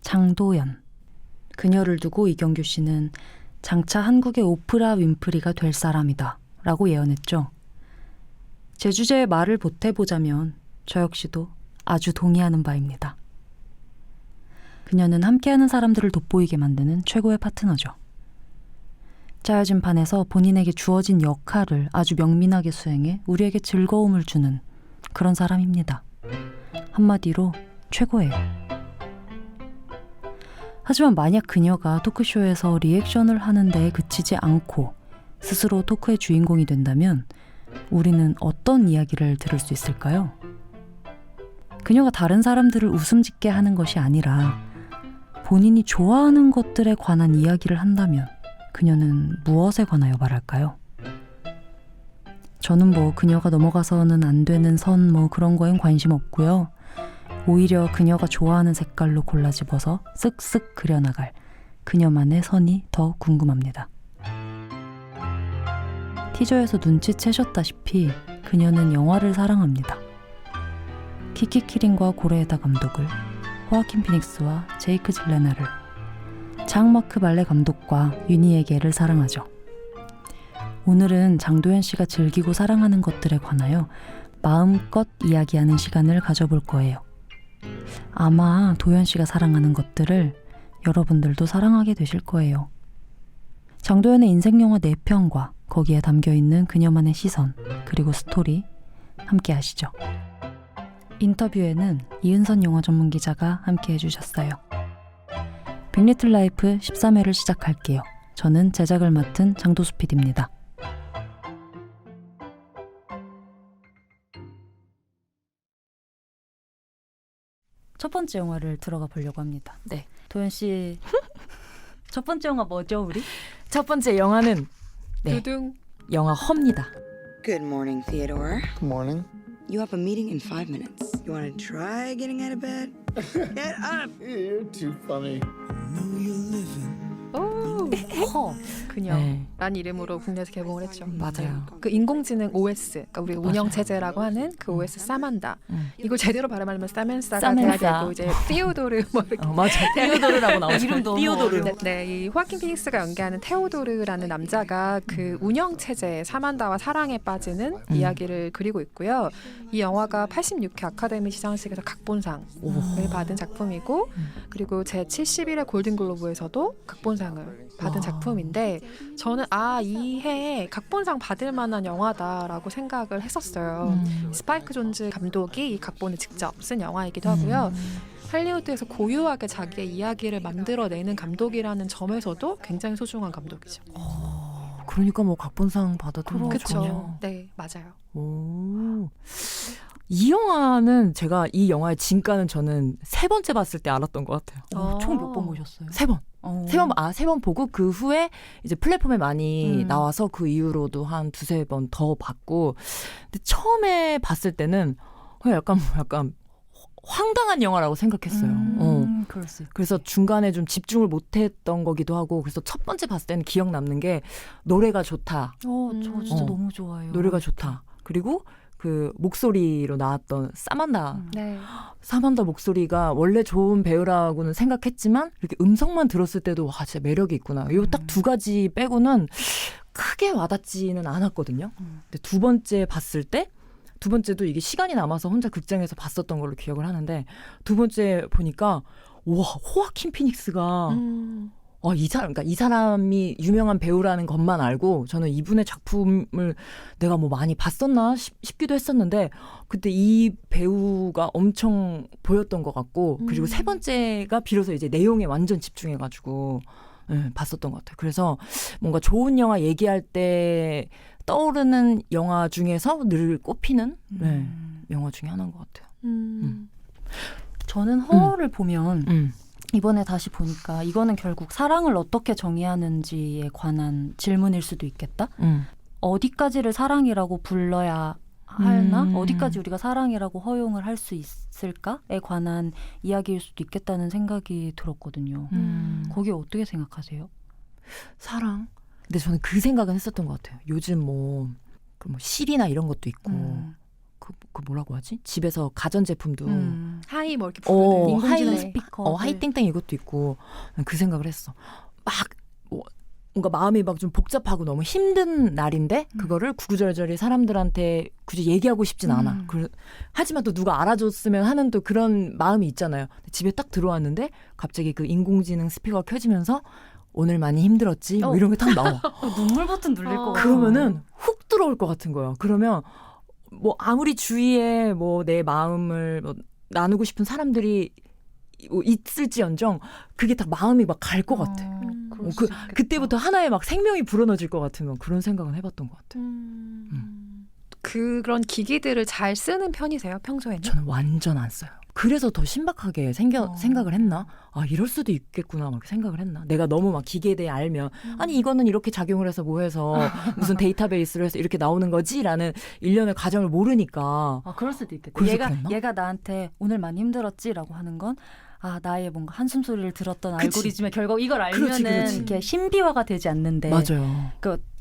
장도연. 그녀를 두고 이경규 씨는 장차 한국의 오프라 윈프리가 될 사람이다 라고 예언했죠. 제 주제에 말을 보태보자면 저 역시도 아주 동의하는 바입니다. 그녀는 함께하는 사람들을 돋보이게 만드는 최고의 파트너죠. 짜여진 판에서 본인에게 주어진 역할을 아주 명민하게 수행해 우리에게 즐거움을 주는 그런 사람입니다. 한마디로 최고예요. 하지만 만약 그녀가 토크쇼에서 리액션을 하는 데에 그치지 않고 스스로 토크의 주인공이 된다면 우리는 어떤 이야기를 들을 수 있을까요? 그녀가 다른 사람들을 웃음 짓게 하는 것이 아니라 본인이 좋아하는 것들에 관한 이야기를 한다면 그녀는 무엇에 관하여 말할까요? 저는 그녀가 넘어가서는 안 되는 선 그런 거엔 관심 없고요. 오히려 그녀가 좋아하는 색깔로 골라 집어서 쓱쓱 그려나갈 그녀만의 선이 더 궁금합니다. 티저에서 눈치채셨다시피 그녀는 영화를 사랑합니다. 키키 키링과 고레에다 감독을, 호아킨 피닉스와 제이크 질레나를, 장마크 발레 감독과 유니에게를 사랑하죠. 오늘은 장도연 씨가 즐기고 사랑하는 것들에 관하여 마음껏 이야기하는 시간을 가져볼 거예요. 아마 도연 씨가 사랑하는 것들을 여러분들도 사랑하게 되실 거예요. 장도연의 인생 영화 4편과 거기에 담겨있는 그녀만의 시선 그리고 스토리 함께 하시죠. 인터뷰에는 이은선 영화 전문 기자가 함께 해주셨어요. 빅리틀 라이프 13회를 시작할게요. 저는 제작을 맡은 장도수 PD입니다. 첫 번째 영화를 들어가 보려고 합니다. 네. 도연 씨, 첫 번째 영화 뭐죠, 우리? 첫 번째 영화는 두둥. 영화 허입니다. Good morning, Theodore. Good morning. You have a meeting in 5 minutes. You want to try getting out of bed? Get up! You're too funny. 오, 허. 그녀란 이름으로 국내에서 개봉을 했죠. 맞아요. 그 인공지능 OS, 그러니까 우리 운영 체제라고 하는 그 OS 사만다. 이걸 제대로 발음하면 사멘사가 돼야 사멘사. 되고 이제 티오도르 이렇게. 맞아. 테오도르라고 나오죠. 이름도 티오도르. 네, 이 호아킨 피닉스가 연기하는 테오도르라는 남자가 그 운영 체제 사만다와 사랑에 빠지는 이야기를 그리고 있고요. 이 영화가 86회 아카데미 시상식에서 각본상을 받은 작품이고, 그리고 제 71회 골든글로브에서도 각본상을 받은 작품인데, 저는 이 해에 각본상 받을 만한 영화다라고 생각을 했었어요. 스파이크 존즈 감독이 이 각본을 직접 쓴 영화이기도 하고요. 할리우드에서 고유하게 자기의 이야기를 만들어내는 감독이라는 점에서도 굉장히 소중한 감독이죠. 그러니까 각본상 받아도 그렇죠. 네, 맞아요. 오. 이 영화는 제가 이 영화의 진가는 저는 3번째 봤을 때 알았던 것 같아요. 총 몇 번 보셨어요? 3번. 세 번 보고 그 후에 이제 플랫폼에 많이 나와서 그 이후로도 한 2-3번 더 봤고, 근데 처음에 봤을 때는 약간 황당한 영화라고 생각했어요. 그럴 수 있겠지. 그래서 중간에 좀 집중을 못했던 거기도 하고, 그래서 첫 번째 봤을 때는 기억 남는 게 노래가 좋다. 저 진짜 너무 좋아요. 노래가 좋다. 그리고 그 목소리로 나왔던 사만다. 네. 사만다 목소리가 원래 좋은 배우라고는 생각했지만 이렇게 음성만 들었을 때도 와 진짜 매력이 있구나. 이 딱 2가지 빼고는 크게 와닿지는 않았거든요. 근데 두 번째 봤을 때, 두 번째도 이게 시간이 남아서 혼자 극장에서 봤었던 걸로 기억을 하는데, 두 번째 보니까 와 호아킨 피닉스가 그러니까 이 사람이 유명한 배우라는 것만 알고 저는 이분의 작품을 내가 많이 봤었나 싶기도 했었는데, 그때 이 배우가 엄청 보였던 것 같고, 그리고 세 번째가 비로소 이제 내용에 완전 집중해가지고 봤었던 것 같아요. 그래서 뭔가 좋은 영화 얘기할 때 떠오르는 영화 중에서 늘 꼽히는 영화 중에 하나인 것 같아요. 저는 허를 보면 이번에 다시 보니까 이거는 결국 사랑을 어떻게 정의하는지에 관한 질문일 수도 있겠다. 어디까지를 사랑이라고 불러야 하나? 어디까지 우리가 사랑이라고 허용을 할 수 있을까에 관한 이야기일 수도 있겠다는 생각이 들었거든요. 거기 어떻게 생각하세요? 사랑? 근데 저는 그 생각은 했었던 것 같아요. 요즘 그 실이나 이런 것도 있고 그 뭐라고 하지? 집에서 가전 제품도 하이 뭐 이렇게 부르는 인공지능 네. 스피커. 하이땡땡 이것도 있고 그 생각을 했어. 막 뭔가 마음이 막 좀 복잡하고 너무 힘든 날인데 그거를 구구절절히 사람들한테 굳이 얘기하고 싶진 않아. 하지만 또 누가 알아줬으면 하는 또 그런 마음이 있잖아요. 집에 딱 들어왔는데 갑자기 그 인공지능 스피커가 켜지면서 오늘 많이 힘들었지 뭐 이런 게 딱 나와. 눈물 버튼 눌릴 것 같아. 그러면은 훅 들어올 것 같은 거예요. 그러면 뭐 아무리 주위에 뭐 내 마음을 뭐 나누고 싶은 사람들이 뭐 있을지언정 그게 다 마음이 막 갈 것 같아. 그때부터 하나의 막 생명이 불어넣어질 것 같은 그런 생각은 해봤던 것 같아. 그런 기기들을 잘 쓰는 편이세요, 평소에는? 저는 완전 안 써요. 그래서 더 신박하게 생각을 했나? 아, 이럴 수도 있겠구나 막 생각을 했나? 내가 너무 막 기계에 대해 알면 아니 이거는 이렇게 작용을 해서 뭐 해서 무슨 데이터베이스로 해서 이렇게 나오는 거지라는 일련의 과정을 모르니까. 그럴 수도 있겠다. 그래서 그랬나? 얘가 나한테 오늘 많이 힘들었지라고 하는 건 나의 뭔가 한숨 소리를 들었던 그치. 알고리즘의 결과 이걸 알면은 그렇지. 이렇게 신비화가 되지 않는데. 맞아요.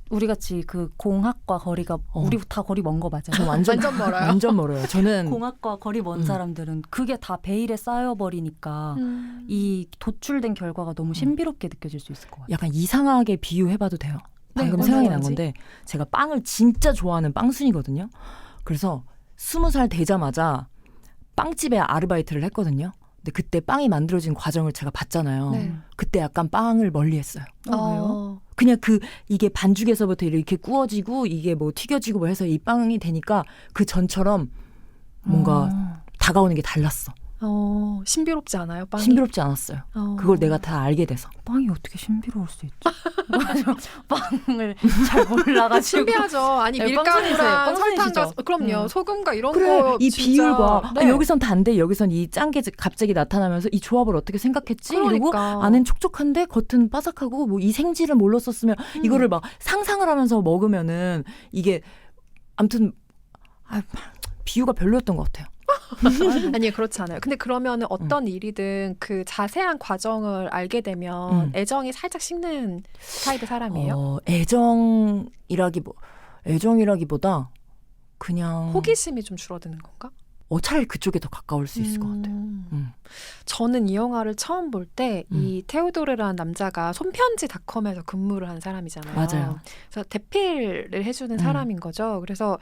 우리 같이 그 공학과 거리가 우리 다 거리 먼 거 맞아요. 저 완전 멀어요. 완전 멀어요. 저는 공학과 거리 먼 사람들은 그게 다 베일에 쌓여버리니까 이 도출된 결과가 너무 신비롭게 느껴질 수 있을 것 같아요. 약간 이상하게 비유해봐도 돼요. 방금 네, 생각이 난 언제? 건데 제가 빵을 진짜 좋아하는 빵순이거든요. 그래서 20살 되자마자 빵집에 아르바이트를 했거든요. 근데 그때 빵이 만들어진 과정을 제가 봤잖아요. 네. 그때 약간 빵을 멀리했어요. 왜요? 그냥 이게 반죽에서부터 이렇게 구워지고 이게 뭐 튀겨지고 뭐 해서 이 빵이 되니까 그 전처럼 뭔가 다가오는 게 달랐어. 신비롭지 않아요, 빵이? 신비롭지 않았어요. 그걸 내가 다 알게 돼서. 빵이 어떻게 신비로울 수 있지? 빵을 잘 몰라가지고. 신비하죠. 아니 네, 밀가루랑 빵순이세요. 설탕과 그럼요. 소금과 이런 그래, 거 이 진짜, 비율과 네. 여기선 단데 여기선 이 짠 게 갑자기 나타나면서 이 조합을 어떻게 생각했지? 그리고 그러니까. 안은 촉촉한데 겉은 바삭하고 뭐 이 생지를 몰라 썼으면 이거를 막 상상을 하면서 먹으면은 이게 아무튼 비유가 별로였던 것 같아요. 아니 그렇지 않아요. 근데 그러면은 어떤 일이든 그 자세한 과정을 알게 되면 애정이 살짝 식는 타입의 사람이에요? 애정이라기보다 그냥 호기심이 좀 줄어드는 건가? 차라리 그쪽에 더 가까울 수 있을 것 같아요. 저는 이 영화를 처음 볼 때 이 테오도르라는 남자가 손편지닷컴에서 근무를 한 사람이잖아요. 맞아요. 그래서 대필을 해주는 사람인 거죠. 그래서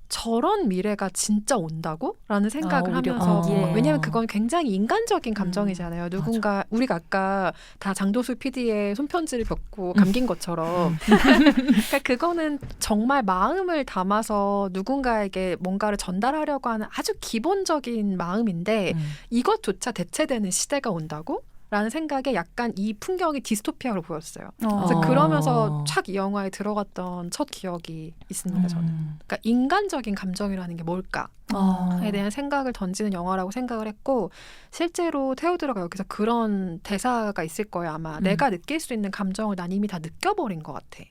저런 미래가 진짜 온다고? 라는 생각을 오히려 하면서 거기에. 왜냐면 그건 굉장히 인간적인 감정이잖아요. 누군가 우리가 아까 다 장도수 PD의 손편지를 겪고 감긴 것처럼 그러니까 그거는 정말 마음을 담아서 누군가에게 뭔가를 전달하려고 하는 아주 기본적인 마음인데 이것조차 대체되는 시대가 온다고? 라는 생각에 약간 이 풍경이 디스토피아로 보였어요. 그래서 그러면서 착 이 영화에 들어갔던 첫 기억이 있습니다. 저는. 그러니까 인간적인 감정이라는 게 뭘까에 대한 생각을 던지는 영화라고 생각을 했고 실제로 테오드로가 여기서 그런 대사가 있을 거예요. 아마 내가 느낄 수 있는 감정을 난 이미 다 느껴버린 것 같아.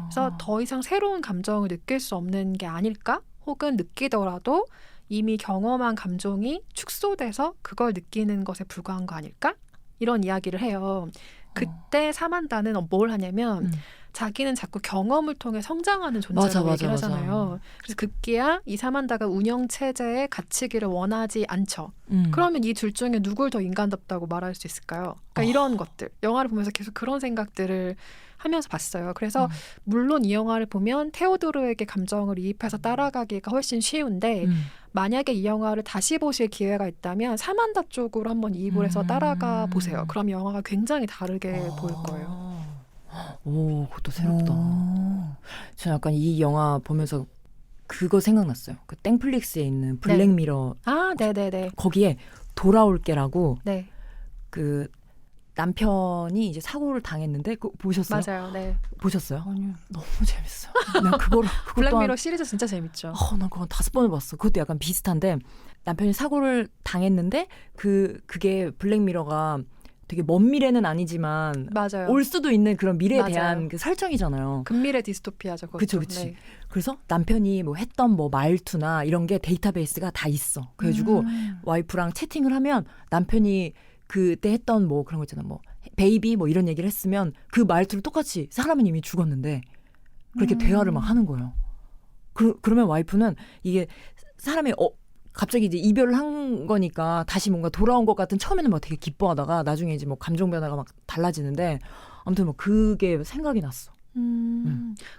그래서 더 이상 새로운 감정을 느낄 수 없는 게 아닐까? 혹은 느끼더라도 이미 경험한 감정이 축소돼서 그걸 느끼는 것에 불과한 거 아닐까? 이런 이야기를 해요. 그때 사만다는 뭘 하냐면 자기는 자꾸 경험을 통해 성장하는 존재라고 얘기를 하잖아요. 그래서 급기야 이 사만다가 운영체제의 갇히기를 원하지 않죠. 그러면 이 둘 중에 누굴 더 인간답다고 말할 수 있을까요? 그러니까 이런 것들. 영화를 보면서 계속 그런 생각들을 하면서 봤어요. 그래서 물론 이 영화를 보면 테오도르에게 감정을 이입해서 따라가기가 훨씬 쉬운데 만약에 이 영화를 다시 보실 기회가 있다면 사만다 쪽으로 한번 이입을 해서 따라가 보세요. 그럼 영화가 굉장히 다르게 보일 거예요. 오, 그것도 새롭다. 저는 약간 이 영화 보면서 그거 생각났어요. 그 땡플릭스에 있는 블랙미러. 아, 네네네. 거기에 돌아올게라고 네, 그 남편이 이제 사고를 당했는데 그거 보셨어요? 맞아요. 네. 보셨어요? 아니요. 너무 재밌어요. 난 그거 블랙미러 또한 시리즈 진짜 재밌죠. 난 그거 5번을 봤어. 그것도 약간 비슷한데 남편이 사고를 당했는데 그게 블랙미러가 되게 먼 미래는 아니지만 맞아요. 올 수도 있는 그런 미래에 맞아요. 대한 그 설정이잖아요. 근미래 디스토피아죠. 그것도. 그치. 네. 그래서 남편이 뭐 했던 뭐 말투나 이런 게 데이터베이스가 다 있어. 그래가지고 와이프랑 채팅을 하면 남편이 그때 했던 뭐 그런 거 있잖아. 뭐 베이비 뭐 이런 얘기를 했으면 그 말투를 똑같이 사람은 이미 죽었는데 그렇게 대화를 막 하는 거예요. 그러면 와이프는 이게 사람이 갑자기 이제 이별을 한 거니까 다시 뭔가 돌아온 것 같은 처음에는 막 되게 기뻐하다가 나중에 이제 뭐 감정 변화가 막 달라지는데 아무튼 뭐 그게 생각이 났어.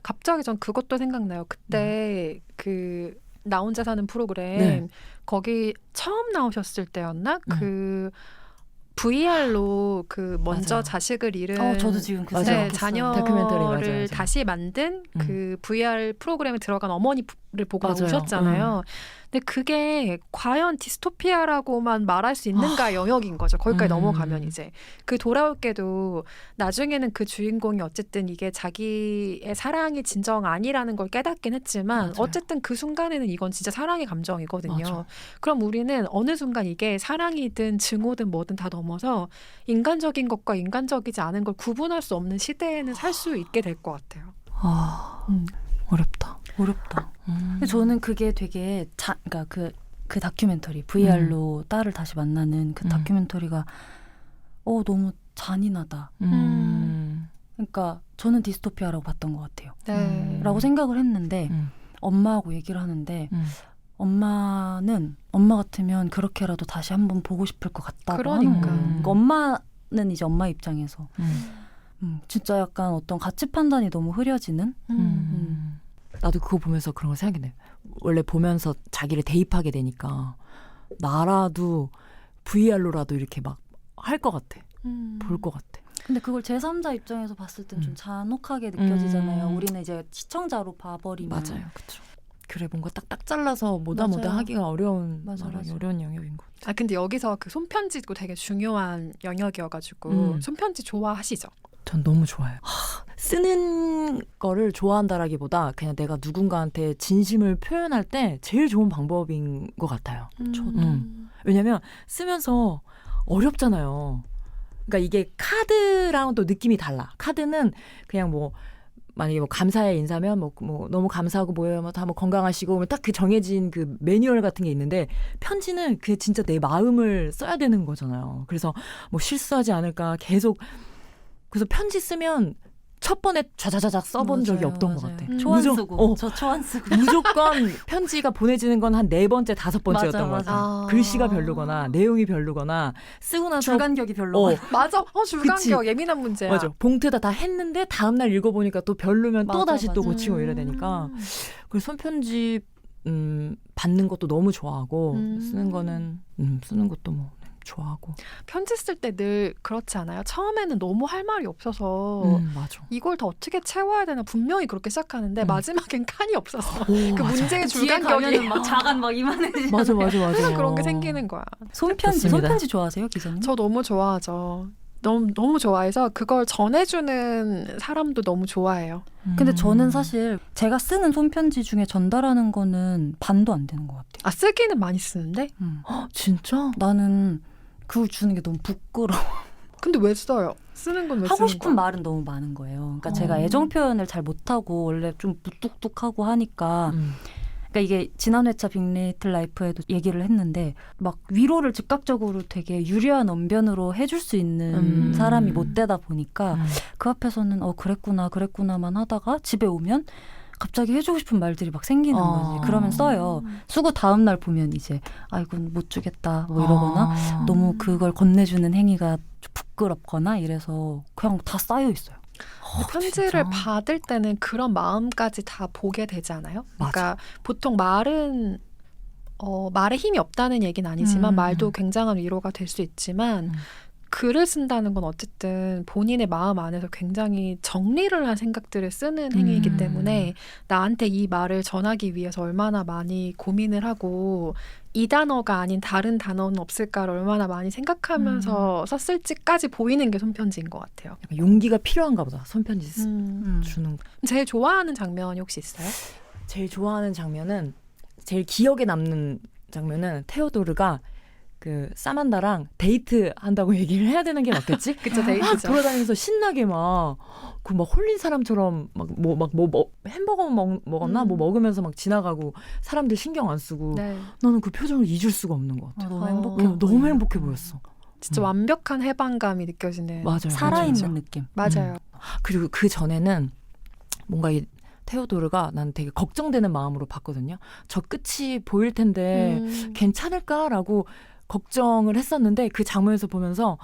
갑자기 전 그것도 생각나요. 그때 그 나 혼자 사는 프로그램 네. 거기 처음 나오셨을 때였나? 그 VR로 그 먼저 맞아요. 자식을 잃은 저도 지금 그 맞아요. 네, 생각했어요. 자녀를 다큐멘터리 맞아요. 다시 만든 그 VR 프로그램에 들어간 어머니를 보고 맞아요. 오셨잖아요. 근데 그게 과연 디스토피아라고만 말할 수 있는가 영역인 거죠. 거기까지 넘어가면 이제 그 돌아올 게도 나중에는 그 주인공이 어쨌든 이게 자기의 사랑이 진정 아니라는 걸 깨닫긴 했지만 맞아요. 어쨌든 그 순간에는 이건 진짜 사랑의 감정이거든요. 맞아. 그럼 우리는 어느 순간 이게 사랑이든 증오든 뭐든 다 넘어서 인간적인 것과 인간적이지 않은 걸 구분할 수 없는 시대에는 살 수 있게 될 것 같아요. 어렵다. 어렵다. 근데 저는 그게 되게 그러니까 그 다큐멘터리 VR로 딸을 다시 만나는 그 다큐멘터리가 너무 잔인하다. 그러니까 저는 디스토피아라고 봤던 것 같아요. 네. 라고 생각을 했는데 엄마하고 얘기를 하는데 엄마는 엄마 같으면 그렇게라도 다시 한번 보고 싶을 것 같다고 하는 그러니까. 거예요. 그러니까 엄마는 이제 엄마 입장에서 진짜 약간 어떤 가치 판단이 너무 흐려지는 나도 그거 보면서 그런 거 생각이 나요. 원래 보면서 자기를 대입하게 되니까 나라도 VR로라도 이렇게 막 할 것 같아. 볼 것 같아. 근데 그걸 제3자 입장에서 봤을 땐 좀 잔혹하게 느껴지잖아요. 우리는 이제 시청자로 봐버리면. 맞아요. 그렇죠. 그래 뭔가 딱딱 잘라서 뭐다 맞아요. 하기가 어려운 맞아. 어려운 영역인 것 같아요. 근데 여기서 그 손편지도 되게 중요한 영역이어가지고 손편지 좋아하시죠? 전 너무 좋아요. 쓰는 거를 좋아한다라기보다 그냥 내가 누군가한테 진심을 표현할 때 제일 좋은 방법인 것 같아요. 왜냐면 쓰면서 어렵잖아요. 그러니까 이게 카드랑은 또 느낌이 달라. 카드는 그냥 뭐 만약에 뭐 감사의 인사면 뭐 너무 감사하고 뭐예요, 다 뭐 건강하시고 딱 그 정해진 그 매뉴얼 같은 게 있는데 편지는 그 진짜 내 마음을 써야 되는 거잖아요. 그래서 뭐 실수하지 않을까 계속 그래서 편지 쓰면 첫 번에 좌자자작 써본 적이 없던 것 같아. 초안 쓰고. 저 초안 쓰고. 무조건 편지가 보내지는 건 한 4번째, 5번째였던 것 같아. 맞아. 글씨가 별로거나 내용이 별로거나 쓰고 나서 줄간격이 별로. 맞아. 줄간격 그치. 예민한 문제야. 맞아. 봉투에다 다 했는데 다음날 읽어보니까 또 별로면 또 맞아, 다시 또 맞아. 고치고 이래야 되니까. 그래서 손편지 받는 것도 너무 좋아하고 쓰는 것도 뭐 좋아하고. 편지 쓸 때 늘 그렇지 않아요? 처음에는 너무 할 말이 없어서 맞아. 이걸 다 어떻게 채워야 되나 분명히 그렇게 시작하는데 마지막엔 칸이 없어서 오, 그 맞아. 문제의 뒤에 줄간격이 가면은 막 자간 막 이만해지. 맞아. 항상 그런 게 생기는 거야. 손편지 좋습니다. 손편지 좋아하세요, 기자님? 저 너무 좋아하죠. 너무 좋아해서 그걸 전해주는 사람도 너무 좋아해요. 근데 저는 사실 제가 쓰는 손편지 중에 전달하는 거는 반도 안 되는 것 같아요. 쓰기는 많이 쓰는데? 진짜? 나는 그걸 주는 게 너무 부끄러워. 근데 왜 써요? 쓰는 건 왜 쓰는 하고 싶은 거야? 말은 너무 많은 거예요. 그러니까 제가 애정 표현을 잘 못하고 원래 좀 무뚝뚝하고 하니까 그러니까 이게 지난 회차 빅리틀 라이프에도 얘기를 했는데 막 위로를 즉각적으로 되게 유려한 언변으로 해줄 수 있는 사람이 못 되다 보니까 그 앞에서는 그랬구나만 하다가 집에 오면 갑자기 해주고 싶은 말들이 막 생기는 거지. 그러면 써요. 쓰고 다음 날 보면 이제 아이고 못 주겠다 뭐 이러거나 너무 그걸 건네주는 행위가 부끄럽거나 이래서 그냥 다 쌓여 있어요. 편지를 진짜? 받을 때는 그런 마음까지 다 보게 되지 않아요? 그러니까 보통 말은 말에 힘이 없다는 얘기는 아니지만 말도 굉장한 위로가 될 수 있지만 글을 쓴다는 건 어쨌든 본인의 마음 안에서 굉장히 정리를 한 생각들을 쓰는 행위이기 때문에 나한테 이 말을 전하기 위해서 얼마나 많이 고민을 하고 이 단어가 아닌 다른 단어는 없을까를 얼마나 많이 생각하면서 썼을지까지 보이는 게 손편지인 것 같아요. 약간 용기가 필요한가 보다. 손편지 주는 거. 제일 좋아하는 장면이 혹시 있어요? 제일 좋아하는 장면은 제일 기억에 남는 장면은 테오도르가 그 사만다랑 데이트 한다고 얘기를 해야 되는 게 맞겠지? 그쵸, 막 데이트죠. 돌아다니면서 신나게 막 홀린 사람처럼 햄버거 먹었나 뭐 먹으면서 막 지나가고 사람들 신경 안 쓰고 네. 나는 그 표정을 잊을 수가 없는 것 같아. 너무 어. 행복해. 너무 행복해 보였어. 진짜 완벽한 해방감이 느껴지는. 맞아요. 살아있는 느낌. 맞아요. 그리고 그 전에는 뭔가 이 테오도르가 난 되게 걱정되는 마음으로 봤거든요. 저 끝이 보일 텐데 괜찮을까라고 걱정을 했었는데 그 장면에서 보면서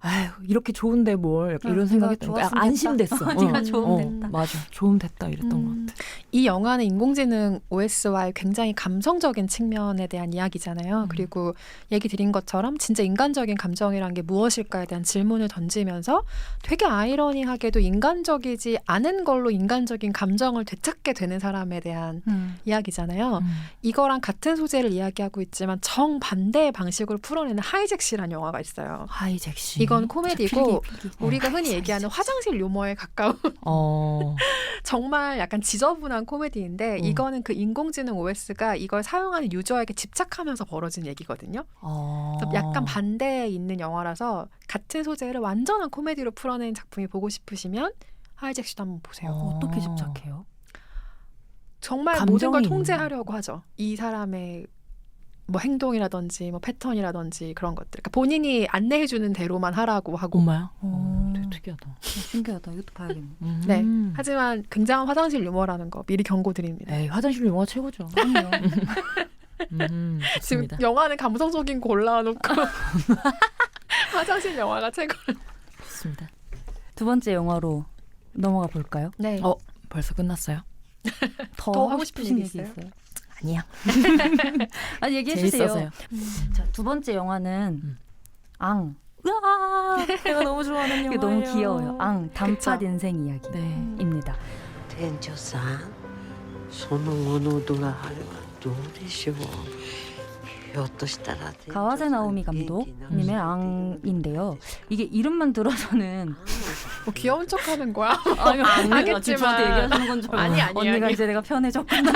아유 이렇게 좋은데 뭘 약간 이런 생각했던 거야. 안심됐어. 네가 좋으면 됐다. 맞아. 좋으면 됐다 이랬던 것 같아. 이 영화는 인공지능 OS와의 굉장히 감성적인 측면에 대한 이야기잖아요. 그리고 얘기 드린 것처럼 진짜 인간적인 감정이란 게 무엇일까에 대한 질문을 던지면서 되게 아이러니하게도 인간적이지 않은 걸로 인간적인 감정을 되찾게 되는 사람에 대한 이야기잖아요. 이거랑 같은 소재를 이야기하고 있지만 정반대의 방식으로 풀어내는 하이잭시라는 영화가 있어요. 하이잭시. 이건 코미디고 필기. 우리가 흔히 얘기하는 화장실 유머에 가까운 정말 약간 지저분한 코미디인데 이거는 그 인공지능 OS가 이걸 사용하는 유저에게 집착하면서 벌어진 얘기거든요. 그래서 약간 반대에 있는 영화라서 같은 소재를 완전한 코미디로 풀어낸 작품이 보고 싶으시면 하이잭시도 한번 보세요. 어떻게 집착해요? 정말 모든 걸 감정이 통제하려고 하죠. 이 사람의 뭐 행동이라든지 뭐 패턴이라든지 그런 것들. 그러니까 본인이 안내해주는 대로만 하라고 하고. 엄마야? 되게 특이하다. 신기하다. 이것도 봐야겠네. 네. 하지만 굉장한 화장실 유머라는 거 미리 경고드립니다. 에이, 화장실 영화 최고죠. 그럼요. 지금 좋습니다. 영화는 감성적인 거 올라와놓고 화장실 영화가 최고. 좋습니다. 두 번째 영화로 넘어가 볼까요? 네. 벌써 끝났어요? 더 하고 싶은 얘기 있어요? 아니야. 아니 얘기해 주세요. 재밌어서요. 자, 두 번째 영화는 앙. 으아! 내가 너무 좋아하는 이게 영화예요. 너무 귀여워요. 앙 단팥 그쵸? 인생 네. 이야기입니다. 店長さんその後のドラハルはどうでしょうひょっとしたら 가와세 나오미 감독님의 앙인데요. 이게 이름만 들어서는 뭐 귀여운 척하는 거야? 알겠지만 저한테 얘기하시는 건 줄 알고 아니, 언니가 아니. 이제 내가 편해졌구나.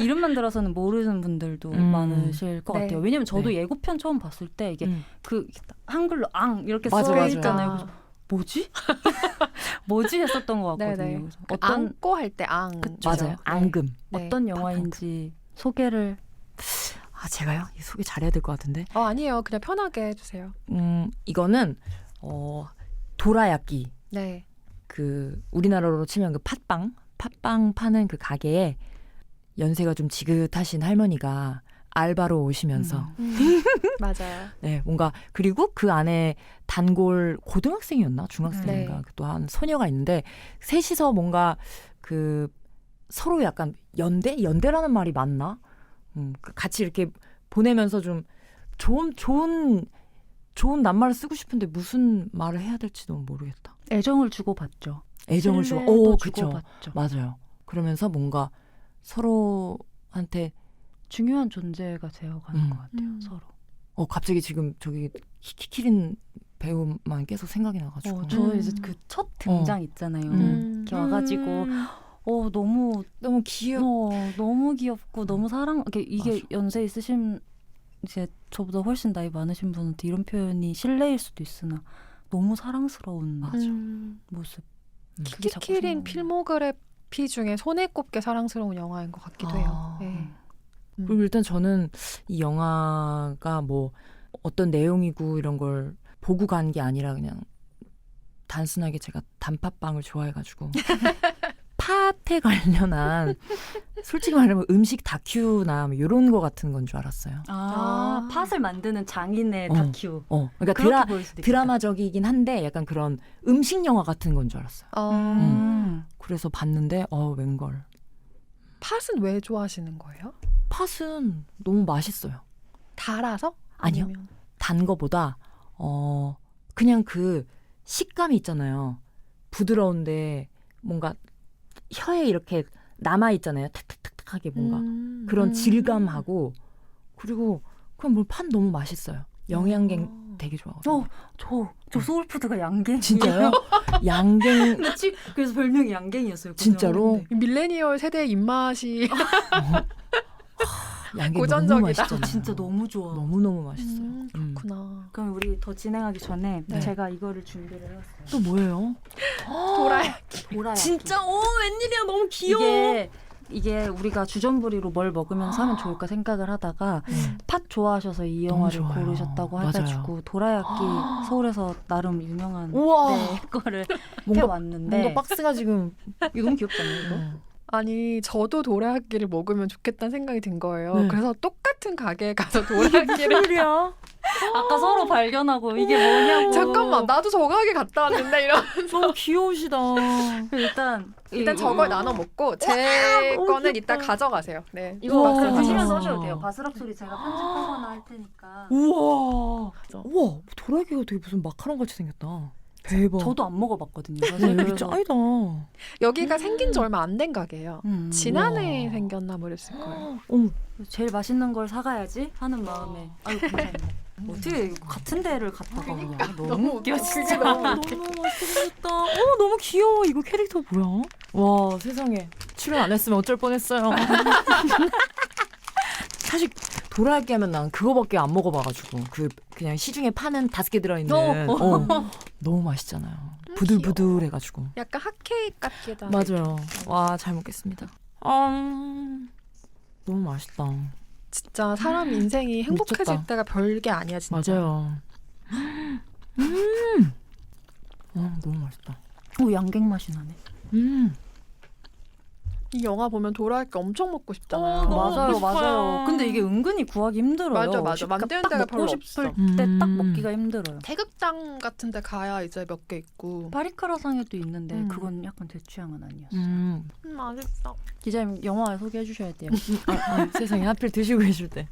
이름만 들어서는 모르는 분들도 많으실 것 네. 같아요. 왜냐면 저도 네. 예고편 처음 봤을 때 이게 음. 그 한글로 앙 이렇게 맞아, 써 맞아. 있잖아요. 그래서 뭐지? 뭐지 했었던 것 같거든요. 네네. 그래서 어떤 안고 할 때 앙. 맞아요. 앙금. 네. 어떤 영화인지 소개를 제가요? 이 소개 잘해야 될 것 같은데. 아니에요. 그냥 편하게 해주세요. 이거는 도라야끼. 네. 그 우리나라로 치면 그 팥빵 파는 그 가게에 연세가 좀 지긋하신 할머니가 알바로 오시면서 맞아요. 네, 뭔가 그리고 그 안에 단골 고등학생이었나 중학생인가 네. 또 한 소녀가 있는데 셋이서 뭔가 그 서로 약간 연대라는 말이 맞나? 같이 이렇게 보내면서 좀 좋은 낱말을 쓰고 싶은데 무슨 말을 해야 될지 너무 모르겠다. 애정을 주고받죠. 애정을 신뢰도 그쵸. 주고받죠. 맞아요. 그러면서 뭔가 서로한테 중요한 존재가 되어가는 것 같아요. 서로. 갑자기 지금 저기 키키린 배우만 계속 생각이 나가지고 저 이제 그 첫 등장 있잖아요. 이렇게 와가지고 너무 귀여워. 너무 귀엽고 너무 이게 맞아. 연세 있으신 이제 저보다 훨씬 나이 많으신 분한테 이런 표현이 실례일 수도 있으나 너무 사랑스러운 모습. 그게 자꾸 키키린 생각나요. 필모그래피 중에 손에 꼽게 사랑스러운 영화인 것 같기도 해요. 네. 그리고 일단 저는 이 영화가 뭐 어떤 내용이고 이런 걸 보고 간 게 아니라 그냥 단순하게 제가 단팥빵을 좋아해가지고 팥에 관련한 솔직히 말하면 음식 다큐나 뭐 이런 거 같은 건 줄 알았어요. 팥을 만드는 장인의 어. 다큐. 그러니까 그렇게 보일 수도 있겠다. 드라마적이긴 한데 약간 그런 음식 영화 같은 건 줄 알았어요. 그래서 봤는데 웬걸. 팥은 왜 좋아하시는 거예요? 팥은 너무 맛있어요. 달아서? 아니요. 아니면- 단 거보다 그냥 그 식감이 있잖아요. 부드러운데 뭔가 혀에 이렇게 남아 있잖아요. 탁탁탁탁하게 뭔가 그런 질감하고 그리고 그냥 뭐 팥 너무 맛있어요. 영양갱 되게 좋아하고. 저 소울푸드가 양갱. 진짜요? 양갱 그래서 별명이 양갱이었어요. 진짜로? 밀레니얼 세대의 입맛이 양갱 고전적이다. 너무 맛있잖아요. 진짜 너무 좋아. 너무 맛있어요. 그렇구나. 그럼 우리 더 진행하기 전에 네. 제가 이거를 준비를 해왔어요. 또 뭐예요? 도라야. 보라야. 진짜 웬일이야 너무 귀여워. 이게 이게 우리가 주전부리로 뭘 먹으면서 하면 좋을까 생각을 하다가 팥 좋아하셔서 이 영화를 좋아요. 고르셨다고 맞아요. 해가지고 도라야끼 서울에서 나름 유명한 우와. 네, 거를 뭔가 해왔는데 뭔가 박스가 지금 이거 너무 귀엽지 않나요? 이거? 아니 저도 도라야끼를 먹으면 좋겠다는 생각이 든 거예요. 네. 그래서 똑같은 가게에 가서 도라야끼를 소리야? 아까 서로 발견하고 이게 뭐냐고. 잠깐만 나도 저 가게 갔다 왔는데 이런. 너무 귀여우시다. 일단 저걸 나눠 먹고 제 너무 거는 귀엽다. 이따 가져가세요. 네. 이거 우와. 막 드시면서 하셔도 돼요. 바스락 소리 제가 편집하거나 할 테니까. 우와. 우와, 도라기가 되게 무슨 마카롱 같이 생겼다. 대박. 저도 안 먹어봤거든요. 네, 사실 여기 그래서 짱이다. 여기가 생긴 지 얼마 안 된 가게예요. 지난해 우와. 생겼나 모르겠을 거예요. 어머, 제일 맛있는 걸 사가야지 하는 마음에. 아유 감사합니다. 어떻게 같은 데를 갔다가 그냥 너무 웃겨 진짜. 너무 맛있게 생겼다. 너무 귀여워. 이거 캐릭터 뭐야? 와, 세상에. 출연 안 했으면 어쩔 뻔했어요. 사실 도라야끼 하면 난 그거밖에 안 먹어봐가지고 그냥 시중에 파는 5개 들어있는 너무 맛있잖아요. 부들부들해가지고. 약간 핫케이크 같기도 하고. 맞아요. 와, 잘 먹겠습니다. 너무 맛있다. 진짜 사람 인생이 행복해질 미쳤다. 때가 별게 아니야 진짜. 맞아요. 너무 맛있다. 오 양갱 맛이 나네. 이 영화 보면 도라야끼 엄청 먹고 싶잖아요. 너무 맞아요, 먹고 싶어요. 맞아요. 근데 이게 은근히 구하기 힘들어요. 맞아. 그러니까 만드는 딱 데가 먹고 별로 싶을 없어. 때 딱 먹기가 힘들어요. 태극당 같은 데 가야 이제 몇 개 있고. 파리카라상에도 있는데 그건 약간 제 취향은 아니었어요. 맛있어. 기자님 영화 소개해 주셔야 돼요. 세상에 하필 드시고 계실 때.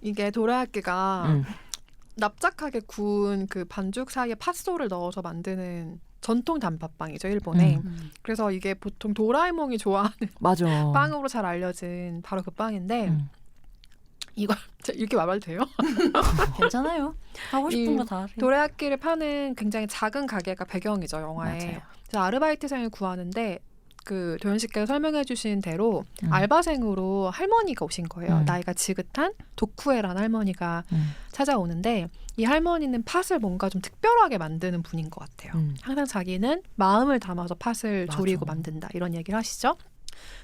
이게 도라야끼가 음. 납작하게 구운 그 반죽 사이에 팥소를 넣어서 만드는 전통 단팥빵이죠, 일본에. 그래서 이게 보통 도라에몽이 좋아하는 맞아. 빵으로 잘 알려진 바로 그 빵인데 이걸 이렇게 말해도 돼요? 괜찮아요. 하고 싶은 이 거 다 하세요. 도라야끼를 파는 굉장히 작은 가게가 배경이죠, 영화에. 맞아요. 그래서 아르바이트생을 구하는데 그 도현 씨께서 설명해 주신 대로 알바생으로 할머니가 오신 거예요. 나이가 지긋한 도쿠에라는 할머니가 찾아오는데 이 할머니는 팥을 뭔가 좀 특별하게 만드는 분인 것 같아요. 항상 자기는 마음을 담아서 팥을 맞아. 조리고 만든다 이런 얘기를 하시죠.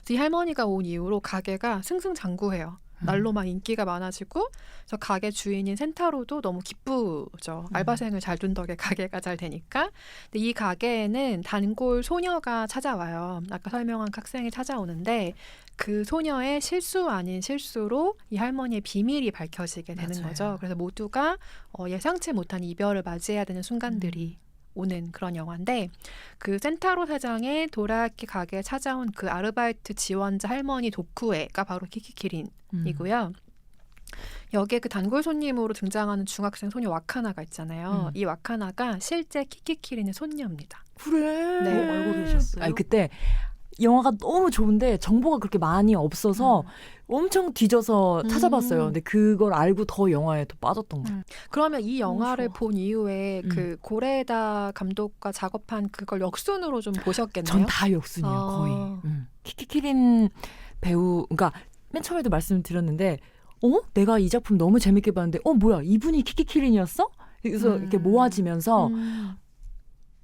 그래서 이 할머니가 온 이후로 가게가 승승장구해요. 날로만 인기가 많아지고 그래서 가게 주인인 센타로도 너무 기쁘죠. 알바생을 잘 둔 덕에 가게가 잘 되니까. 근데 이 가게에는 단골 소녀가 찾아와요. 아까 설명한 학생이 찾아오는데 그 소녀의 실수 아닌 실수로 이 할머니의 비밀이 밝혀지게 되는 맞아요. 거죠. 그래서 모두가 예상치 못한 이별을 맞이해야 되는 순간들이 오는 그런 영화인데 그 센타로 사장의 도라야끼 가게에 찾아온 그 아르바이트 지원자 할머니 도쿠에가 바로 키키키린이고요. 여기에 그 단골 손님으로 등장하는 중학생 소녀 와카나가 있잖아요. 이 와카나가 실제 키키키린의 손녀입니다. 그래. 네, 알고 계셨어요? 아니 그때 영화가 너무 좋은데 정보가 그렇게 많이 없어서 엄청 뒤져서 찾아봤어요. 근데 그걸 알고 더 영화에 더 빠졌던 거예요. 그러면 이 영화를 좋아. 본 이후에 그 고레에다 감독과 작업한 그걸 역순으로 좀 보셨겠네요? 전 다 역순이에요, 아. 거의. 키키키린 배우, 그러니까 맨 처음에도 말씀드렸는데, 내가 이 작품 너무 재밌게 봤는데, 뭐야, 이분이 키키키린이었어? 그래서 이렇게 모아지면서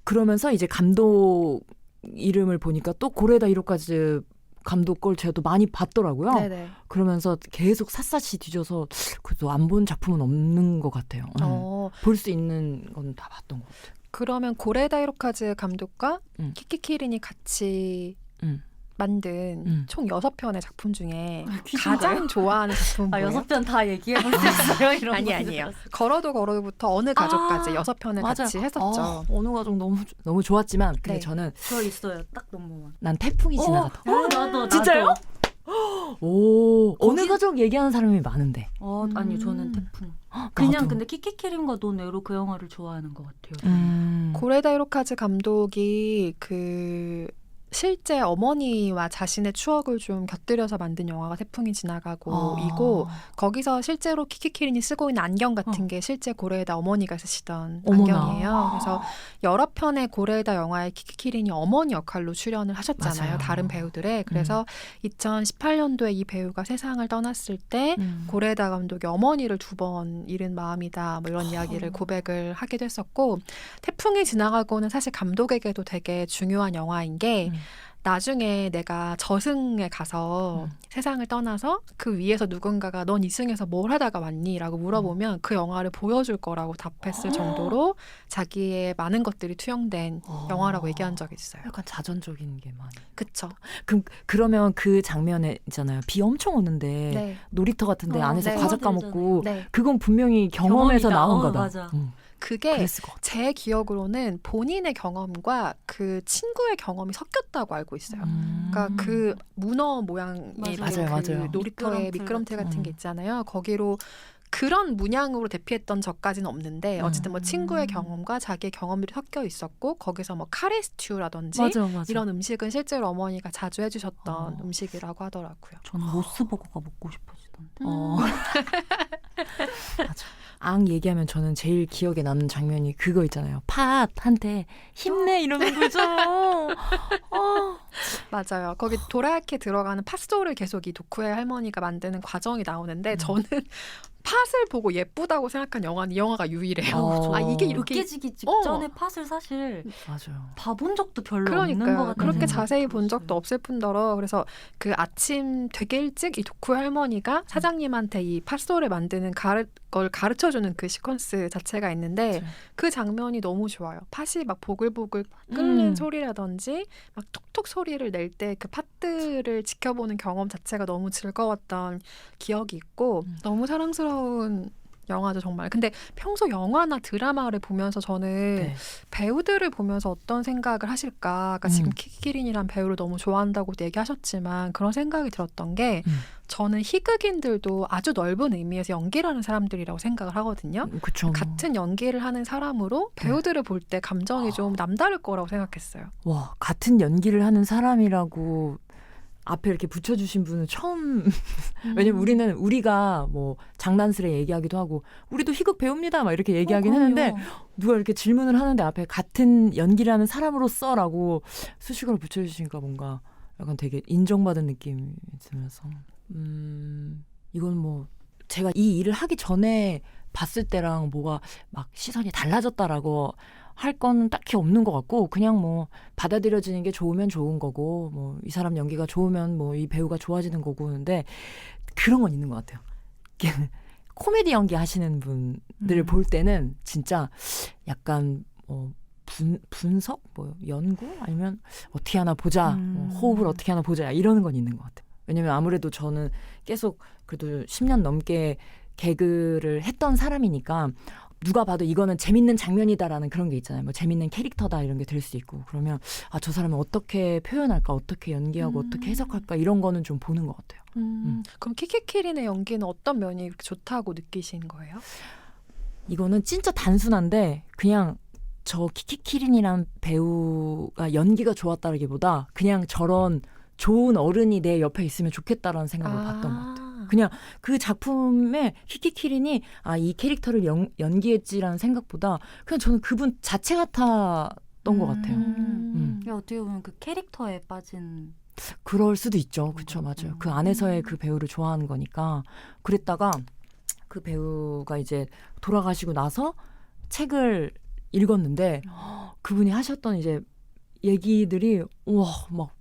그러면서 이제 감독 이름을 보니까 또 고레다 히로카즈 감독 걸 제가 또 많이 봤더라고요. 네네. 그러면서 계속 샅샅이 뒤져서 그래도 안 본 작품은 없는 것 같아요. 볼 수 있는 건 다 봤던 것 같아요. 그러면 고레다 히로카즈 감독과 키키키린이 같이 만든 총 6편의 작품 중에 가장 좋아하는 작품은 뭐예요? 6편 다 얘기해 볼 수 있어요? 이런 아니에요. 걸어도 걸어도부터 어느 가족까지 6편을 맞아. 같이 했었죠. 어느 가족 너무 좋았지만 근데 네. 저는 저 있어요. 딱 너무. 난 태풍이 지나갔다. 나도. 진짜요? 오, 어느 거기- 가족 얘기하는 사람이 많은데. 아니 저는 태풍. 나도. 그냥 근데 키키키린과 논외로 그 영화를 좋아하는 것 같아요. 고레다 히로카즈 감독이 그 실제 어머니와 자신의 추억을 좀 곁들여서 만든 영화가 태풍이 지나가고이고 거기서 실제로 키키키린이 쓰고 있는 안경 같은 게 실제 고레에다 어머니가 쓰시던 어머나. 안경이에요. 그래서 여러 편의 고레에다 영화에 키키키린이 어머니 역할로 출연을 하셨잖아요. 맞아요. 다른 배우들의. 그래서 2018년도에 이 배우가 세상을 떠났을 때 고레에다 감독이 어머니를 2번 잃은 마음이다 뭐 이런 이야기를 고백을 하기도 했었고 태풍이 지나가고는 사실 감독에게도 되게 중요한 영화인 게 나중에 내가 저승에 가서 세상을 떠나서 그 위에서 누군가가 넌 이승에서 뭘 하다가 왔니? 라고 물어보면 그 영화를 보여줄 거라고 답했을 정도로 자기의 많은 것들이 투영된 영화라고 얘기한 적이 있어요. 약간 자전적인 게 많이. 그쵸. 그러면 그 장면에 있잖아요. 비 엄청 오는데 네. 놀이터 같은데 안에서 네. 과자 까먹고 네. 그건 분명히 경험에서 경험이다. 나온 어, 거다. 맞아. 그게 그랬을 것 같아. 제 기억으로는 본인의 경험과 그 친구의 경험이 섞였다고 알고 있어요. 그러니까 그 문어 모양의 맞아요. 그 맞아요. 놀이터에 미끄럼틀 같은 게 있잖아요. 거기로 그런 문양으로 대피했던 적까지는 없는데 어쨌든 뭐 친구의 경험과 자기의 경험들이 섞여 있었고 거기서 뭐 카레 스튜라든지 맞아. 이런 음식은 실제로 어머니가 자주 해주셨던 음식이라고 하더라고요. 저는 모스버거가 먹고 싶어지던데. 맞아. 앙 얘기하면 저는 제일 기억에 남는 장면이 그거 있잖아요. 팥한테 힘내 이러는 거 있잖아요. 맞아요. 거기 도라야키에 들어가는 팥소를 계속 이 도쿠의 할머니가 만드는 과정이 나오는데 저는 팥을 보고 예쁘다고 생각한 영화는 이 영화가 유일해요. 아 이게 이렇게 깨지기 직전에 팥을 사실 맞아요. 봐본 적도 별로 없는 것 그러니까요. 같아요. 그렇게 자세히 본 적도 없을 뿐더러 그래서 그 아침 되게 일찍 이 도쿠의 할머니가 사장님한테 이 팥소를 만드는 걸 가르쳐주는 그 시퀀스 자체가 있는데 맞아요. 그 장면이 너무 좋아요. 팥이 막 보글보글 끓는 음. 소리라든지 막 톡톡 소리를 낼 때 그 팥들을 지켜보는 경험 자체가 너무 즐거웠던 기억이 있고 너무 사랑스러운 영화죠 정말. 근데 평소 영화나 드라마를 보면서 저는 네. 배우들을 보면서 어떤 생각을 하실까. 아까 지금 키키키린이란 배우를 너무 좋아한다고 얘기하셨지만 그런 생각이 들었던 게 저는 희극인들도 아주 넓은 의미에서 연기를 하는 사람들이라고 생각을 하거든요. 그쵸. 같은 연기를 하는 사람으로 배우들을 볼 때 감정이 좀 남다를 거라고 생각했어요. 와, 같은 연기를 하는 사람이라고 앞에 이렇게 붙여주신 분은 처음. 왜냐면 우리가 뭐 장난스레 얘기하기도 하고 우리도 희극 배우입니다 막 이렇게 얘기하긴 했는데 누가 이렇게 질문을 하는데 앞에 같은 연기를 하는 사람으로서라고 수식어를 붙여주시니까 뭔가 약간 되게 인정받은 느낌이 들면서 이건 뭐 제가 이 일을 하기 전에 봤을 때랑 뭐가 막 시선이 달라졌다라고 할 건 딱히 없는 것 같고 그냥 뭐 받아들여지는 게 좋으면 좋은 거고 뭐 이 사람 연기가 좋으면 뭐 이 배우가 좋아지는 거고 근데 그런 건 있는 것 같아요. 코미디 연기 하시는 분들을 볼 때는 진짜 약간 분석, 뭐 연구 아니면 어떻게 하나 보자, 호흡을 어떻게 하나 보자 이러는 건 있는 것 같아요. 왜냐면 아무래도 저는 계속 그래도 10년 넘게 개그를 했던 사람이니까 누가 봐도 이거는 재밌는 장면이다라는 그런 게 있잖아요. 뭐 재밌는 캐릭터다 이런 게 될 수 있고 그러면 아, 저 사람은 어떻게 표현할까, 어떻게 연기하고 어떻게 해석할까 이런 거는 좀 보는 것 같아요. 그럼 키키키린의 연기는 어떤 면이 그렇게 좋다고 느끼신 거예요? 이거는 진짜 단순한데 그냥 저 키키키린이란 배우가 연기가 좋았다기보다 그냥 저런 좋은 어른이 내 옆에 있으면 좋겠다라는 생각을 봤던 것 같아요. 그냥 그 작품에 키키키린이 아, 이 캐릭터를 연기했지라는 생각보다 그냥 저는 그분 자체 같았던 것 같아요. 이게 어떻게 보면 그 캐릭터에 빠진 그럴 수도 있죠. 그렇죠, 맞아요. 그 안에서의 그 배우를 좋아하는 거니까. 그랬다가 그 배우가 이제 돌아가시고 나서 책을 읽었는데 그분이 하셨던 이제 얘기들이 우와 막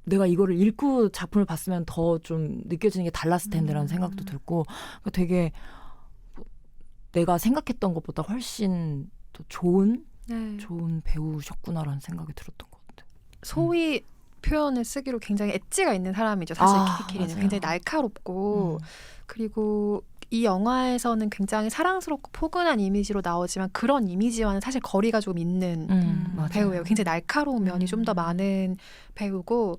내가 이거를 읽고 작품을 봤으면 더 좀 느껴지는 게 달랐을 텐데라는 생각도 들고 되게 내가 생각했던 것보다 훨씬 더 좋은 배우셨구나라는 생각이 들었던 것 같아요. 소위 표현을 쓰기로 굉장히 엣지가 있는 사람이죠. 사실 키키키린은 맞아요. 굉장히 날카롭고 그리고 이 영화에서는 굉장히 사랑스럽고 포근한 이미지로 나오지만 그런 이미지와는 사실 거리가 좀 있는 배우예요. 굉장히 날카로운 면이 좀 더 많은 배우고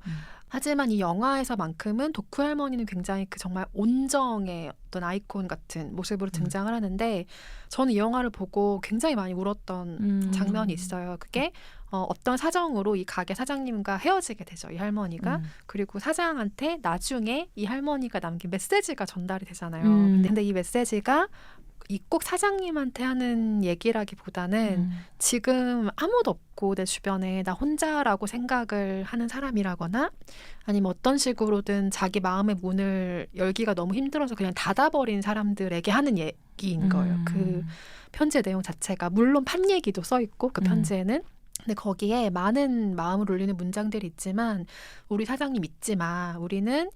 하지만 이 영화에서만큼은 도쿠 할머니는 굉장히 그 정말 온정의 어떤 아이콘 같은 모습으로 등장을 하는데 저는 이 영화를 보고 굉장히 많이 울었던 장면이 있어요. 그게 어떤 사정으로 이 가게 사장님과 헤어지게 되죠. 이 할머니가. 그리고 사장한테 나중에 이 할머니가 남긴 메시지가 전달이 되잖아요. 근데 이 메시지가 꼭 사장님한테 하는 얘기라기보다는 지금 아무도 없고 내 주변에 나 혼자라고 생각을 하는 사람이라거나 아니면 어떤 식으로든 자기 마음의 문을 열기가 너무 힘들어서 그냥 닫아버린 사람들에게 하는 얘기인 거예요. 그 편지의 내용 자체가 물론 판 얘기도 써 있고 그 편지에는 근데 거기에 많은 마음을 울리는 문장들이 있지만 우리 사장님 잊지 마. 우리는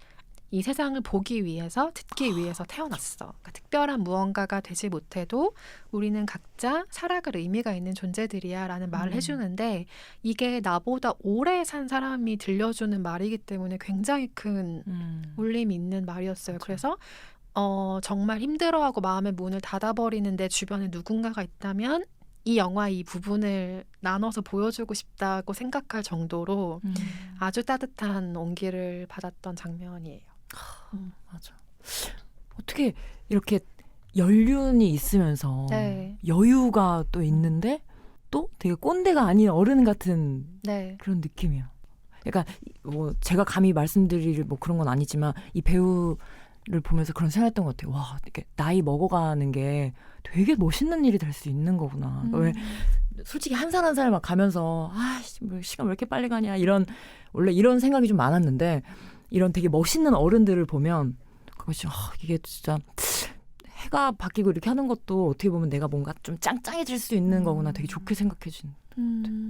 이 세상을 보기 위해서 듣기 위해서 태어났어. 그러니까 특별한 무언가가 되지 못해도 우리는 각자 살아갈 의미가 있는 존재들이야 라는 말을 해주는데 이게 나보다 오래 산 사람이 들려주는 말이기 때문에 굉장히 큰 울림이 있는 말이었어요. 그래서 정말 힘들어하고 마음의 문을 닫아버리는 내 주변에 누군가가 있다면 이 영화 이 부분을 나눠서 보여주고 싶다고 생각할 정도로 아주 따뜻한 온기를 받았던 장면이에요. 맞아. 어떻게 이렇게 연륜이 있으면서 네. 여유가 또 있는데 또 되게 꼰대가 아닌 어른 같은 네. 그런 느낌이에요. 그러니까 뭐 제가 감히 말씀드릴 뭐 그런 건 아니지만 이 배우를 보면서 그런 생각했던 것 같아요. 와, 이렇게 나이 먹어가는 게 되게 멋있는 일이 될 수 있는 거구나. 그러니까 왜 솔직히 한 살 한 살 막 가면서 뭐 시간 왜 이렇게 빨리 가냐 이런 원래 이런 생각이 좀 많았는데 이런 되게 멋있는 어른들을 보면 그것이 이게 진짜 해가 바뀌고 이렇게 하는 것도 어떻게 보면 내가 뭔가 좀 짱짱해질 수 있는 거구나 되게 좋게 생각해준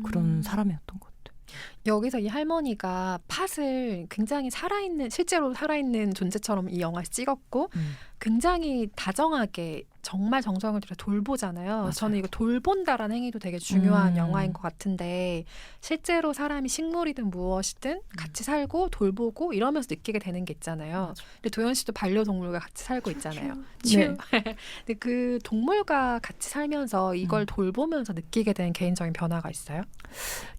그런 사람이었던 것 같아요. 여기서 이 할머니가 팥을 굉장히 실제로 살아있는 존재처럼 이 영화에서 찍었고 굉장히 다정하게 정말 정성을 들여 돌보잖아요. 맞아요. 저는 이거 돌본다라는 행위도 되게 중요한 음. 영화인 것 같은데 실제로 사람이 식물이든 무엇이든 같이 살고 돌보고 이러면서 느끼게 되는 게 있잖아요. 근데 도연 씨도 반려동물과 같이 살고 있잖아요. 네. 근데 그 동물과 같이 살면서 이걸 돌보면서 느끼게 된 개인적인 변화가 있어요?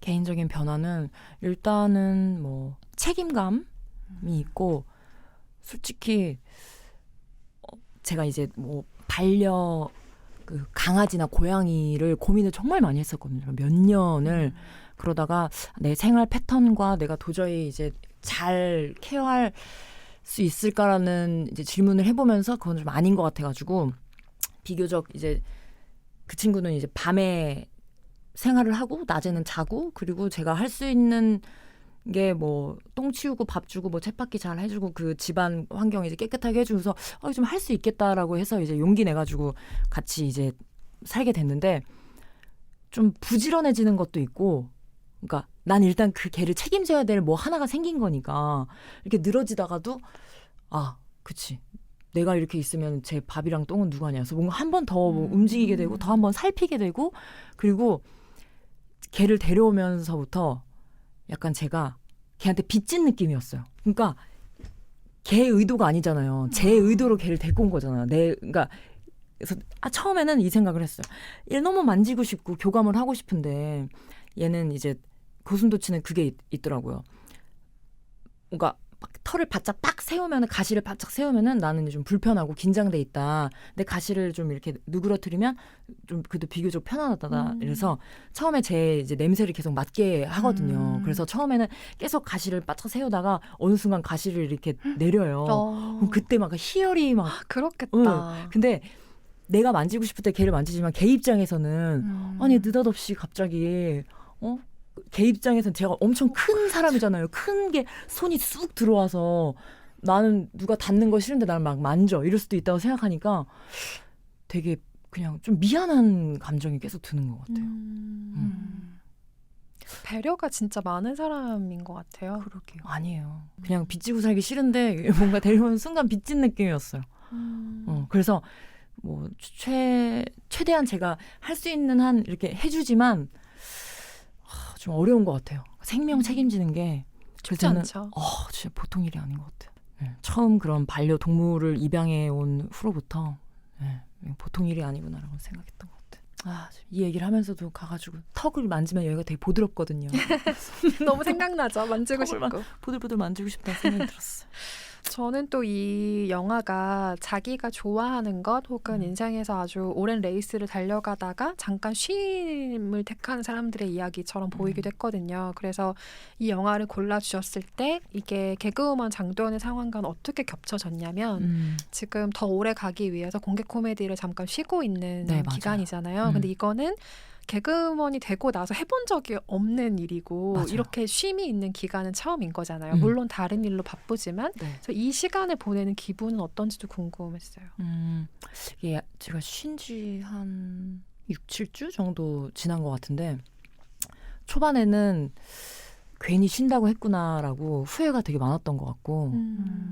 개인적인 변화는 일단은 뭐 책임감이 있고 솔직히 제가 이제 뭐 그 강아지나 고양이를 고민을 정말 많이 했었거든요. 몇 년을 그러다가 내 생활 패턴과 내가 도저히 이제 잘 케어할 수 있을까라는 이제 질문을 해보면서 그건 좀 아닌 것 같아가지고 비교적 이제 그 친구는 이제 밤에 생활을 하고 낮에는 자고 그리고 제가 할 수 있는 게 뭐 똥 치우고 밥 주고 뭐 쳇바퀴 잘 해주고 그 집안 환경 이제 깨끗하게 해주면서 좀 할 수 있겠다라고 해서 이제 용기 내가지고 같이 이제 살게 됐는데 좀 부지런해지는 것도 있고 그러니까 난 일단 그 개를 책임져야 될 뭐 하나가 생긴 거니까 이렇게 늘어지다가도 그치 내가 이렇게 있으면 제 밥이랑 똥은 누가 하냐 그래서 뭔가 한 번 더 움직이게 되고 더 한 번 살피게 되고 그리고 개를 데려오면서부터 약간 제가 걔한테 빚진 느낌이었어요. 그러니까 걔의 의도가 아니잖아요. 제 의도로 걔를 데리고 온 거잖아요. 그러니까 그래서 처음에는 이 생각을 했어요. 얘 너무 만지고 싶고 교감을 하고 싶은데 얘는 이제 고슴도치는 그게 있더라고요. 그러니까 털을 바짝 빡 세우면 가시를 바짝 세우면은 나는 좀 불편하고 긴장돼 있다. 내 가시를 좀 이렇게 누그러뜨리면 좀 그래도 비교적 편안하다. 그래서 처음에 제 이제 냄새를 계속 맡게 하거든요. 그래서 처음에는 계속 가시를 바짝 세우다가 어느 순간 가시를 이렇게 내려요. 그럼 그때 막 희열이 막 그렇겠다. 근데 내가 만지고 싶을 때 걔를 만지지만 걔 입장에서는 아니 느닷없이 갑자기 걔 입장에서는 제가 엄청 큰 사람이잖아요. 큰 게 손이 쑥 들어와서 나는 누가 닿는 거 싫은데 나를 막 만져 이럴 수도 있다고 생각하니까 되게 그냥 좀 미안한 감정이 계속 드는 것 같아요. 배려가 진짜 많은 사람인 것 같아요. 그러게요. 아니에요. 그냥 빚지고 살기 싫은데 뭔가 데려오는 순간 빚진 느낌이었어요. 그래서 뭐 최대한 제가 할 수 있는 한 이렇게 해주지만 좀 어려운 것 같아요. 생명 책임지는 게 쉽지 않죠. 진짜 보통 일이 아닌 것 같아요. 처음 그런 반려동물을 입양해 온 후로부터 보통 일이 아니구나라고 생각했던 것 같아요. 이 얘기를 하면서도 가가지고 턱을 만지면 여기가 되게 보드럽거든요. 너무 생각나죠. 만지고 싶고. 보들보들 만지고 싶다는 생각이 들었어요. 저는 또 이 영화가 자기가 좋아하는 것 혹은 인생에서 아주 오랜 레이스를 달려가다가 잠깐 쉼을 택하는 사람들의 이야기처럼 보이기도 했거든요. 그래서 이 영화를 골라주셨을 때 이게 개그우먼 장도연의 상황과는 어떻게 겹쳐졌냐면 지금 더 오래 가기 위해서 공개 코미디를 잠깐 쉬고 있는 네, 맞아요. 기간이잖아요. 근데 이거는 개그우먼이 되고 나서 해본 적이 없는 일이고 맞아요. 이렇게 쉼이 있는 기간은 처음인 거잖아요. 물론 다른 일로 바쁘지만 그래서 이 시간을 보내는 기분은 어떤지도 궁금했어요. 이게 제가 쉰 지 한 6, 7주 정도 지난 것 같은데 초반에는 괜히 쉰다고 했구나라고 후회가 되게 많았던 것 같고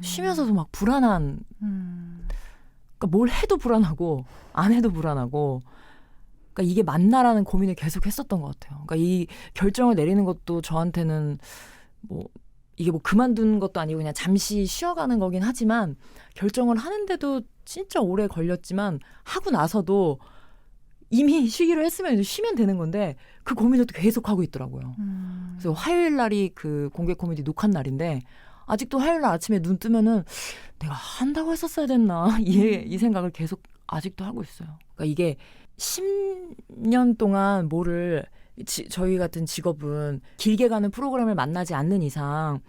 쉬면서도 막 불안한 그러니까 뭘 해도 불안하고 안 해도 불안하고 그러니까 이게 맞나라는 고민을 계속 했었던 것 같아요. 그러니까 이 결정을 내리는 것도 저한테는 뭐 이게 뭐 그만둔 것도 아니고 그냥 잠시 쉬어가는 거긴 하지만 결정을 하는데도 진짜 오래 걸렸지만 하고 나서도 이미 쉬기로 했으면 쉬면 되는 건데 그 고민을 또 계속 하고 있더라고요. 그래서 화요일 날이 그 공개 코미디 녹화 날인데 아직도 화요일 날 아침에 눈 뜨면은 내가 한다고 했었어야 됐나 이 생각을 계속 아직도 하고 있어요. 그러니까 이게 10년 동안 뭐를 저희 같은 직업은 길게 가는 프로그램을 만나지 않는 이상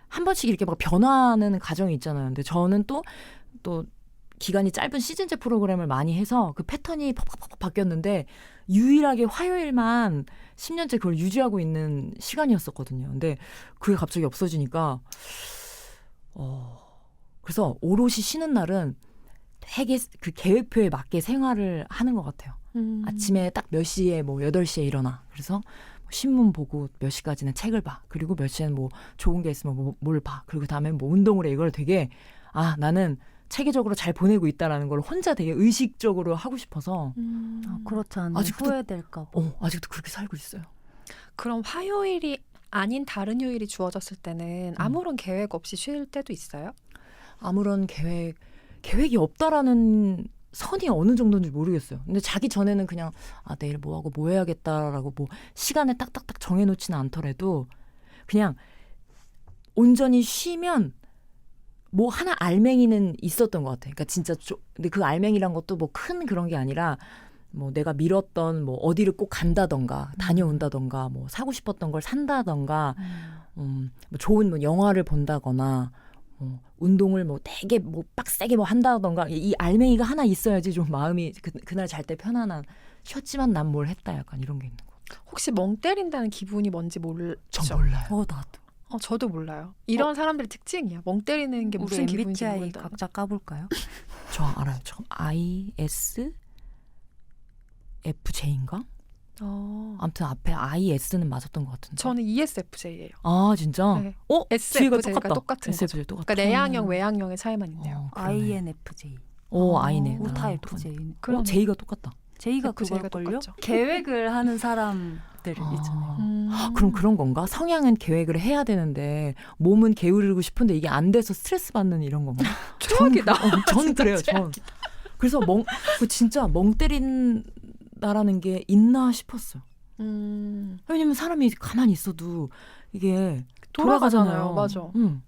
한 번씩 이렇게 막 변화하는 과정이 있잖아요. 근데 저는 또 기간이 짧은 시즌제 프로그램을 많이 해서 그 패턴이 팍팍팍 바뀌었는데 유일하게 화요일만 10년째 그걸 유지하고 있는 시간이었었거든요. 근데 그게 갑자기 없어지니까 그래서 오롯이 쉬는 날은 되게 그 계획표에 맞게 생활을 하는 것 같아요. 아침에 딱 몇 시에 뭐 8시에 일어나. 그래서 신문 보고 몇 시까지는 책을 봐. 그리고 몇 시에는 뭐 좋은 게 있으면 뭘 봐. 그리고 다음에 뭐 운동을 해. 이걸 되게 나는 체계적으로 잘 보내고 있다라는 걸 혼자 되게 의식적으로 하고 싶어서 그렇지 않으면 아직도- 후회될까 봐. 아직도 그렇게 살고 있어요. 그럼 화요일이 아닌 다른 요일이 주어졌을 때는 아무런 계획 없이 쉴 때도 있어요? 아무런 계획이 없다라는 선이 어느 정도인지 모르겠어요. 근데 자기 전에는 그냥 내일 뭐 하고 뭐 해야겠다라고 뭐 시간을 딱딱딱 정해놓지는 않더라도 그냥 온전히 쉬면 뭐 하나 알맹이는 있었던 것 같아요. 그러니까 진짜 근데 그 알맹이란 것도 뭐 큰 그런 게 아니라 뭐 내가 미뤘던 뭐 어디를 꼭 간다던가 다녀온다던가 뭐 사고 싶었던 걸 산다던가 뭐 좋은 뭐 영화를 본다거나 운동을 뭐 되게 뭐 빡세게 뭐 한다던가 이 알맹이가 하나 있어야지 좀 마음이 그날 잘 때 편안한 쉬었지만 난 뭘 했다 약간 이런 게 있는 거. 혹시 멍 때린다는 기분이 뭔지 모르죠? 전 몰라요. 나도. 저도 몰라요. 이런 사람들의 특징이야. 멍 때리는 게 무슨 우리 기분인지 MBTI 모른다. 각자 까볼까요? 저 알아요. 저 ISFJ인가? 아무튼 앞에 IS는 맞았던 것 같은데. 저는 ESFJ예요. 진짜? 네. 뒤가 SFJ가 똑같은 거죠. SFJ 똑같아. 그러니까 내향형, 외향형의 차이만 있네요. INFJ. I네. 오타 나랑 FJ. 똑같네. J가 똑같다. J가 FJ가 그걸걸요? 똑같죠. 계획을 하는 사람들 있잖아요. 그럼 그런 건가? 성향은 계획을 해야 되는데 몸은 게으르고 싶은데 이게 안 돼서 스트레스 받는 이런 건가? 최악이다. 전 진짜 그래요. 전. 그래서 진짜 멍 때린다라는 게 있나 싶었어요. 왜냐면 사람이 가만히 있어도 이게 돌아가잖아요. 돌아가잖아요. 맞아.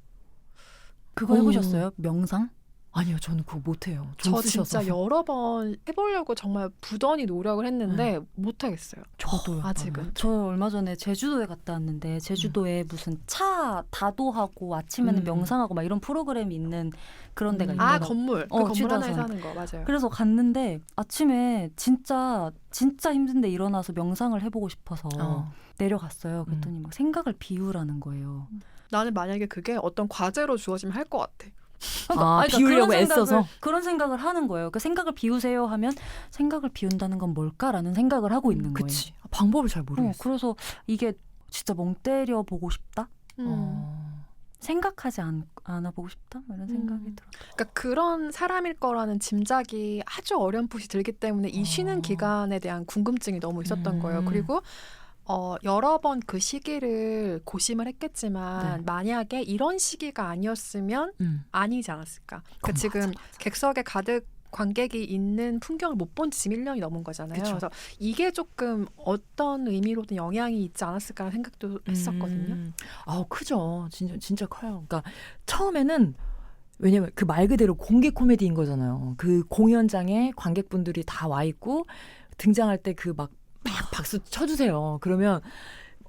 그거 해보셨어요? 명상? 아니요, 저는 그거 못해요. 저 쓰셔서. 진짜 여러 번 해보려고 정말 부단히 노력을 했는데 못하겠어요. 저도요. 아직은. 저 얼마 전에 제주도에 갔다 왔는데 제주도에 무슨 차 다도하고 아침에는 명상하고 막 이런 프로그램이 있는 그런 데가 있더라고요. 건물. 그 건물 취도선. 하나에서 하는 거 맞아요. 그래서 갔는데 아침에 진짜 힘든데 일어나서 명상을 해보고 싶어서 내려갔어요. 그랬더니 막 생각을 비우라는 거예요. 나는 만약에 그게 어떤 과제로 주어지면 할 것 같아. 비우려고 애써서? 그런 생각을 하는 거예요. 그 생각을 비우세요 하면 생각을 비운다는 건 뭘까라는 생각을 하고 있는 거예요. 그치. 방법을 잘 모르겠어. 그래서 이게 진짜 멍 때려 보고 싶다. 생각하지 않아보고 싶다 이런 생각이 들어요. 그러니까 그런 사람일 거라는 짐작이 아주 어렴풋이 들기 때문에 이 쉬는 기간에 대한 궁금증이 너무 있었던 거예요. 그리고 여러 번 그 시기를 고심을 했겠지만 만약에 이런 시기가 아니었으면 아니지 않았을까. 그러니까 지금 객석에 가득 관객이 있는 풍경을 못 본 지 지금 1년이 넘은 거잖아요. 그쵸. 그래서 이게 조금 어떤 의미로든 영향이 있지 않았을까라는 생각도 했었거든요. 크죠. 진짜 커요. 그러니까 처음에는 왜냐면 그 말 그대로 공개 코미디인 거잖아요. 그 공연장에 관객분들이 다 와 있고 등장할 때 그 막 박수 쳐주세요. 그러면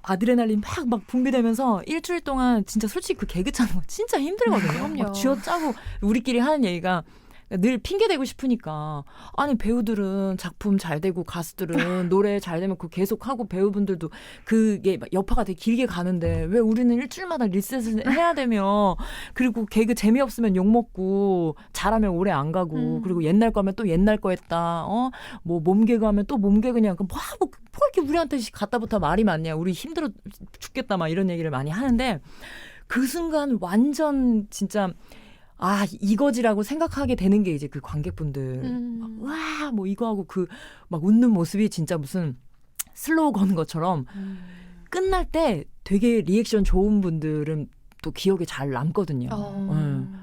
아드레날린 막 분비되면서 일주일 동안 진짜 솔직히 그 개그 짜는 거 진짜 힘들거든요. 그럼요. 막 쥐어짜고 우리끼리 하는 얘기가 늘 핑계대고 싶으니까 아니 배우들은 작품 잘 되고 가수들은 노래 잘 되면 그거 계속하고 배우분들도 그게 여파가 되게 길게 가는데 왜 우리는 일주일마다 리셋을 해야 되며 그리고 개그 재미없으면 욕먹고 잘하면 오래 안 가고 그리고 옛날 거 하면 또 옛날 거 했다 뭐 몸개그 하면 또 몸개그냐 뭐 뭐 이렇게 우리한테 갖다부터 말이 많냐, 우리 힘들어 죽겠다 막 이런 얘기를 많이 하는데 그 순간 완전 진짜 이거지라고 생각하게 되는 게 이제 그 관객분들 와 뭐 이거 하고 그 막 웃는 모습이 진짜 무슨 슬로우 거는 것처럼 끝날 때 되게 리액션 좋은 분들은 또 기억에 잘 남거든요.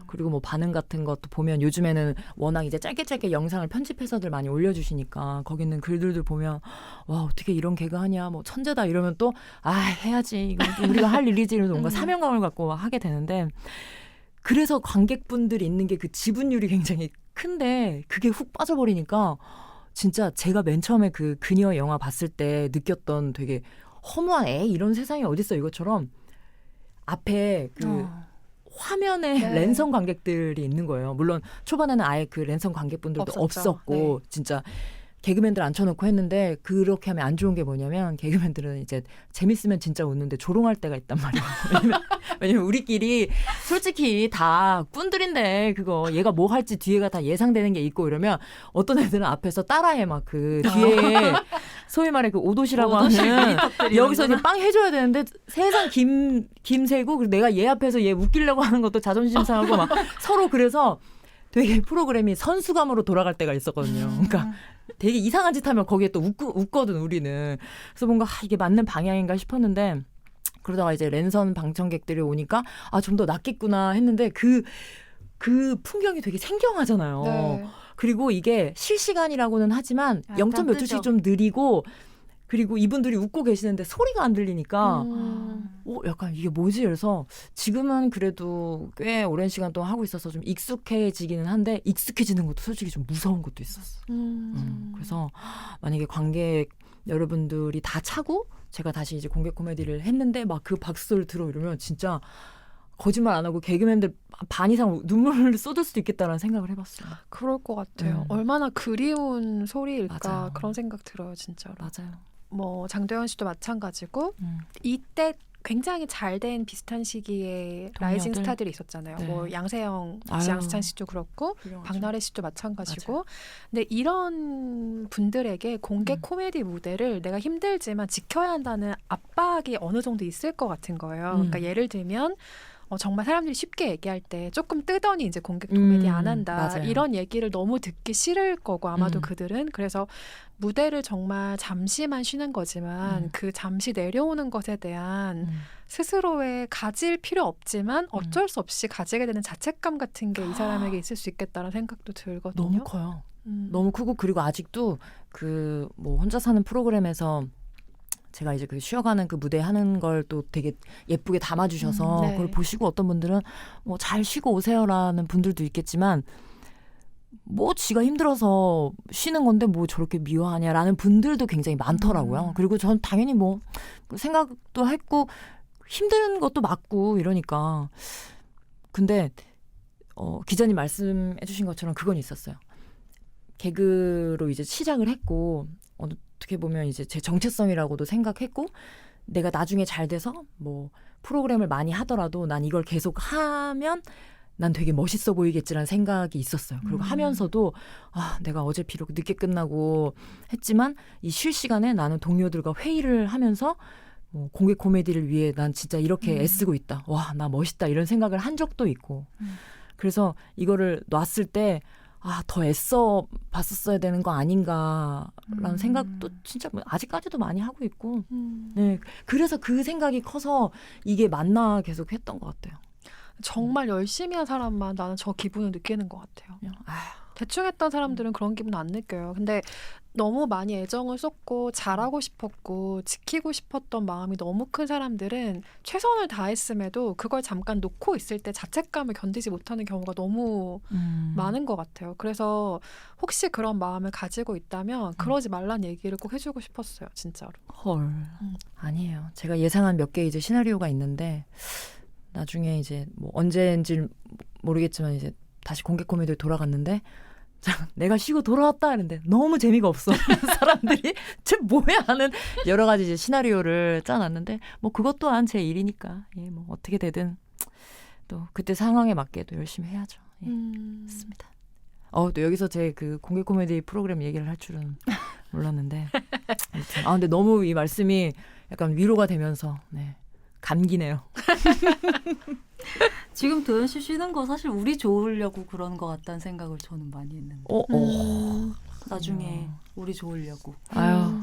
그리고 뭐 반응 같은 것도 보면 요즘에는 워낙 이제 짧게 영상을 편집해서들 많이 올려주시니까 거기 있는 글들도 보면 와 어떻게 이런 개그 하냐 뭐 천재다 이러면 또 해야지 이거 우리가 할 일이지 이러면서 뭔가 사명감을 갖고 하게 되는데 그래서 관객분들이 있는 게 그 지분율이 굉장히 큰데 그게 훅 빠져버리니까 진짜 제가 맨 처음에 그 그녀 영화 봤을 때 느꼈던 되게 허무한 이런 세상이 어딨어 이것처럼 앞에 그 화면에 네. 랜선 관객들이 있는 거예요. 물론 초반에는 아예 그 랜선 관객분들도 없었죠. 없었고 진짜 개그맨들 앉혀놓고 했는데 그렇게 하면 안 좋은 게 뭐냐면 개그맨들은 이제 재밌으면 진짜 웃는데 조롱할 때가 있단 말이에요. 왜냐면 우리끼리 솔직히 다 꾼들인데 그거 얘가 뭐 할지 뒤에가 다 예상되는 게 있고 이러면 어떤 애들은 앞에서 따라해 막 그 뒤에 소위 말해 그 오도시라고 하는 여기서 이제 빵 해줘야 되는데 세상 김새고 그리고 내가 얘 앞에서 얘 웃기려고 하는 것도 자존심 상하고 막 서로 그래서 되게 프로그램이 선수감으로 돌아갈 때가 있었거든요. 그러니까 되게 이상한 짓 하면 거기에 또 웃거든 우리는. 그래서 뭔가 이게 맞는 방향인가 싶었는데 그러다가 이제 랜선 방청객들이 오니까 좀 더 낫겠구나 했는데 그 풍경이 되게 생경하잖아요. 네. 그리고 이게 실시간이라고는 하지만 0. 몇 초씩 좀 느리고 그리고 이분들이 웃고 계시는데 소리가 안 들리니까 약간 이게 뭐지? 그래서 지금은 그래도 꽤 오랜 시간 동안 하고 있어서 좀 익숙해지기는 한데 익숙해지는 것도 솔직히 좀 무서운 것도 있었어. 그래서 만약에 관객 여러분들이 다 차고 제가 다시 이제 공개 코미디를 했는데 막 그 박수를 들어 이러면 진짜 거짓말 안 하고 개그맨들 반 이상 눈물을 쏟을 수도 있겠다라는 생각을 해봤어요. 그럴 것 같아요. 얼마나 그리운 소리일까 맞아요. 그런 생각 들어요, 진짜로. 맞아요. 뭐 장도연 씨도 마찬가지고 이때 굉장히 잘 된 비슷한 시기에 라이징 동료들? 스타들이 있었잖아요. 네. 뭐 양세형 씨, 아유. 양수찬 씨도 그렇고 훌륭하죠. 박나래 씨도 마찬가지고. 근데 이런 분들에게 공개 코미디 무대를 내가 힘들지만 지켜야 한다는 압박이 어느 정도 있을 것 같은 거예요. 그러니까 예를 들면 정말 사람들이 쉽게 얘기할 때 조금 뜨더니 이제 공개 코미디 안 한다. 맞아요. 이런 얘기를 너무 듣기 싫을 거고 아마도 그들은. 그래서 무대를 정말 잠시만 쉬는 거지만 그 잠시 내려오는 것에 대한 스스로의 가질 필요 없지만 어쩔 수 없이 가지게 되는 자책감 같은 게 이 사람에게 있을 수 있겠다는 생각도 들거든요. 너무 커요. 너무 크고 그리고 아직도 그 뭐 혼자 사는 프로그램에서 제가 이제 그 쉬어가는 그 무대 하는 걸 또 되게 예쁘게 담아주셔서 네. 그걸 보시고 어떤 분들은 뭐 잘 쉬고 오세요라는 분들도 있겠지만 뭐 지가 힘들어서 쉬는 건데 뭐 저렇게 미워하냐라는 분들도 굉장히 많더라고요. 그리고 전 당연히 뭐 생각도 했고 힘든 것도 맞고 이러니까 근데 기자님 말씀해 주신 것처럼 그건 있었어요. 개그로 이제 시작을 했고 어떻게 보면 이제 제 정체성이라고도 생각했고 내가 나중에 잘 돼서 뭐 프로그램을 많이 하더라도 난 이걸 계속 하면 난 되게 멋있어 보이겠지라는 생각이 있었어요. 그리고 하면서도 내가 어제 비록 늦게 끝나고 했지만 이 쉴 시간에 나는 동료들과 회의를 하면서 뭐 공개 코미디를 위해 난 진짜 이렇게 애쓰고 있다. 와, 나 멋있다. 이런 생각을 한 적도 있고. 그래서 이거를 놨을 때 더 애써 봤었어야 되는 거 아닌가라는 생각도 진짜 아직까지도 많이 하고 있고. 네, 그래서 그 생각이 커서 이게 맞나 계속 했던 것 같아요. 정말 열심히 한 사람만 나는 저 기분을 느끼는 것 같아요. 대충 했던 사람들은 그런 기분 안 느껴요. 근데 너무 많이 애정을 쏟고 잘하고 싶었고 지키고 싶었던 마음이 너무 큰 사람들은 최선을 다했음에도 그걸 잠깐 놓고 있을 때 자책감을 견디지 못하는 경우가 너무 많은 것 같아요. 그래서 혹시 그런 마음을 가지고 있다면 그러지 말란 얘기를 꼭 해주고 싶었어요. 진짜로. 헐. 아니에요. 제가 예상한 몇 개 이제 시나리오가 있는데 나중에 이제 뭐 언제인지 모르겠지만 이제 다시 공개 코미디로 돌아갔는데 내가 쉬고 돌아왔다 하는데 너무 재미가 없어. 사람들이 쟤 뭐야 하는 여러 가지 이제 시나리오를 짜놨는데 뭐 그것 또한 제 일이니까 뭐 어떻게 되든 또 그때 상황에 맞게 또 열심히 해야죠. 그렇습니다. 또 여기서 제 그 공개 코미디 프로그램 얘기를 할 줄은 몰랐는데 아무튼, 근데 너무 이 말씀이 약간 위로가 되면서 네. 감기네요. 지금 도현 씨 쉬는 거 사실 우리 좋으려고 그런 것 같다는 생각을 저는 많이 했는데 나중에 우리 좋으려고. 아유,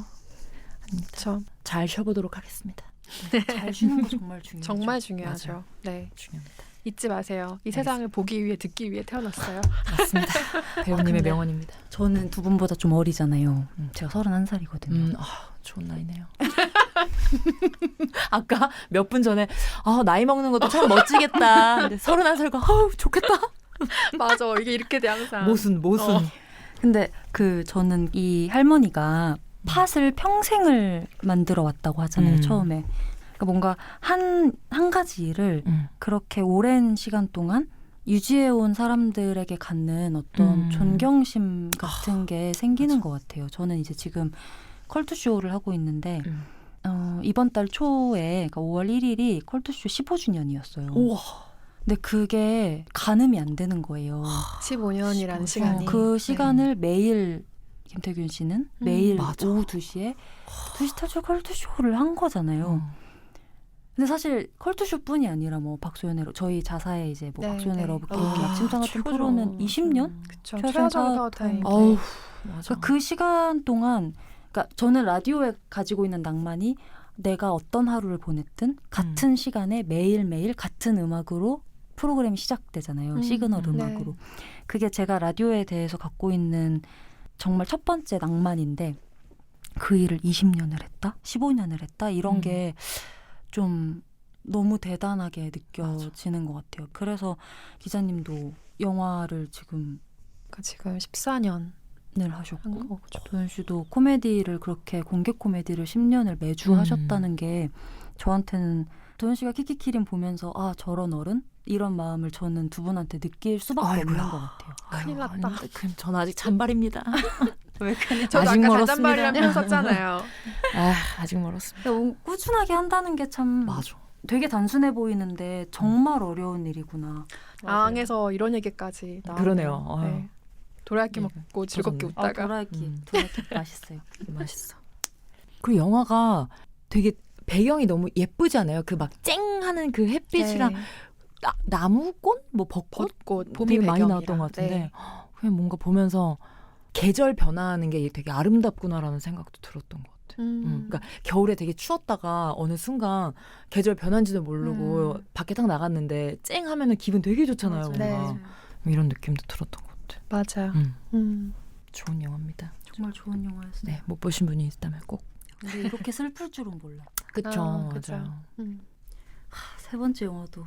그렇죠. 잘 쉬어보도록 하겠습니다. 잘 쉬는 거 정말 중요해요. 정말 중요하죠. 맞아요. 네. 중요합니다. 잊지 마세요. 이 세상을 보기 위해 듣기 위해 태어났어요. 맞습니다. 배우님의 근데 명언입니다. 저는 두 분보다 좀 어리잖아요. 제가 31살이거든요. 좋은 나이네요. 아까 몇 분 전에 나이 먹는 것도 참 멋지겠다. 근데 31살과 좋겠다. 맞아. 이게 이렇게 돼 항상. 모순. 근데 저는 이 할머니가 팥을 평생을 만들어 왔다고 하잖아요. 처음에. 그러니까 뭔가 한 가지 일을 그렇게 오랜 시간 동안 유지해온 사람들에게 갖는 어떤 존경심 같은 게 생기는 것 같아요. 저는 이제 지금 컬투쇼를 하고 있는데 이번 달 초에 그러니까 5월 1일이 컬투쇼 15주년이었어요. 우와. 근데 그게 가늠이 안 되는 거예요. 15년이라는 시간이. 그 시간을 매일 김태균 씨는 매일 맞아. 오후 2시에 2시 탈출 컬투쇼를 한 거잖아요. 근데 사실 컬투쇼뿐이 아니라 뭐 박소연의 저희 자사의 이제 뭐 네, 박소연의 네. 러브케이크 아, 아침상 같은 최고죠. 프로는 20년? 그쵸. 최하정 최하정 사업타임. 사업타임. 어우, 맞아. 그러니까 그 시간 동안 그러니까 저는 라디오에 가지고 있는 낭만이 내가 어떤 하루를 보냈든 같은 시간에 매일매일 같은 음악으로 프로그램이 시작되잖아요. 시그널 음악으로. 그게 제가 라디오에 대해서 갖고 있는 정말 첫 번째 낭만인데 그 일을 20년을 했다? 15년을 했다? 이런 게 좀 너무 대단하게 느껴지는 것 같아요. 그래서 기자님도 영화를 지금 그러니까 지금 14년 한 하셨고 거죠. 도현 씨도 코미디를 그렇게 공개 코미디를 10년을 매주 하셨다는 게 저한테는 도현 씨가 키키키린 보면서 저런 어른? 이런 마음을 저는 두 분한테 느낄 수밖에 없는 것 같아요. 큰일 났다. 전 아직 잔발입니다. 왜 큰일 저도 아직 아까 멀었습니다. 잔잔발이라고 했었잖아요. 아직 멀었습니다. 꾸준하게 한다는 게 참 맞아. 되게 단순해 보이는데 정말 어려운 일이구나. 앙에서 이런 얘기까지 나오네요. 그러네요. 아유. 네. 도라이키 네. 먹고 즐겁게 터졌네. 웃다가 도라이키 맛있어요. 맛있어. 그리고 영화가 되게 배경이 너무 예쁘지 않아요? 그 막 쨍하는 그 햇빛이랑 네. 나무꽃? 뭐 벚꽃? 벚꽃 봄이 되게 많이 배경이라. 나왔던 것 같은데 네. 그냥 뭔가 보면서 계절 변화하는 게 되게 아름답구나라는 생각도 들었던 것 같아요. 그러니까 겨울에 되게 추웠다가 어느 순간 계절 변한지도 모르고 밖에 딱 나갔는데 쨍 하면은 기분 되게 좋잖아요. 맞아요. 뭔가. 네. 이런 느낌도 들었던 것 같아요. 맞아요. 좋은 영화입니다. 정말 좋은 영화였어요. 네, 못 보신 분이 있다면 꼭. 근데 이렇게 슬플 줄은 몰라. 그쵸. 그죠. 맞아요. 세 번째 영화도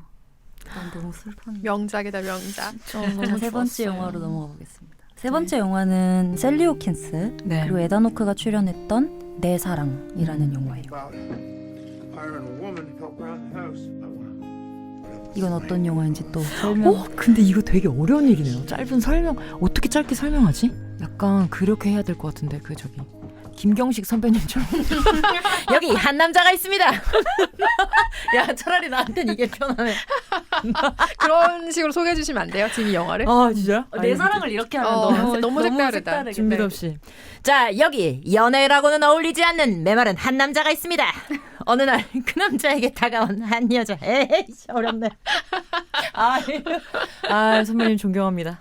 난 너무 슬펐는데. 명작이다 명작. 자, 세 번째 영화로 넘어가 보겠습니다. 세 번째 영화는 셀리 호킨스 네. 그리고 에단 호크가 출연했던 내 사랑이라는 영화예요. 이건 어떤 영화인지 또 설명. 근데 이거 되게 어려운 얘기네요. 짧은 설명 어떻게 짧게 설명하지? 약간 그렇게 해야 될 것 같은데 그 저기 김경식 선배님처럼 여기 한 남자가 있습니다. 야 차라리 나한텐 이게 편하네. 그런 식으로 소개해 주시면 안 돼요? 지금 이 영화를? 아 진짜요? 내 사랑을 이렇게 하면 너무 색다르다. 색다르게. 준비도 없이. 자 여기 연애라고는 어울리지 않는 메마른 한 남자가 있습니다. 어느 날 그 남자에게 다가온 한 여자. 에이씨 어렵네. 선배님 존경합니다.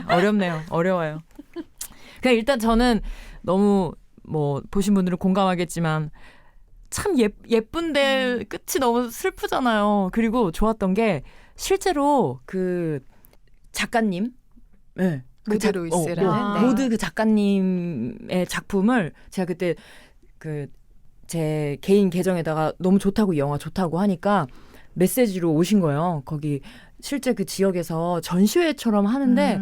어렵네요. 어려워요. 그냥 일단 저는 너무 뭐 보신 분들은 공감하겠지만 참 예쁜데 끝이 너무 슬프잖아요. 그리고 좋았던 게 실제로 그 작가님, 네, 모드 루이스라는 네. 모드 그 작가님의 작품을 제가 그때 그 제 개인 계정에다가 너무 좋다고 이 영화 좋다고 하니까 메시지로 오신 거예요. 거기 실제 그 지역에서 전시회처럼 하는데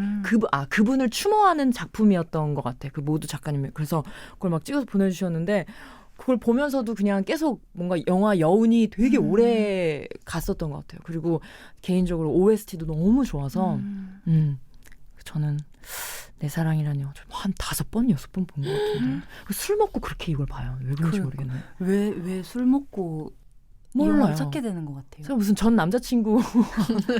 그분을 추모하는 작품이었던 것 같아. 그 모두 작가님이. 그래서 그걸 막 찍어서 보내주셨는데 그걸 보면서도 그냥 계속 뭔가 영화 여운이 되게 오래 갔었던 것 같아요. 그리고 개인적으로 OST도 너무 좋아서 저는 내 사랑이라는 영화 한 5번, 6번 본 것 같은데 술 먹고 그렇게 이걸 봐요. 왜 그런지 모르겠네. 왜 술 먹고 몰라요. 영화를 찾게 되는 것 같아요. 제가 무슨 전 남자친구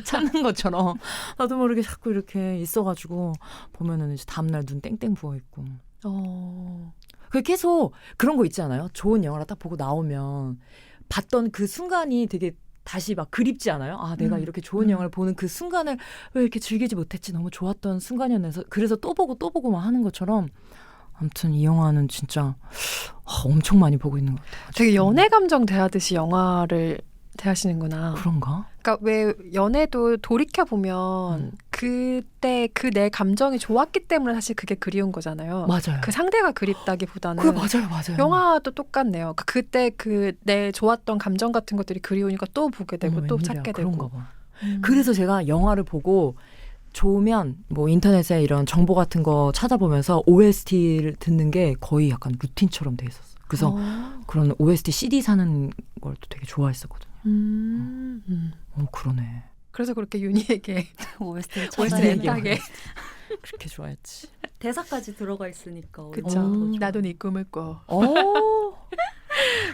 찾는 것처럼 나도 모르게 자꾸 이렇게 있어가지고 보면은 이제 다음날 눈 땡땡 부어있고 그 계속 그런 거 있지 않아요? 좋은 영화를 딱 보고 나오면 봤던 그 순간이 되게 다시 막 그립지 않아요? 아, 내가 이렇게 좋은 영화를 보는 그 순간을 왜 이렇게 즐기지 못했지? 너무 좋았던 순간이었는데 그래서 또 보고 막 하는 것처럼 아무튼 이 영화는 진짜 엄청 많이 보고 있는 것 같아요. 되게 연애 감정 대하듯이 영화를 대하시는구나. 그런가? 그러니까 왜 연애도 돌이켜 보면 그때 그 내 감정이 좋았기 때문에 사실 그게 그리운 거잖아요. 맞아요. 그 상대가 그립다기보다는 그거 맞아요. 영화도 똑같네요. 그때 그 내 좋았던 감정 같은 것들이 그리우니까 또 보게 되고 또 웬일이야. 찾게 그런가 되고. 봐. 그래서 제가 영화를 보고 좋으면 뭐 인터넷에 이런 정보 같은 거 찾아보면서 OST를 듣는 게 거의 약간 루틴처럼 돼 있었어요. 그래서 그런 OST CD 사는 걸 또 되게 좋아했었거든요. 그러네. 그래서 그렇게 윤희에게 OST를 OST를 애타게 그렇게 좋아했지. 대사까지 들어가 있으니까. 그쵸. 나도 네 꿈을 꿔.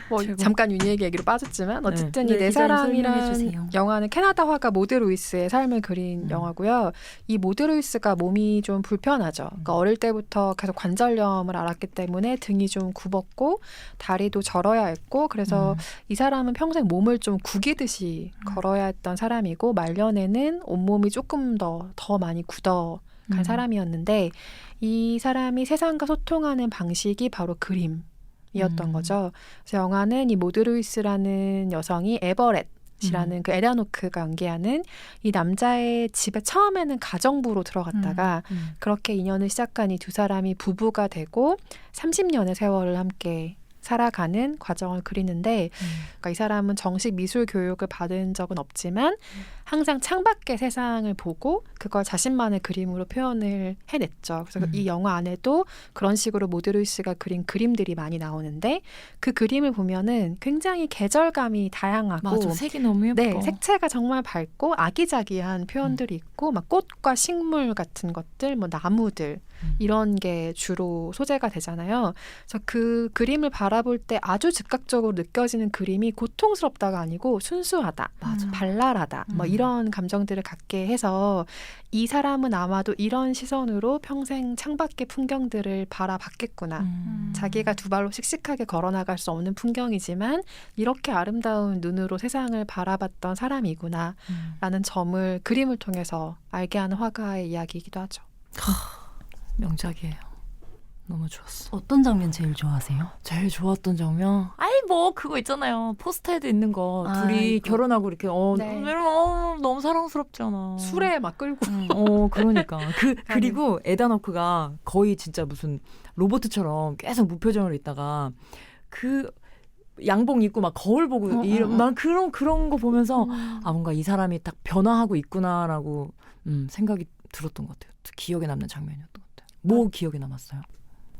뭐 최고. 잠깐 윤희에게 얘기로 빠졌지만 어쨌든 네, 이 내 기자님 사랑이란 설명해주세요. 영화는 캐나다 화가 모드 루이스의 삶을 그린 영화고요. 이 모드 루이스가 몸이 좀 불편하죠. 그러니까 어릴 때부터 계속 관절염을 앓았기 때문에 등이 좀 굽었고 다리도 절어야 했고 그래서 이 사람은 평생 몸을 좀 구기듯이 걸어야 했던 사람이고 말년에는 온몸이 조금 더 많이 굳어간 사람이었는데 이 사람이 세상과 소통하는 방식이 바로 그림이었던 거죠. 그래서 영화는 이 모드 루이스라는 여성이 에버렛이라는 그 에다노크가 연기하는 이 남자의 집에 처음에는 가정부로 들어갔다가 그렇게 인연을 시작한 이 두 사람이 부부가 되고 30년의 세월을 함께 살아가는 과정을 그리는데 그러니까 이 사람은 정식 미술 교육을 받은 적은 없지만 항상 창밖의 세상을 보고 그걸 자신만의 그림으로 표현을 해냈죠. 그래서 이 영화 안에도 그런 식으로 모드 루이스가 그린 그림들이 많이 나오는데 그 그림을 보면은 굉장히 계절감이 다양하고 맞아. 색이 너무 예뻐. 네, 색채가 정말 밝고 아기자기한 표현들이 있고 막 꽃과 식물 같은 것들, 뭐 나무들 이런 게 주로 소재가 되잖아요. 그래서 그 그림을 바라볼 때 아주 즉각적으로 느껴지는 그림이 고통스럽다가 아니고 순수하다, 맞아. 발랄하다, 뭐 이런 감정들을 갖게 해서 이 사람은 아마도 이런 시선으로 평생 창밖의 풍경들을 바라봤겠구나. 자기가 두 발로 씩씩하게 걸어나갈 수 없는 풍경이지만 이렇게 아름다운 눈으로 세상을 바라봤던 사람이구나 라는 점을 그림을 통해서 알게 하는 화가의 이야기이기도 하죠. 명작이에요. 너무 좋았어. 어떤 장면 제일 좋아하세요? 제일 좋았던 장면? 뭐 그거 있잖아요. 포스터에도 있는 거. 아, 둘이 이거. 결혼하고 이렇게 네. 너무 사랑스럽잖아. 술에 막 끌고 그러니까. 그리고 에다노크가 거의 진짜 무슨 로봇처럼 계속 무표정으로 있다가 그 양복 입고 막 거울 보고 난 그런 거 보면서 뭔가 이 사람이 딱 변화하고 있구나라고 생각이 들었던 것 같아요. 기억에 남는 장면이었던 것 같아요. 뭐 기억에 남았어요?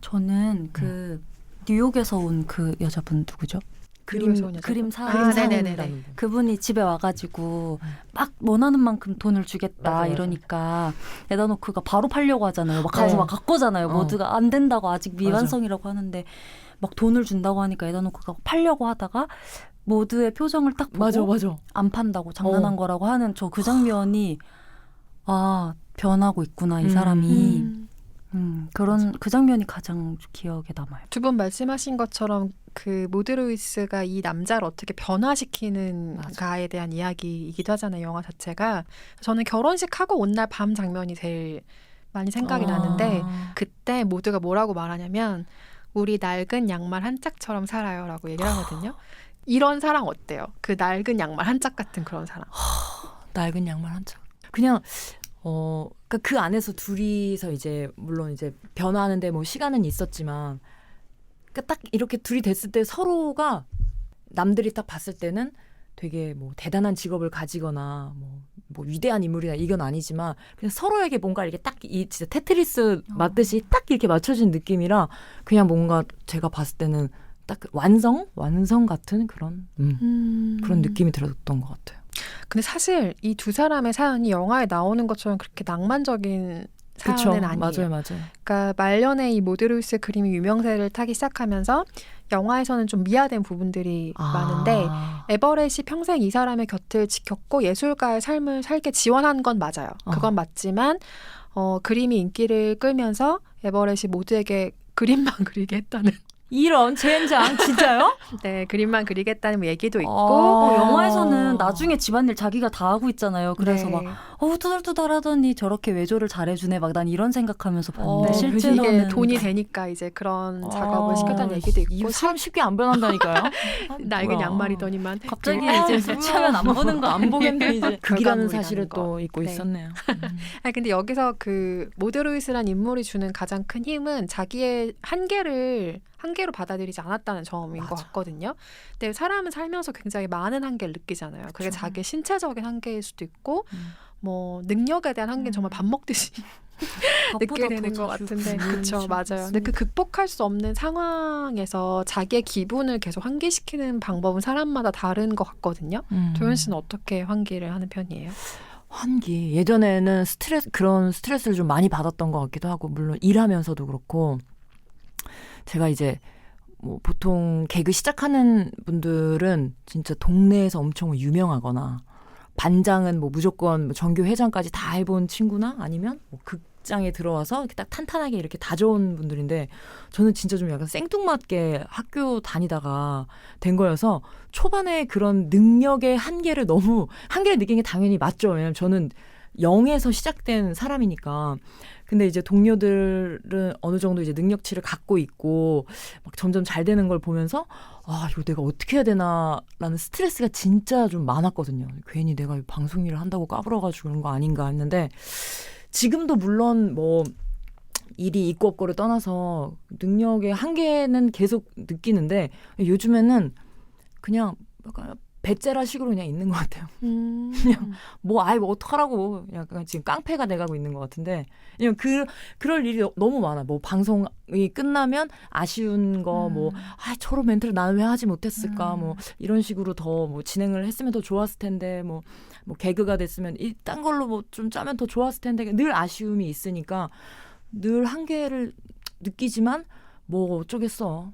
저는 그 뉴욕에서 온 그 여자분 누구죠? 뉴욕에서 온 여자분? 그림사 네네네. 그분이 집에 와가지고 막 원하는 만큼 돈을 주겠다 맞아. 이러니까 에다노크가 바로 팔려고 하잖아요. 막 가서 네. 막 갖고잖아요. 모두가 안 된다고 아직 맞아. 미완성이라고 하는데 막 돈을 준다고 하니까 에다노크가 팔려고 하다가 모두의 표정을 딱 보고 맞아. 안 판다고 장난한 거라고 하는 저 그 장면이 변하고 있구나 이 사람이 그 장면이 가장 기억에 남아요. 두 분 말씀하신 것처럼 그 모드 루이스가 이 남자를 어떻게 변화시키는가에 대한 이야기이기도 하잖아요. 영화 자체가. 저는 결혼식 하고 온 날 밤 장면이 제일 많이 생각이 나는데 그때 모두가 뭐라고 말하냐면 우리 낡은 양말 한 짝처럼 살아요라고 얘기를 하거든요. 이런 사랑 어때요? 그 낡은 양말 한 짝 같은 그런 사랑. 낡은 양말 한 짝. 그냥 그러니까 그 안에서 둘이서 이제 물론 이제 변화하는데 뭐 시간은 있었지만 그러니까 딱 이렇게 둘이 됐을 때 서로가 남들이 딱 봤을 때는 되게 뭐 대단한 직업을 가지거나 뭐 위대한 인물이나 이건 아니지만 그냥 서로에게 뭔가 이렇게 딱 이 진짜 테트리스 맞듯이 딱 이렇게 맞춰진 느낌이라 그냥 뭔가 제가 봤을 때는 딱 완성 같은 그런 그런 느낌이 들었던 것 같아요. 근데 사실 이 두 사람의 사연이 영화에 나오는 것처럼 그렇게 낭만적인 사연은 아니에요. 맞아요. 그러니까 말년에 이 모드 루이스 그림이 유명세를 타기 시작하면서 영화에서는 좀 미화된 부분들이 많은데 에버렛이 평생 이 사람의 곁을 지켰고 예술가의 삶을 살게 지원한 건 맞아요. 그건 맞지만 그림이 인기를 끌면서 에버렛이 모두에게 그림만 그리게 했다는 이런 젠장 진짜요? 네 그림만 그리겠다는 뭐 얘기도 있고 영화에서는 나중에 집안일 자기가 다 하고 있잖아요. 그래서 네. 막 투덜투덜하더니 저렇게 외조를 잘해주네. 막 난 이런 생각하면서 봤는데 네, 실제로는 이게 돈이 되니까 이제 그런 작업을 시켰다는 얘기도 있고 이 사람 쉽게 안 변한다니까요. 낡은 뭐야. 양말이더니만 갑자기 이제 술 취하면 안 보는 거 안 보겠네 이제. 극이라는 결과물이라는 사실을 거. 또 잊고 네. 있었네요. 근데 여기서 그 모드루이스란 인물이 주는 가장 큰 힘은 자기의 한계로 받아들이지 않았다는 점인 것 맞아. 같거든요. 근데 사람은 살면서 굉장히 많은 한계를 느끼잖아요. 그게 그쵸. 자기의 신체적인 한계일 수도 있고 뭐 능력에 대한 한계는 정말 밥 먹듯이 느끼게 되는 것 같은데 그렇죠 맞아요. 근데 그 극복할 수 없는 상황에서 자기의 기분을 계속 환기시키는 방법은 사람마다 다른 것 같거든요. 도현 씨는 어떻게 환기를 하는 편이에요? 환기. 예전에는 그런 스트레스를 좀 많이 받았던 것 같기도 하고, 물론 일하면서도 그렇고, 제가 이제 뭐 보통 개그 시작하는 분들은 진짜 동네에서 엄청 유명하거나, 반장은 뭐 무조건 뭐 전교 회장까지 다 해본 친구나 아니면 뭐 극장에 들어와서 이렇게 딱 탄탄하게 이렇게 다져온 분들인데, 저는 진짜 좀 약간 생뚱맞게 학교 다니다가 된 거여서 초반에 그런 능력의 한계를 느낀 게 당연히 맞죠. 왜냐면 저는 0에서 시작된 사람이니까. 근데 이제 동료들은 어느 정도 이제 능력치를 갖고 있고 막 점점 잘 되는 걸 보면서 이거 내가 어떻게 해야 되나라는 스트레스가 진짜 좀 많았거든요. 괜히 내가 방송 일을 한다고 까불어가지고 그런 거 아닌가 했는데, 지금도 물론 뭐 일이 있고 없고를 떠나서 능력의 한계는 계속 느끼는데, 요즘에는 그냥 약간 배째라식으로 그냥 있는 것 같아요. 그냥 뭐 어떡하라고 약간 지금 깡패가 돼가고 있는 것 같은데, 그냥 그럴 일이 너무 많아. 뭐 방송이 끝나면 아쉬운 거 뭐 저런 멘트를 나는 왜 하지 못했을까 뭐 이런 식으로 더 뭐 진행을 했으면 더 좋았을 텐데, 뭐 개그가 됐으면 딴 걸로 뭐 좀 짜면 더 좋았을 텐데, 늘 아쉬움이 있으니까 늘 한계를 느끼지만 뭐 어쩌겠어.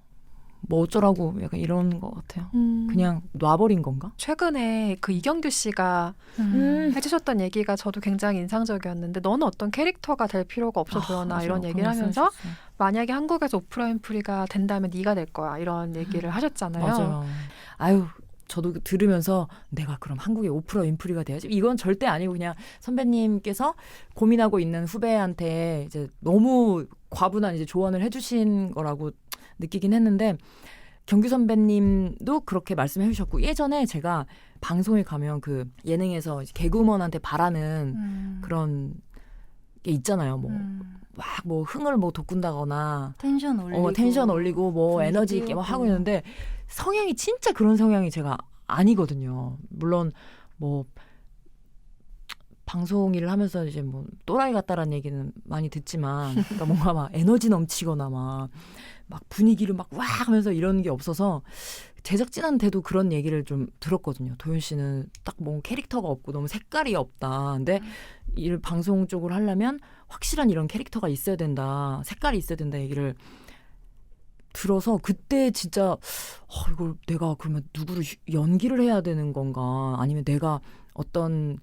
뭐 어쩌라고 약간 이런 것 같아요. 그냥 놔버린 건가? 최근에 그 이경규 씨가 해주셨던 얘기가 저도 굉장히 인상적이었는데, 너는 어떤 캐릭터가 될 필요가 없어 도연아 맞아. 이런 그런 얘기를 하면서 말씀하셨어요. 만약에 한국에서 오프라 윈프리가 된다면 네가 될 거야 이런 얘기를 하셨잖아요. 맞아요. 아유, 저도 들으면서 내가 그럼 한국의 오프라 윈프리가 돼야지. 이건 절대 아니고 그냥 선배님께서 고민하고 있는 후배한테 이제 너무 과분한 이제 조언을 해주신 거라고 느끼긴 했는데, 경규 선배님도 그렇게 말씀해 주셨고, 예전에 제가 방송에 가면 그 예능에서 이제 개그우먼한테 바라는 그런 게 있잖아요. 뭐 막 뭐 흥을 뭐 돋군다거나 텐션 올리고 뭐 에너지 있게 막 하고 있는데, 성향이 진짜 그런 성향이 제가 아니거든요. 물론 뭐 방송 일을 하면서 이제 뭐 또라이 같다라는 얘기는 많이 듣지만, 그러니까 뭔가 막 에너지 넘치거나 막 분위기를 막 와 하면서 이런 게 없어서, 제작진한테도 그런 얘기를 좀 들었거든요. 도윤 씨는 딱 뭐 캐릭터가 없고 너무 색깔이 없다. 근데 이 방송 쪽으로 하려면 확실한 이런 캐릭터가 있어야 된다. 색깔이 있어야 된다 얘기를 들어서, 그때 진짜 이걸 내가 그러면 누구를 연기를 해야 되는 건가, 아니면 내가 어떤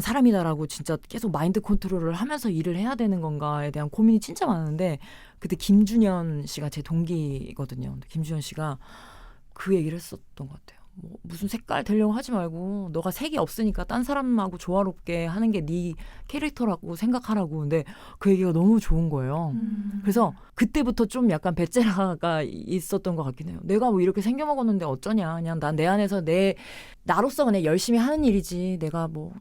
사람이다라고 진짜 계속 마인드 컨트롤을 하면서 일을 해야 되는 건가에 대한 고민이 진짜 많은데, 그때 김준현 씨가 제 동기거든요. 김준현 씨가 그 얘기를 했었던 것 같아요. 뭐 무슨 색깔 되려고 하지 말고 너가 색이 없으니까 딴 사람하고 조화롭게 하는 게 네 캐릭터라고 생각하라고. 근데 그 얘기가 너무 좋은 거예요. 그래서 그때부터 좀 약간 배째라가 있었던 것 같긴 해요. 내가 뭐 이렇게 생겨먹었는데 어쩌냐. 그냥 난 내 안에서 나로서 그냥 열심히 하는 일이지. 내가 뭐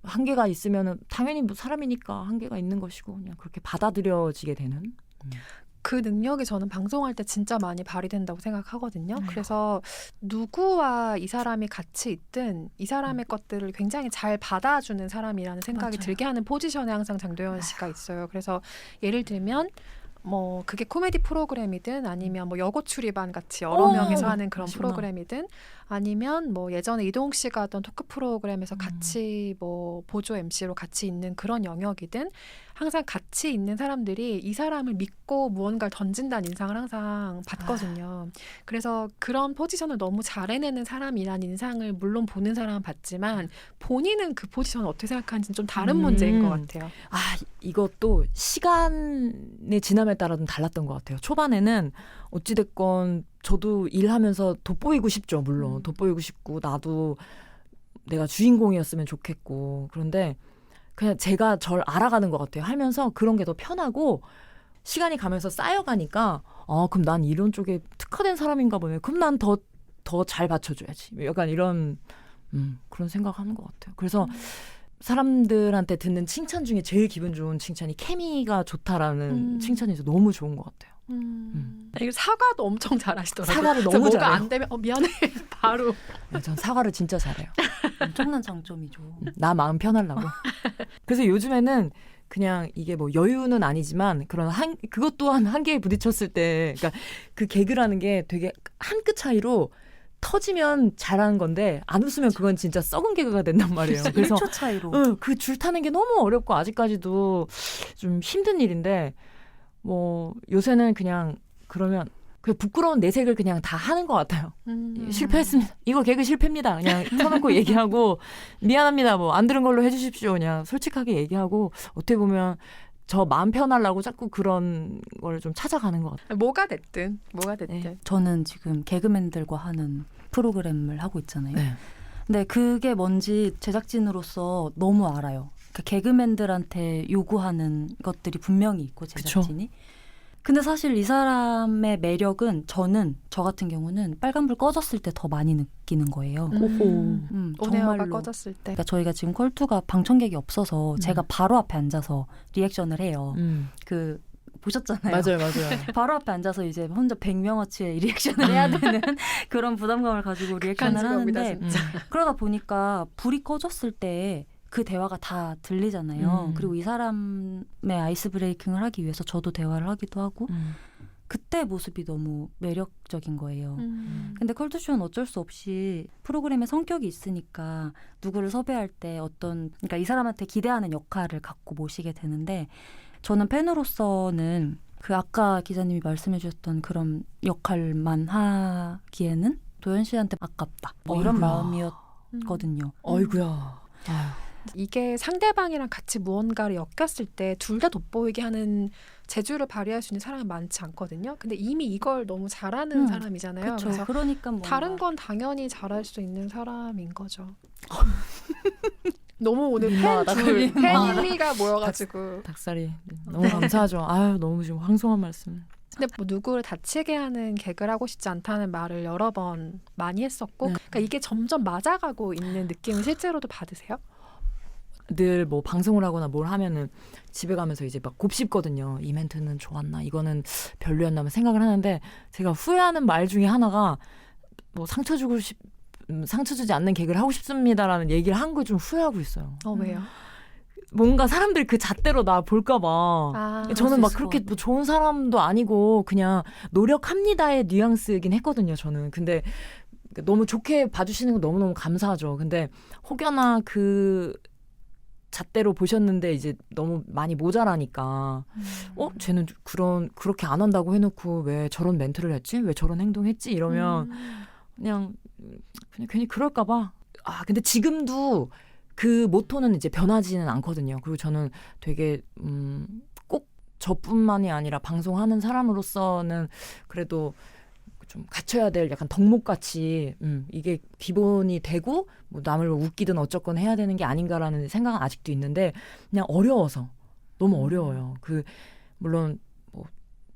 한계가 있으면은 당연히 뭐 사람이니까 한계가 있는 것이고, 그냥 그렇게 받아들여지게 되는. 그 능력이 저는 방송할 때 진짜 많이 발휘된다고 생각하거든요. 그래서 누구와 이 사람이 같이 있든 이 사람의 것들을 굉장히 잘 받아주는 사람이라는 생각이 맞아요. 들게 하는 포지션에 항상 장도연 씨가 있어요. 그래서 예를 들면 뭐 그게 코미디 프로그램이든 아니면 뭐 여고 출입반 같이 여러 명이서 하는 그런 아시구나. 프로그램이든, 아니면 뭐 예전에 이동욱 씨가 하던 토크 프로그램에서 같이 뭐 보조 MC로 같이 있는 그런 영역이든, 항상 같이 있는 사람들이 이 사람을 믿고 무언가를 던진다는 인상을 항상 받거든요. 그래서 그런 포지션을 너무 잘 해내는 사람이란 인상을 물론 보는 사람은 받지만 본인은 그 포지션을 어떻게 생각하는지는 좀 다른 문제인 것 같아요. 아, 이것도 시간의 지남에 따라 좀 달랐던 것 같아요. 초반에는 어찌됐건 저도 일하면서 돋보이고 싶죠. 물론 돋보이고 싶고 나도 내가 주인공이었으면 좋겠고. 그런데 그냥 제가 절 알아가는 것 같아요. 하면서 그런 게 더 편하고 시간이 가면서 쌓여가니까 그럼 난 이런 쪽에 특화된 사람인가 보네. 그럼 난 더 잘 받쳐줘야지. 약간 이런 그런 생각하는 것 같아요. 그래서 사람들한테 듣는 칭찬 중에 제일 기분 좋은 칭찬이 케미가 좋다라는 칭찬이 너무 좋은 것 같아요. 이거 사과도 엄청 잘하시더라고요. 사과를 그래서 너무 뭐가 잘해요. 안 되면 미안해 바로. 네, 전 사과를 진짜 잘해요. 엄청난 장점이죠. 나 마음 편하려고. 그래서 요즘에는 그냥 이게 뭐 여유는 아니지만 그런 그것 또한 한계에 부딪혔을 때, 그러니까 그 개그라는 게 되게 한 끗 차이로 터지면 잘하는 건데 안 웃으면 그건 진짜 썩은 개그가 된단 말이에요. 그래서 1초 차이로. 그 줄 타는 게 너무 어렵고 아직까지도 좀 힘든 일인데 뭐 요새는 그냥 그러면 그 부끄러운 내색을 그냥 다 하는 것 같아요. 실패했습니다. 이거 개그 실패입니다. 그냥 터놓고 얘기하고 미안합니다. 뭐 안 들은 걸로 해주십시오. 그냥 솔직하게 얘기하고 어떻게 보면 저 마음 편하려고 자꾸 그런 걸 좀 찾아가는 것 같아요. 뭐가 됐든. 네. 저는 지금 개그맨들과 하는 프로그램을 하고 있잖아요. 네. 근데 그게 뭔지 제작진으로서 너무 알아요. 그러니까 개그맨들한테 요구하는 것들이 분명히 있고 제작진이. 근데 사실 이 사람의 매력은 저 같은 경우는 빨간불 꺼졌을 때 더 많이 느끼는 거예요. 온에어가 정말로. 꺼졌을 때. 그러니까 저희가 지금 컬투가 방청객이 없어서 제가 바로 앞에 앉아서 리액션을 해요. 그 보셨잖아요. 맞아요. 바로 앞에 앉아서 이제 혼자 100명어치의 리액션을 해야 되는 그런 부담감을 가지고 리액션을 직업이다, 하는데 진짜. 그러다 보니까 불이 꺼졌을 때 그 대화가 다 들리잖아요. 그리고 이 사람의 아이스 브레이킹을 하기 위해서 저도 대화를 하기도 하고 그때 모습이 너무 매력적인 거예요. 근데 컬투쇼는 어쩔 수 없이 프로그램의 성격이 있으니까 누구를 섭외할 때 그러니까 이 사람한테 기대하는 역할을 갖고 모시게 되는데 저는 팬으로서는 그 아까 기자님이 말씀해 주셨던 그런 역할만 하기에는 도연 씨한테 아깝다. 뭐 이런 어이구야. 마음이었거든요. 어이구야. 이게 상대방이랑 같이 무언가를 엮였을 때 둘 다 돋보이게 하는 재주를 발휘할 수 있는 사람이 많지 않거든요. 근데 이미 이걸 너무 잘하는 사람이잖아요. 그렇죠. 그래서 그러니까 뭔가 다른 건 당연히 잘할 수 있는 사람인 거죠. 너무 오늘 민망하다. 팬미가 모여가지고. 닭살이 너무 감사하죠. 아유 너무 지금 황송한 말씀. 근데 뭐 누구를 다치게 하는 개그를 하고 싶지 않다는 말을 여러 번 많이 했었고, 네. 그러니까 이게 점점 맞아가고 있는 느낌을 실제로도 받으세요? 늘 뭐 방송을 하거나 뭘 하면은 집에 가면서 이제 막 곱씹거든요. 이 멘트는 좋았나, 이거는 별로였나 생각을 하는데 제가 후회하는 말 중에 하나가 뭐 상처 주지 않는 개그를 하고 싶습니다라는 얘기를 한 걸 좀 후회하고 있어요. 왜요? 뭔가 사람들 그 잣대로 나 볼까봐. 저는 막 그렇게 뭐 좋은 사람도 아니고 그냥 노력합니다의 뉘앙스이긴 했거든요. 저는. 근데 너무 좋게 봐주시는 거 너무너무 감사하죠. 근데 혹여나 그 잣대로 보셨는데 이제 너무 많이 모자라니까 쟤는 그렇게 안 한다고 해놓고 왜 저런 멘트를 했지? 왜 저런 행동했지? 이러면 그냥 괜히 그럴까봐. 근데 지금도 그 모토는 이제 변하지는 않거든요. 그리고 저는 되게 꼭 저뿐만이 아니라 방송하는 사람으로서는 그래도 좀 갖춰야 될 약간 덕목같이 이게 기본이 되고 뭐 남을 웃기든 어쨌건 해야 되는 게 아닌가라는 생각은 아직도 있는데 그냥 어려워서 너무 어려워요. 물론 뭐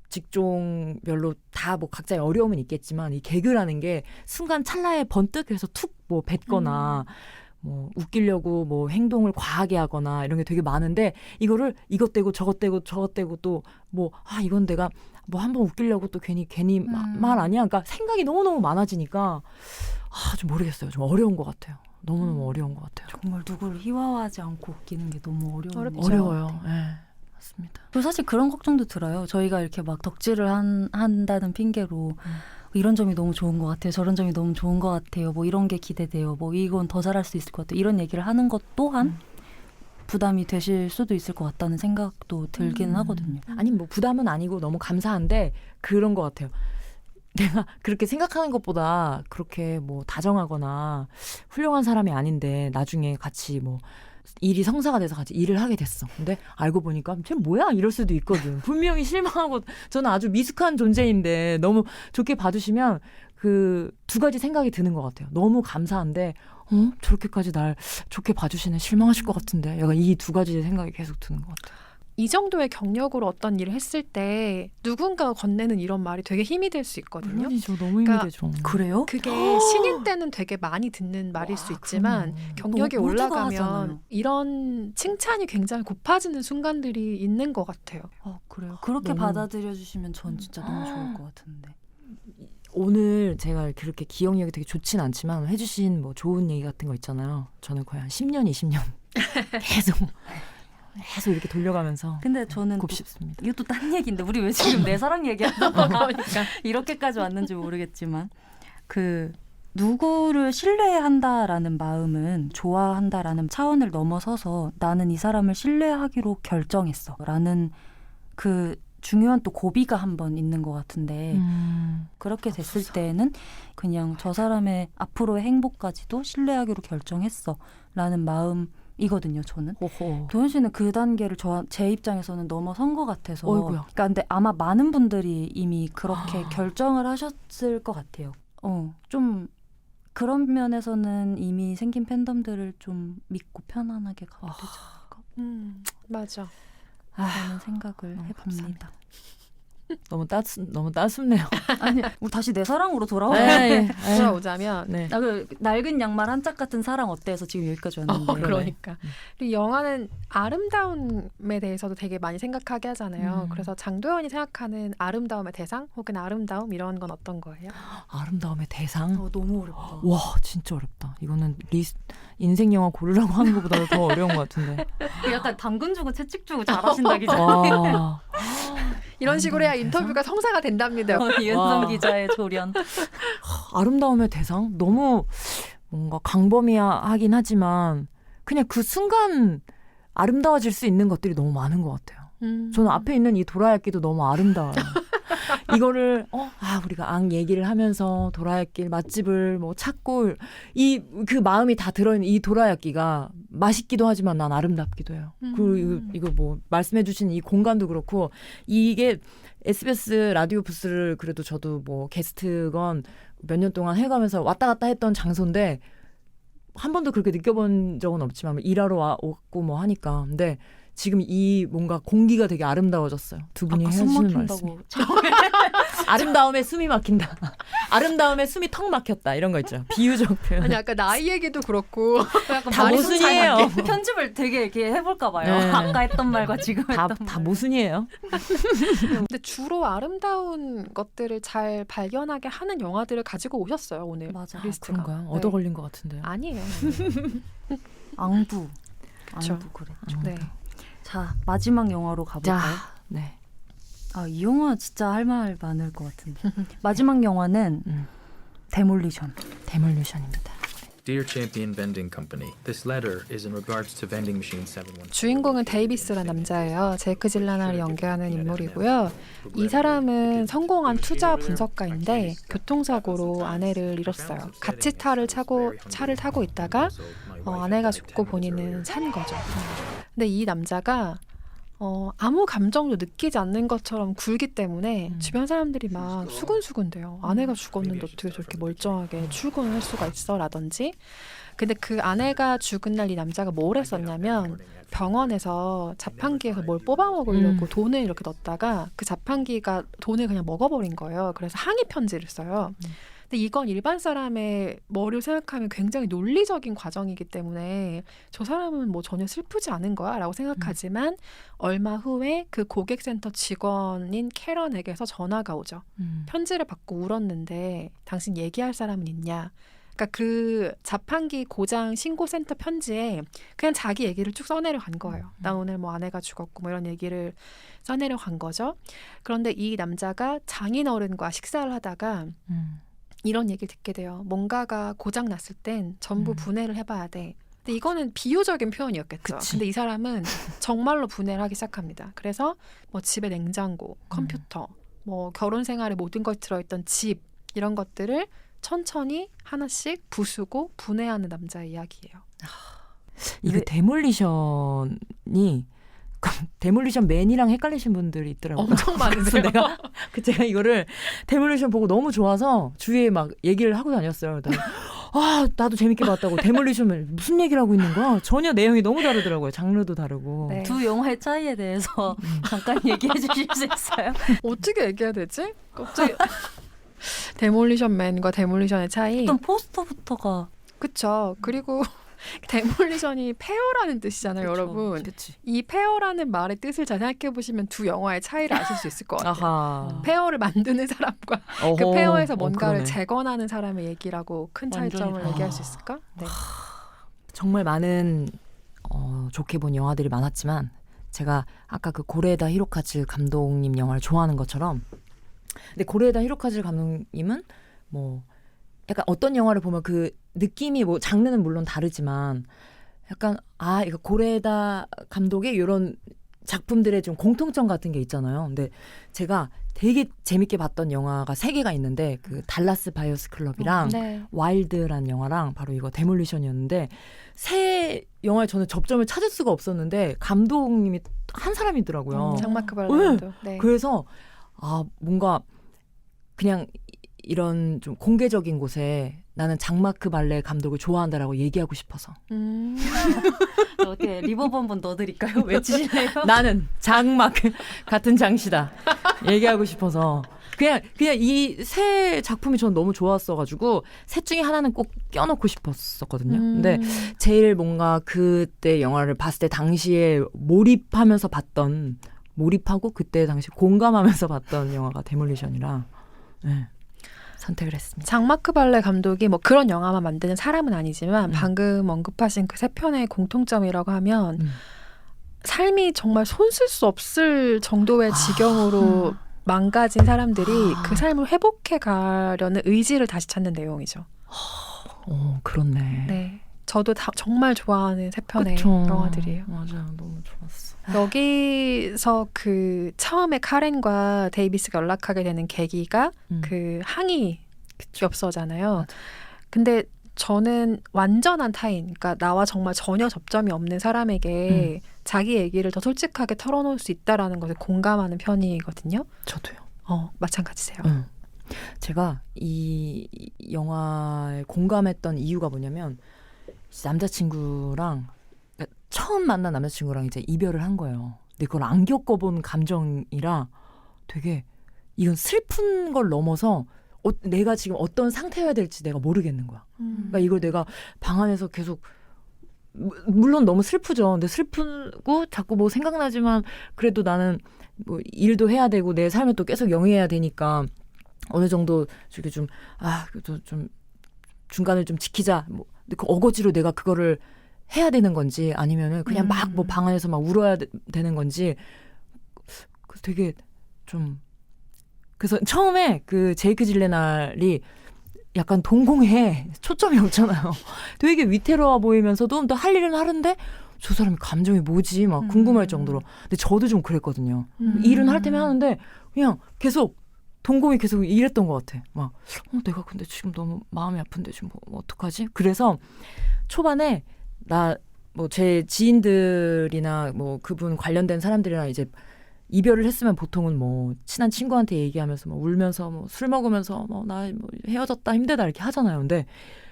직종별로 다 뭐 각자의 어려움은 있겠지만 이 개그라는 게 순간 찰나에 번뜩해서 툭 뭐 뱉거나 뭐 웃기려고 뭐 행동을 과하게 하거나 이런 게 되게 많은데 이거를 이것 떼고 저것 떼고 저것 떼고 또 뭐 이건 내가 뭐 한번 웃기려고 또 괜히 말 아니야. 그러니까 생각이 너무너무 많아지니까 좀 모르겠어요. 좀 어려운 것 같아요. 너무너무 어려운 것 같아요. 정말 누구를 희화화하지 않고 웃기는 게 너무 어렵죠. 어려워요. 네, 맞습니다. 그리고 사실 그런 걱정도 들어요. 저희가 이렇게 막 덕질을 한다는 핑계로 이런 점이 너무 좋은 것 같아요. 저런 점이 너무 좋은 것 같아요. 뭐 이런 게 기대돼요. 뭐 이건 더 잘할 수 있을 것 같아요. 이런 얘기를 하는 것 또한 부담이 되실 수도 있을 것 같다는 생각도 들기는 하거든요. 아니 뭐 부담은 아니고 너무 감사한데 그런 것 같아요. 내가 그렇게 생각하는 것보다 그렇게 뭐 다정하거나 훌륭한 사람이 아닌데 나중에 같이 뭐 일이 성사가 돼서 같이 일을 하게 됐어. 근데 알고 보니까 쟤 뭐야 이럴 수도 있거든. 분명히 실망하고 저는 아주 미숙한 존재인데 너무 좋게 봐주시면 그 두 가지 생각이 드는 것 같아요. 너무 감사한데 저렇게까지 날 좋게 봐주시네 실망하실 것 같은데 약간 이 두 가지 생각이 계속 드는 것 같아요. 이 정도의 경력으로 어떤 일을 했을 때 누군가가 건네는 이런 말이 되게 힘이 될 수 있거든요. 물론이죠. 너무 힘이 그러니까 되죠. 그래요? 그게 신인 때는 되게 많이 듣는 말일 수 있지만 경력이 너무 모두가 올라가면 하잖아요. 이런 칭찬이 굉장히 고파지는 순간들이 있는 것 같아요. 그래요. 그렇게 너무- 받아들여 주시면 전 진짜 너무 좋을 것 같은데. 오늘 제가 그렇게 기억력이 되게 좋진 않지만 해주신 뭐 좋은 얘기 같은 거 있잖아요. 저는 거의 한 10년, 20년 계속 이렇게 돌려가면서 근데 저는 또 곱씹습니다. 이것도 딴 얘기인데 우리 왜 지금 내 사랑 얘기하는 거야? 그러니까 이렇게까지 왔는지 모르겠지만 그 누구를 신뢰한다라는 마음은 좋아한다라는 차원을 넘어서서 나는 이 사람을 신뢰하기로 결정했어라는 그 중요한 또 고비가 한 번 있는 것 같은데 그렇게 됐을 때는 그냥 저 사람의 앞으로의 행복까지도 신뢰하기로 결정했어라는 마음이거든요. 저는. 호호. 도현 씨는 그 단계를 제 입장에서는 넘어선 것 같아서. 어이구야. 그러니까 근데 아마 많은 분들이 이미 그렇게 결정을 하셨을 것 같아요. 좀 그런 면에서는 이미 생긴 팬덤들을 좀 믿고 편안하게 가도 되지 않을까? 맞아. 라는 생각을 너무 해봅니다. 너무 따숩네요. 아니, 우리 다시 내 사랑으로 돌아와요. 네. 돌아오자면 네. 그 낡은 양말 한 짝 같은 사랑 어때서 지금 여기까지 왔는데. 그러니까 이 영화는 아름다움에 대해서도 되게 많이 생각하게 하잖아요. 그래서 장도연이 생각하는 아름다움의 대상 혹은 아름다움 이런 건 어떤 거예요? 아름다움의 대상. 너무 어렵다. 와 진짜 어렵다. 이거는 인생 영화 고르라고 하는 것보다 더 어려운 것 같은데. 약간 당근 주고 채찍 주고 잘하신다 기자. 와. 이런 식으로 해야 인터뷰가 성사가 된답니다. 이은성 와. 기자의 조련. 아름다움의 대상? 너무 뭔가 광범위하긴 하지만 그냥 그 순간 아름다워질 수 있는 것들이 너무 많은 것 같아요. 저는 앞에 있는 이 도라야끼도 너무 아름다워요. 이거를 우리가 얘기를 하면서 도라야끼 맛집을 뭐 찾고 그 마음이 다 들어있는 이 도라야끼가 맛있기도 하지만 난 아름답기도 해요. 그리고 이거 뭐 말씀해주신 이 공간도 그렇고 이게 SBS 라디오 부스를 그래도 저도 뭐 게스트건 몇 년 동안 해가면서 왔다 갔다 했던 장소인데 한 번도 그렇게 느껴본 적은 없지만 일하러 왔고 뭐 하니까 근데 지금 이 뭔가 공기가 되게 아름다워졌어요. 두 분이 해주시는 말씀. 아름다움에 숨이 막힌다. 아름다움에 숨이 턱 막혔다. 이런 거 있죠. 비유적 표현. 아니 아까 나이 얘기도 그렇고 다 모순이에요. 편집을 되게 이렇게 해볼까 봐요. 네. 아까 했던 말과 지금 했던 다 말. 모순이에요. 근데 주로 아름다운 것들을 잘 발견하게 하는 영화들을 가지고 오셨어요 오늘. 맞아. 리스트가. 그런가요? 네. 얻어 걸린 것 같은데요. 아니에요. 앙부. 그쵸. 앙부 그랬죠. 네. 자, 마지막 영화로 가볼까요? 네. 이 영화 진짜 할 말 많을 것 같은데. 마지막 영화는 데몰리션. 데몰리션입니다. Dear Champion Vending Company, this letter is in regards to vending machine 717. 주인공은 데이비스라는 남자예요. 제이크 질라나를 연기하는 인물이고요. 이 사람은 성공한 투자 분석가인데 교통사고로 아내를 잃었어요. 같이 차를 타고 있다가 아내가 죽고 본인은 산 거죠. 근데 이 남자가 아무 감정도 느끼지 않는 것처럼 굴기 때문에 주변 사람들이 막 수근수근대요. 아내가 죽었는데 어떻게 저렇게 멀쩡하게 출근할 수가 있어? 라든지. 근데 그 아내가 죽은 날 이 남자가 뭘 했었냐면 병원에서 자판기에서 뭘 뽑아먹으려고 돈을 이렇게 넣었다가 그 자판기가 돈을 그냥 먹어버린 거예요. 그래서 항의 편지를 써요. 근데 이건 일반 사람의 머리를 생각하면 굉장히 논리적인 과정이기 때문에 저 사람은 뭐 전혀 슬프지 않은 거야 라고 생각하지만 얼마 후에 그 고객센터 직원인 캐런에게서 전화가 오죠. 편지를 받고 울었는데 당신 얘기할 사람은 있냐. 그러니까 그 자판기 고장 신고센터 편지에 그냥 자기 얘기를 쭉 써내려 간 거예요. 난 오늘 뭐 아내가 죽었고 뭐 이런 얘기를 써내려 간 거죠. 그런데 이 남자가 장인어른과 식사를 하다가 이런 얘기를 듣게 돼요. 뭔가가 고장 났을 땐 전부 분해를 해봐야 돼. 근데 이거는 비유적인 표현이었겠죠. 그치. 근데 이 사람은 정말로 분해를 하기 시작합니다. 그래서 뭐 집에 냉장고, 컴퓨터, 뭐 결혼 생활에 모든 것이 들어있던 집 이런 것들을 천천히 하나씩 부수고 분해하는 남자의 이야기예요. 이게 데몰리션이 데몰리션 맨이랑 헷갈리신 분들이 있더라고요. 엄청 그래서 많으세요. 제가 이거를 데몰리션 보고 너무 좋아서 주위에 막 얘기를 하고 다녔어요. 나도 재밌게 봤다고. 데몰리션 무슨 얘기를 하고 있는 거야? 전혀 내용이 너무 다르더라고요. 장르도 다르고. 네. 두 영화의 차이에 대해서 잠깐 얘기해 주실 수 있어요? 어떻게 얘기해야 되지? 갑자기 데몰리션 맨과 데몰리션의 차이. 일단 포스터부터가 그쵸. 그리고 데몰리션이 폐허라는 뜻이잖아요, 여러분. 그치. 이 폐허라는 말의 뜻을 잘 생각해 보시면 두 영화의 차이를 아실 수 있을 것 같아요. 아하. 폐허를 만드는 사람과 그 어허. 폐허에서 뭔가를 그러네. 재건하는 사람의 얘기라고 큰 차이점을 완전히 얘기할 수 있을까? 네. 정말 많은 좋게 본 영화들이 많았지만 제가 아까 그 고레에다 히로카즈 감독님 영화를 좋아하는 것처럼 근데 고레에다 히로카즈 감독님은 뭐 약간 어떤 영화를 보면 그 느낌이 뭐 장르는 물론 다르지만 약간 이거 고레에다 감독의 이런 작품들의 좀 공통점 같은 게 있잖아요. 근데 제가 되게 재밌게 봤던 영화가 3개가 있는데 그 달라스 바이어스 클럽이랑 네. 와일드란 영화랑 바로 이거 데몰리션이었는데 새 영화에 저는 접점을 찾을 수가 없었는데 감독님이 한 사람이더라고요. 장마크 발라드. 네. 그래서 뭔가 그냥 이런 좀 공개적인 곳에 나는 장마크 발레 감독을 좋아한다라고 얘기하고 싶어서 어떻게 리버브 한번 넣어드릴까요? 외치실래요? 나는 장마크 같은 장씨다 얘기하고 싶어서 그냥 이 세 작품이 전 너무 좋았어가지고 셋 중에 하나는 꼭 껴놓고 싶었었거든요. 근데 제일 뭔가 그때 영화를 봤을 때 당시에 몰입하고 그때 당시 공감하면서 봤던 영화가 데몰리션이라 네, 선택을 했습니다. 장마크 발레 감독이 뭐 그런 영화만 만드는 사람은 아니지만 방금 언급하신 그 세 편의 공통점이라고 하면 삶이 정말 손쓸 수 없을 정도의 지경으로 망가진 사람들이 그 삶을 회복해 가려는 의지를 다시 찾는 내용이죠. 그렇네. 네. 저도 정말 좋아하는 세 편의 그쵸. 영화들이에요. 맞아요. 너무 좋았어. 여기서 그 처음에 카렌과 데이비스가 연락하게 되는 계기가 그 항의 엽서잖아요. 근데 저는 완전한 타인, 그러니까 나와 정말 전혀 접점이 없는 사람에게 자기 얘기를 더 솔직하게 털어놓을 수 있다라는 것에 공감하는 편이거든요. 저도요. 마찬가지세요. 제가 이 영화에 공감했던 이유가 뭐냐면 남자친구랑 그러니까 처음 만난 남자친구랑 이제 이별을 한 거예요. 근데 그걸 안 겪어본 감정이라 되게 이건 슬픈 걸 넘어서 내가 지금 어떤 상태여야 될지 내가 모르겠는 거야. 그러니까 이걸 내가 방 안에서 계속 물론 너무 슬프죠. 근데 슬프고 자꾸 뭐 생각나지만 그래도 나는 뭐 일도 해야 되고 내 삶을 또 계속 영위해야 되니까 어느 정도 이렇게 좀 그래도 좀 중간을 좀 지키자. 뭐 근데 그 어거지로 내가 그거를 해야 되는 건지 아니면은 그냥 막 뭐 방 안에서 막 울어야 되는 건지 되게 좀 그래서 처음에 그 제이크 질레날이 약간 동공에 초점이 없잖아요. 되게 위태로워 보이면서도 또 할 일은 하는데 저 사람이 감정이 뭐지 막 궁금할 정도로. 근데 저도 좀 그랬거든요. 일은 할 때면 하는데 그냥 계속 동공이 계속 이랬던 것 같아. 막 내가 근데 지금 너무 마음이 아픈데 지금 뭐 어떡하지? 그래서 초반에 나 뭐 제 지인들이나 뭐 그분 관련된 사람들이랑 이제 이별을 했으면 보통은 뭐 친한 친구한테 얘기하면서 뭐 울면서 뭐 술 먹으면서 뭐 나 뭐 헤어졌다 힘들다 이렇게 하잖아요. 근데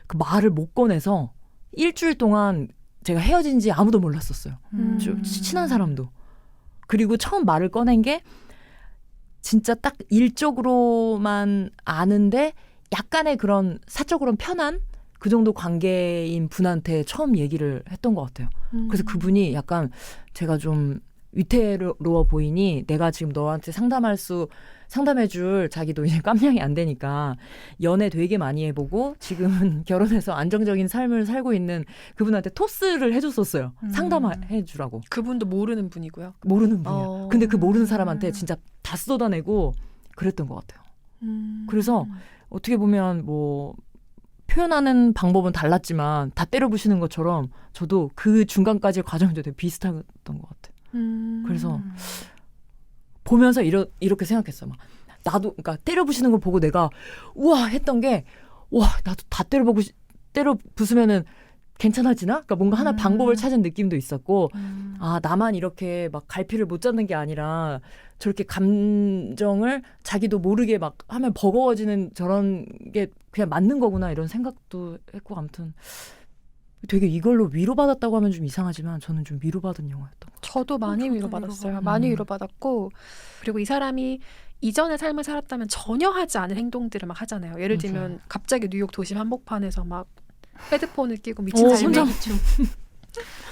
그 말을 못 꺼내서 일주일 동안 제가 헤어진지 아무도 몰랐었어요. 좀 친한 사람도. 그리고 처음 말을 꺼낸 게 진짜 딱 일적으로만 아는데 약간의 그런 사적으로는 편한 그 정도 관계인 분한테 처음 얘기를 했던 것 같아요. 그래서 그분이 약간 제가 좀 위태로워 보이니 내가 지금 너한테 상담해줄 자기도 이제 깜냥이 안 되니까 연애 되게 많이 해보고 지금은 결혼해서 안정적인 삶을 살고 있는 그분한테 토스를 해줬었어요. 상담해주라고. 그분도 모르는 분이고요. 모르는 분이야. 근데 그 모르는 사람한테 진짜 다 쏟아내고 그랬던 것 같아요. 그래서 어떻게 보면 뭐 표현하는 방법은 달랐지만 다 때려 부시는 것처럼 저도 그 중간까지의 과정이 되게 비슷했던 것 같아요. 그래서 보면서 이렇게 생각했어요. 막 나도 그러니까 때려 부시는 걸 보고 내가 우와 했던 게 와 나도 다 때려 부수면은 괜찮아지나? 그러니까 뭔가 하나 방법을 찾은 느낌도 있었고 아 나만 이렇게 막 갈피를 못 잡는 게 아니라 저렇게 감정을 자기도 모르게 막 하면 버거워지는 저런 게 그냥 맞는 거구나 이런 생각도 했고 아무튼 되게 이걸로 위로받았다고 하면 좀 이상하지만 저는 좀 위로받은 영화였던 것 같아요. 저도 많이 저도 위로받았어요. 위로받았어요. 많이 위로받았고 그리고 이 사람이 이전의 삶을 살았다면 전혀 하지 않은 행동들을 막 하잖아요. 예를 들면 맞아요. 갑자기 뉴욕 도심 한복판에서 막 헤드폰을 끼고 미친 오, 듯이 혼자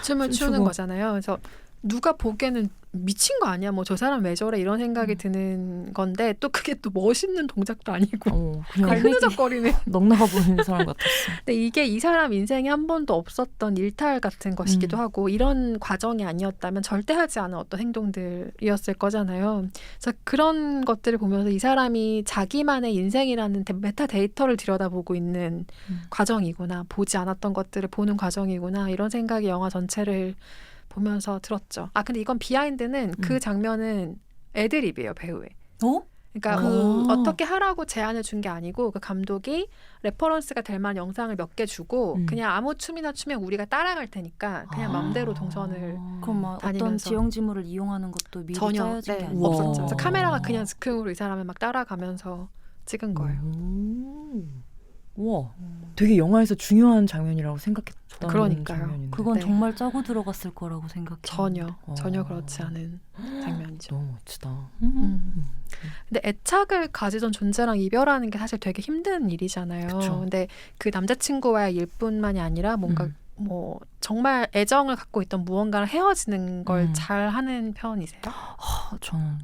춤을 추는 춤추고. 거잖아요. 그래서 누가 보기에는 미친 거 아니야? 뭐 저 사람 왜 저래? 이런 생각이 드는 건데 또 그게 또 멋있는 동작도 아니고 그냥 흐느적거리는. 넉나가 보이는 사람 같았어. 근데 이게 이 사람 인생에 한 번도 없었던 일탈 같은 것이기도 하고 이런 과정이 아니었다면 절대 하지 않은 어떤 행동들이었을 거잖아요. 그래서 그런 것들을 보면서 이 사람이 자기만의 인생이라는 메타 데이터를 들여다보고 있는 과정이구나. 보지 않았던 것들을 보는 과정이구나. 이런 생각이 영화 전체를 보면서 들었죠. 아 근데 이건 비하인드는 그 장면은 애드립이에요, 배우의. 어? 그러니까 아. 어떻게 하라고 제안을 준 게 아니고 그 감독이 레퍼런스가 될 만한 영상을 몇 개 주고 그냥 아무 춤이나 추면 우리가 따라갈 테니까 그냥 맘대로 동선을 그럼 막 어떤 다니면서. 지형지물을 이용하는 것도 미리 전혀 짜여진 게 아니고 우와. 없었죠. 그래서 카메라가 그냥 즉흥으로 이 사람을 막 따라가면서 찍은 거예요. 우와, 되게 영화에서 중요한 장면이라고 생각했던 그러니까요. 장면인데. 그건 네. 정말 짜고 들어갔을 거라고 생각해요. 전혀 그렇지 않은 장면이죠. 너무 멋지다. 근데 애착을 가지던 존재랑 이별하는 게 사실 되게 힘든 일이잖아요. 그쵸. 근데 그 남자친구와의 일뿐만이 아니라 뭔가 뭐 정말 애정을 갖고 있던 무언가랑 헤어지는 걸 잘 하는 편이세요? 저는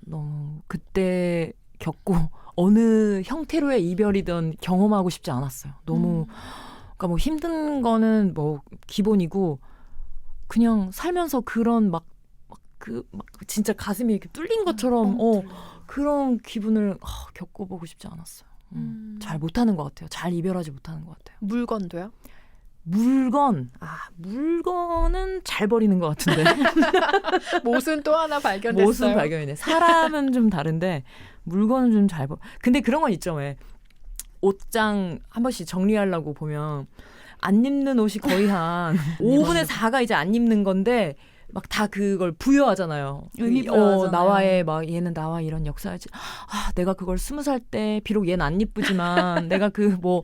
너무 그때 겪고 어느 형태로의 이별이든 경험하고 싶지 않았어요. 너무 그러니까 뭐 힘든 거는 뭐 기본이고 그냥 살면서 그런 막 진짜 가슴이 이렇게 뚫린 것처럼 그런 기분을 겪어보고 싶지 않았어요. 잘 못하는 것 같아요. 잘 이별하지 못하는 것 같아요. 물건도요? 물건은 잘 버리는 것 같은데. 못은 또 하나 발견됐어요. 못은 발견이네. 사람은 좀 다른데 물건은 좀 잘 근데 그런 건 있죠. 왜 옷장 한 번씩 정리하려고 보면 안 입는 옷이 거의 한 5분의 4가 이제 안 입는 건데 막 다 그걸 부여하잖아요. 의미 부여하잖아요. 나와의 막 얘는 나와 이런 역사지. 내가 그걸 20살 때 비록 얘는 안 이쁘지만 내가 그 뭐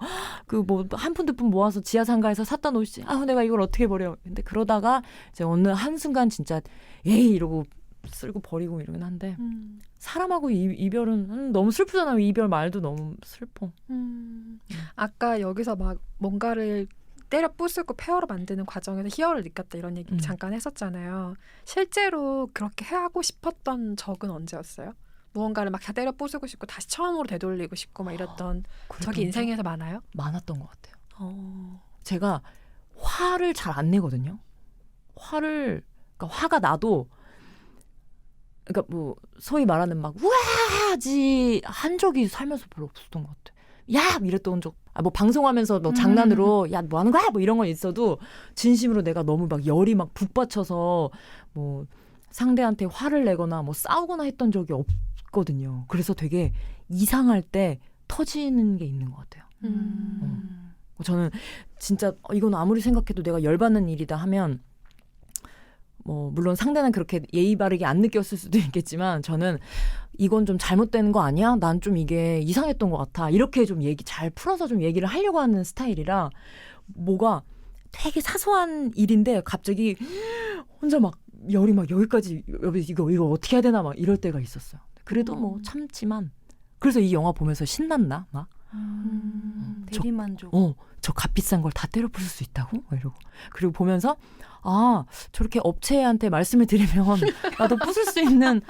한 푼 두 푼 모아서 지하 상가에서 샀던 옷이 내가 이걸 어떻게 버려. 근데 그러다가 이제 어느 한순간 진짜 에이 이러고 쓸고 버리고 이러긴 한데 사람하고 이별은 너무 슬프잖아요. 이별 말도 너무 슬퍼. 아까 여기서 막 뭔가를 때려 부수고 폐허로 만드는 과정에서 희열을 느꼈다 이런 얘기 잠깐 했었잖아요. 실제로 그렇게 하고 싶었던 적은 언제였어요? 무언가를 막 다 때려 부수고 싶고 다시 처음으로 되돌리고 싶고 막 이랬던 적이 인생에서 많아요? 많았던 것 같아요. 제가 화를 잘 안 내거든요. 그러니까 화가 나도 그러니까 뭐 소위 말하는 막 우아하지 한 적이 살면서 별로 없었던 것 같아요. 야 이랬던 적. 뭐 방송하면서 뭐 장난으로 야 뭐 하는 거야 뭐 이런 건 있어도 진심으로 내가 너무 막 열이 막 북받쳐서 뭐 상대한테 화를 내거나 뭐 싸우거나 했던 적이 없거든요. 그래서 되게 이상할 때 터지는 게 있는 것 같아요. 저는 진짜 이건 아무리 생각해도 내가 열받는 일이다 하면 뭐 물론 상대는 그렇게 예의 바르게 안 느꼈을 수도 있겠지만 저는 이건 좀 잘못된 거 아니야? 난 좀 이게 이상했던 것 같아. 이렇게 좀 잘 풀어서 좀 얘기를 하려고 하는 스타일이라 뭐가 되게 사소한 일인데 갑자기 혼자 막 열이 막 여기까지 이거 어떻게 해야 되나 막 이럴 때가 있었어요. 그래도 뭐 참지만 그래서 이 영화 보면서 신났나 막 대리만족. 저 값비싼 걸 다 때려 부술 수 있다고? 이러고 그리고 보면서 저렇게 업체한테 말씀을 드리면 나도 부술 수 있는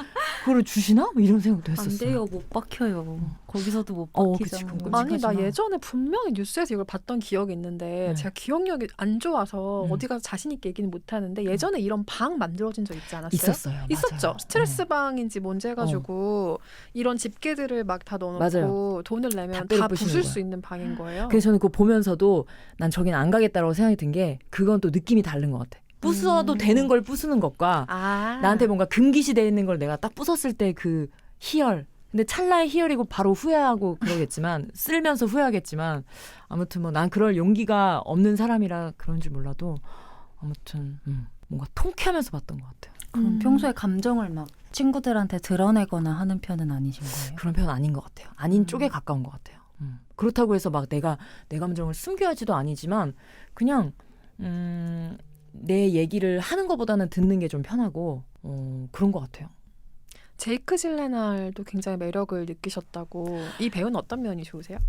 그거를 주시나? 뭐 이런 생각도 안 했었어요. 돼요, 못 박혀요. 거기서도 못 그치, 박히잖아요. 그건 아니 나 끔찍하지만. 예전에 분명히 뉴스에서 이걸 봤던 기억이 있는데 네. 제가 기억력이 안 좋아서 음. 어디 가서 자신 있게 얘기는 못하는데 예전에 이런 방 만들어진 적 있지 않았어요? 있었어요. 있었죠. 맞아요. 스트레스 방인지 뭔지 해가지고 이런 집게들을 막 다 넣어놓고 맞아요. 돈을 내면 닭배를 다 부시는 부술 거야. 수 있는 방인 거예요. 그래서 저는 그거 보면서도 난 저긴 안 가겠다라고 생각이 든 게 그건 또 느낌이 다른 것 같아. 부숴도 되는 걸 부수는 것과 아. 나한테 뭔가 금기시되어 있는 걸 내가 딱 부쉈을 때 그 희열. 근데 찰나의 희열이고 바로 후회하고 그러겠지만 쓸면서 후회하겠지만 아무튼 뭐 난 그럴 용기가 없는 사람이라 그런지 몰라도 아무튼 뭔가 통쾌하면서 봤던 것 같아요. 그럼 평소에 감정을 막 친구들한테 드러내거나 하는 편은 아니신 거예요? 그런 편은 아닌 것 같아요. 아닌 쪽에 가까운 것 같아요. 그렇다고 해서 막 내가 내 감정을 숨겨야지도 아니지만 그냥 내 얘기를 하는 것보다는 듣는 게 좀 편하고 그런 것 같아요. 제이크 질레날도 굉장히 매력을 느끼셨다고. 이 배우는 어떤 면이 좋으세요?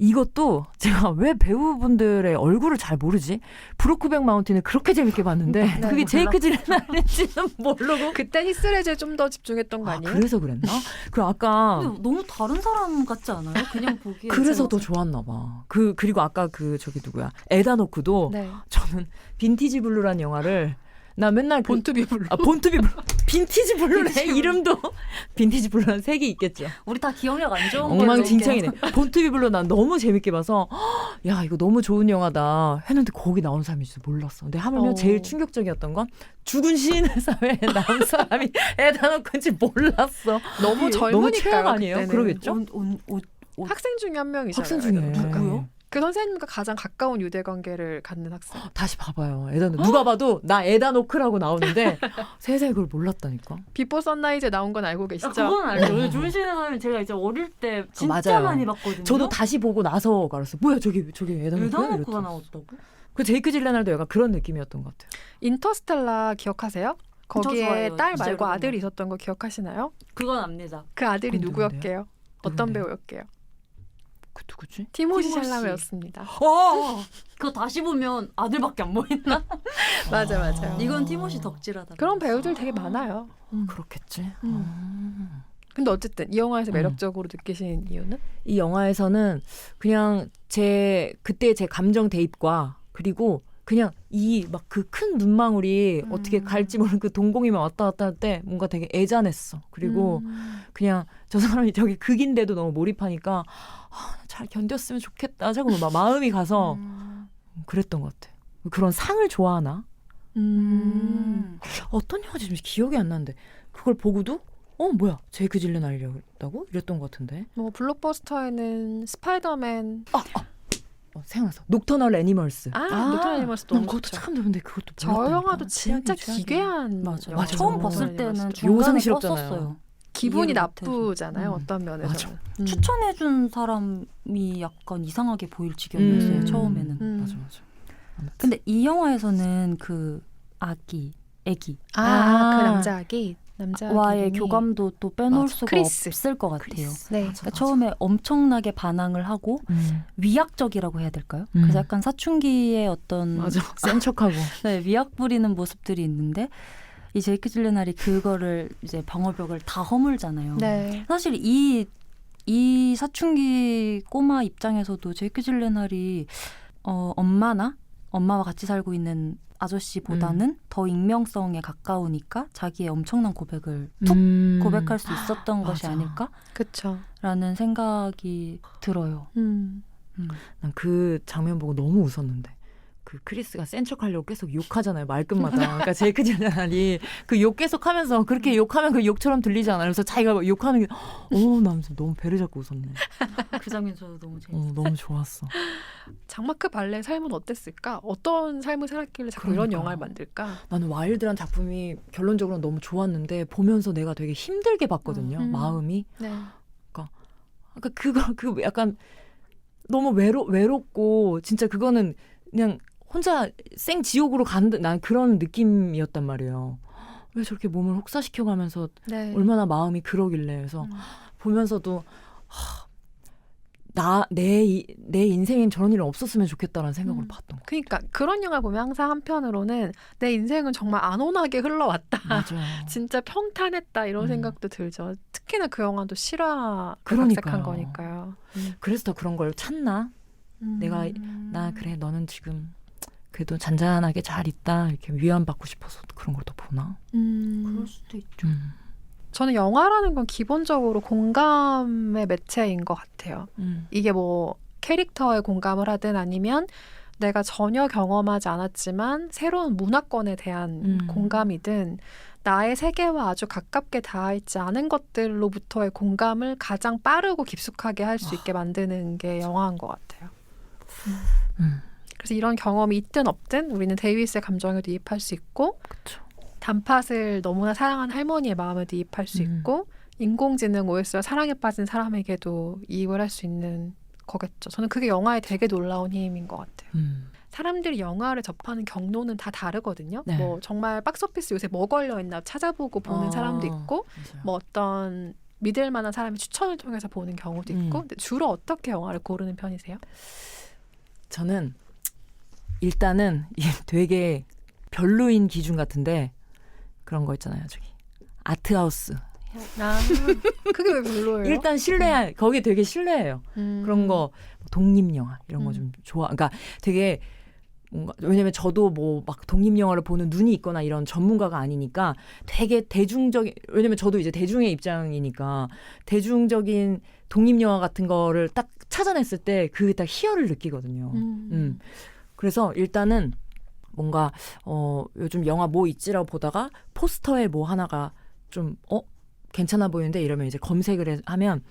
이것도 제가 왜 배우분들의 얼굴을 잘 모르지? 브로크백 마운틴을 그렇게 재밌게 봤는데 네, 그게 제이크 질레날인지는 모르고 그때 히스레즈에 좀 더 집중했던 거 아, 아니에요? 그래서 그랬나? 그리고 아까 근데 너무 다른 사람 같지 않아요? 그냥 보기에. 그래서 더 좋았나 봐. 그리고 아까 그 저기 누구야? 에다 노크도 네. 저는 빈티지 블루라는 영화를 나 맨날 본투비 블루. 본투비 블루 빈티지 블루네 이름도 빈티지 블루는 색이 있겠죠. 우리 다 기억력 안 좋은 걸로 엉망진창이네. 본투비 블루 난 너무 재밌게 봐서 야 이거 너무 좋은 영화다 했는데 거기 나오는 사람인 줄 몰랐어. 근데 하물며 제일 충격적이었던 건 죽은 시인의 사회에 나온 사람이 에다 노크인지 몰랐어. 너무 젊으니까요. 최악 아니에요? 그때는. 그러겠죠? 학생 중에 한 명이잖아요. 학생 중에 누구요? 그 선생님과 가장 가까운 유대 관계를 갖는 학생. 다시 봐봐요. 누가 봐도 나 에다 노크라고 나오는데 세상에 그걸 몰랐다니까. 비포 선라이즈에 나온 건 알고 계시죠? 그건 알죠. 조은신의 사람이 제가 이제 어릴 때 진짜 맞아요. 많이 봤거든요. 저도 다시 보고 나서 알았어. 뭐야 저기 에다 노크야? 에다노크가 이랬더니. 나왔다고? 그 제이크 질레날도 약간 그런 느낌이었던 것 같아요. 인터스텔라 기억하세요? 거기에 좋아해요. 딸 진짜 말고 이런 아들이 거. 있었던 거 기억하시나요? 그건 압니다. 그 아들이 그건 누구였게요? 어떤 누군데요? 배우였게요? 그 누구지? 티모시 티모시. 샬라메였습니다. 그거 다시 보면 아들밖에 안 보인다. 맞아요. 이건 티모시 덕질하다. 그런 배우들 되게 많아요. 그렇겠지. 근데 어쨌든 이 영화에서 매력적으로 느끼신 이유는? 이 영화에서는 그냥 그때 제 감정 대입과 그리고 그냥 이 막 그 큰 눈망울이 어떻게 갈지 모르는 그 동공이만 왔다 갔다 할 때 뭔가 되게 애잔했어. 그리고 그냥 저 사람이 저기 극인데도 너무 몰입하니까 잘 견뎠으면 좋겠다. 자꾸 막 마음이 가서 그랬던 것 같아. 그런 상을 좋아하나? 어떤 영화인지 좀 기억이 안 나는데 그걸 보고도 뭐야 제이크 질레날이었다고? 이랬던 것 같은데. 뭐 블록버스터에는 스파이더맨. 생각났어. 녹터널 애니멀스. 노트널 애니멀스 난 너무 그것도 좋죠. 참 좋은데 그것도 저 몰랐다니까. 영화도 진짜 취향이. 기괴한 맞아. 영화죠. 처음 맞아. 봤을 노트널 때는 애니멀스. 중간에 요상스럽잖아요. 껐었어요. 기분이 이해를 못해서. 나쁘잖아요. 음. 어떤 면에서는. 추천해준 사람이 약간 이상하게 보일 지경이었어요. 처음에는. 맞아. 근데 이 영화에서는 그 애기 그 남자아기. 와의 이름이- 교감도 또 빼놓을 맞아. 수가 크리스. 없을 것 같아요. 네. 그러니까 처음에 엄청나게 반항을 하고 위약적이라고 해야 될까요? 그래서 약간 사춘기의 어떤 맞아. 센 척하고. 네, 위약 부리는 모습들이 있는데 이 제이크 질레날이 그거를 이제 방어벽을 다 허물잖아요. 네. 사실 이 사춘기 꼬마 입장에서도 제이크 질레날이 엄마와 같이 살고 있는 아저씨보다는 더 익명성에 가까우니까 자기의 엄청난 고백을 툭 고백할 수 있었던 것이 맞아. 그쵸. 아닐까라는 생각이 들어요. 난 그 장면 보고 너무 웃었는데. 그 크리스가 센 척하려고 계속 욕하잖아요. 말끝마다. 그러니까 제이크 질레날이 그 욕 계속 하면서 그렇게 욕하면 그 욕처럼 들리잖아요. 그래서 자기가 욕하는 게 난 너무 배를 잡고 웃었네. 그 장면 저도 너무 재밌어요. 너무 좋았어. 장마크 발레의 삶은 어땠을까? 어떤 삶을 살았길래 자꾸 이런 그러니까. 영화를 만들까? 나는 와일드란 작품이 결론적으로 너무 좋았는데 보면서 내가 되게 힘들게 봤거든요. 마음이. 네. 그러니까 그 약간 너무 외롭고 진짜 그거는 그냥 혼자 생 지옥으로 가는 난 그런 느낌이었단 말이에요. 왜 저렇게 몸을 혹사시켜가면서 네. 얼마나 마음이 그러길래 그래서 보면서도 내 인생엔 저런 일은 없었으면 좋겠다라는 생각으로 봤던 거. 그러니까 그런 영화 보면 항상 한편으로는 내 인생은 정말 안온하게 흘러왔다. 맞아요. 진짜 평탄했다 이런 생각도 들죠. 특히나 그 영화도 실화 그러니까요. 각색한 거니까요. 그래서 더 그런 걸 찾나? 내가 나 그래 너는 지금 그래도 잔잔하게 잘 있다 이렇게 위안받고 싶어서 그런 걸 또 보나? 그럴 수도 있죠. 저는 영화라는 건 기본적으로 공감의 매체인 것 같아요. 이게 뭐 캐릭터에 공감을 하든 아니면 내가 전혀 경험하지 않았지만 새로운 문화권에 대한 공감이든 나의 세계와 아주 가깝게 닿아있지 않은 것들로부터의 공감을 가장 빠르고 깊숙하게 할 수 있게 만드는 게 영화인 것 같아요. 그래서 이런 경험이 있든 없든 우리는 데이비스의 감정에도 이입할 수 있고 그쵸. 단팥을 너무나 사랑하는 할머니의 마음에도 이입할 수 있고 인공지능 OS와 사랑에 빠진 사람에게도 이입을 할 수 있는 거겠죠. 저는 그게 영화의 되게 놀라운 힘인 것 같아요. 사람들이 영화를 접하는 경로는 다 다르거든요. 네. 뭐 정말 박스오피스 요새 뭐 걸려있나 찾아보고 보는 사람도 있고 맞아요. 뭐 어떤 믿을 만한 사람의 추천을 통해서 보는 경우도 있고 근데 주로 어떻게 영화를 고르는 편이세요? 저는 일단은 이게 되게 별로인 기준 같은데 그런 거 있잖아요. 저기 아트하우스. 그게 왜 별로예요? 일단 신뢰 거기 되게 신뢰해요. 그런 거 독립 영화 이런 거 좀 좋아. 그러니까 되게 뭔가 왜냐면 저도 뭐 막 독립 영화를 보는 눈이 있거나 이런 전문가가 아니니까 되게 대중적인 왜냐면 저도 이제 대중의 입장이니까 대중적인 독립 영화 같은 거를 딱 찾아냈을 때 그 딱 희열을 느끼거든요. 그래서 일단은 뭔가 요즘 영화 뭐 있지라고 보다가 포스터에 뭐 하나가 좀 괜찮아 보이는데 이러면 이제 검색을 하면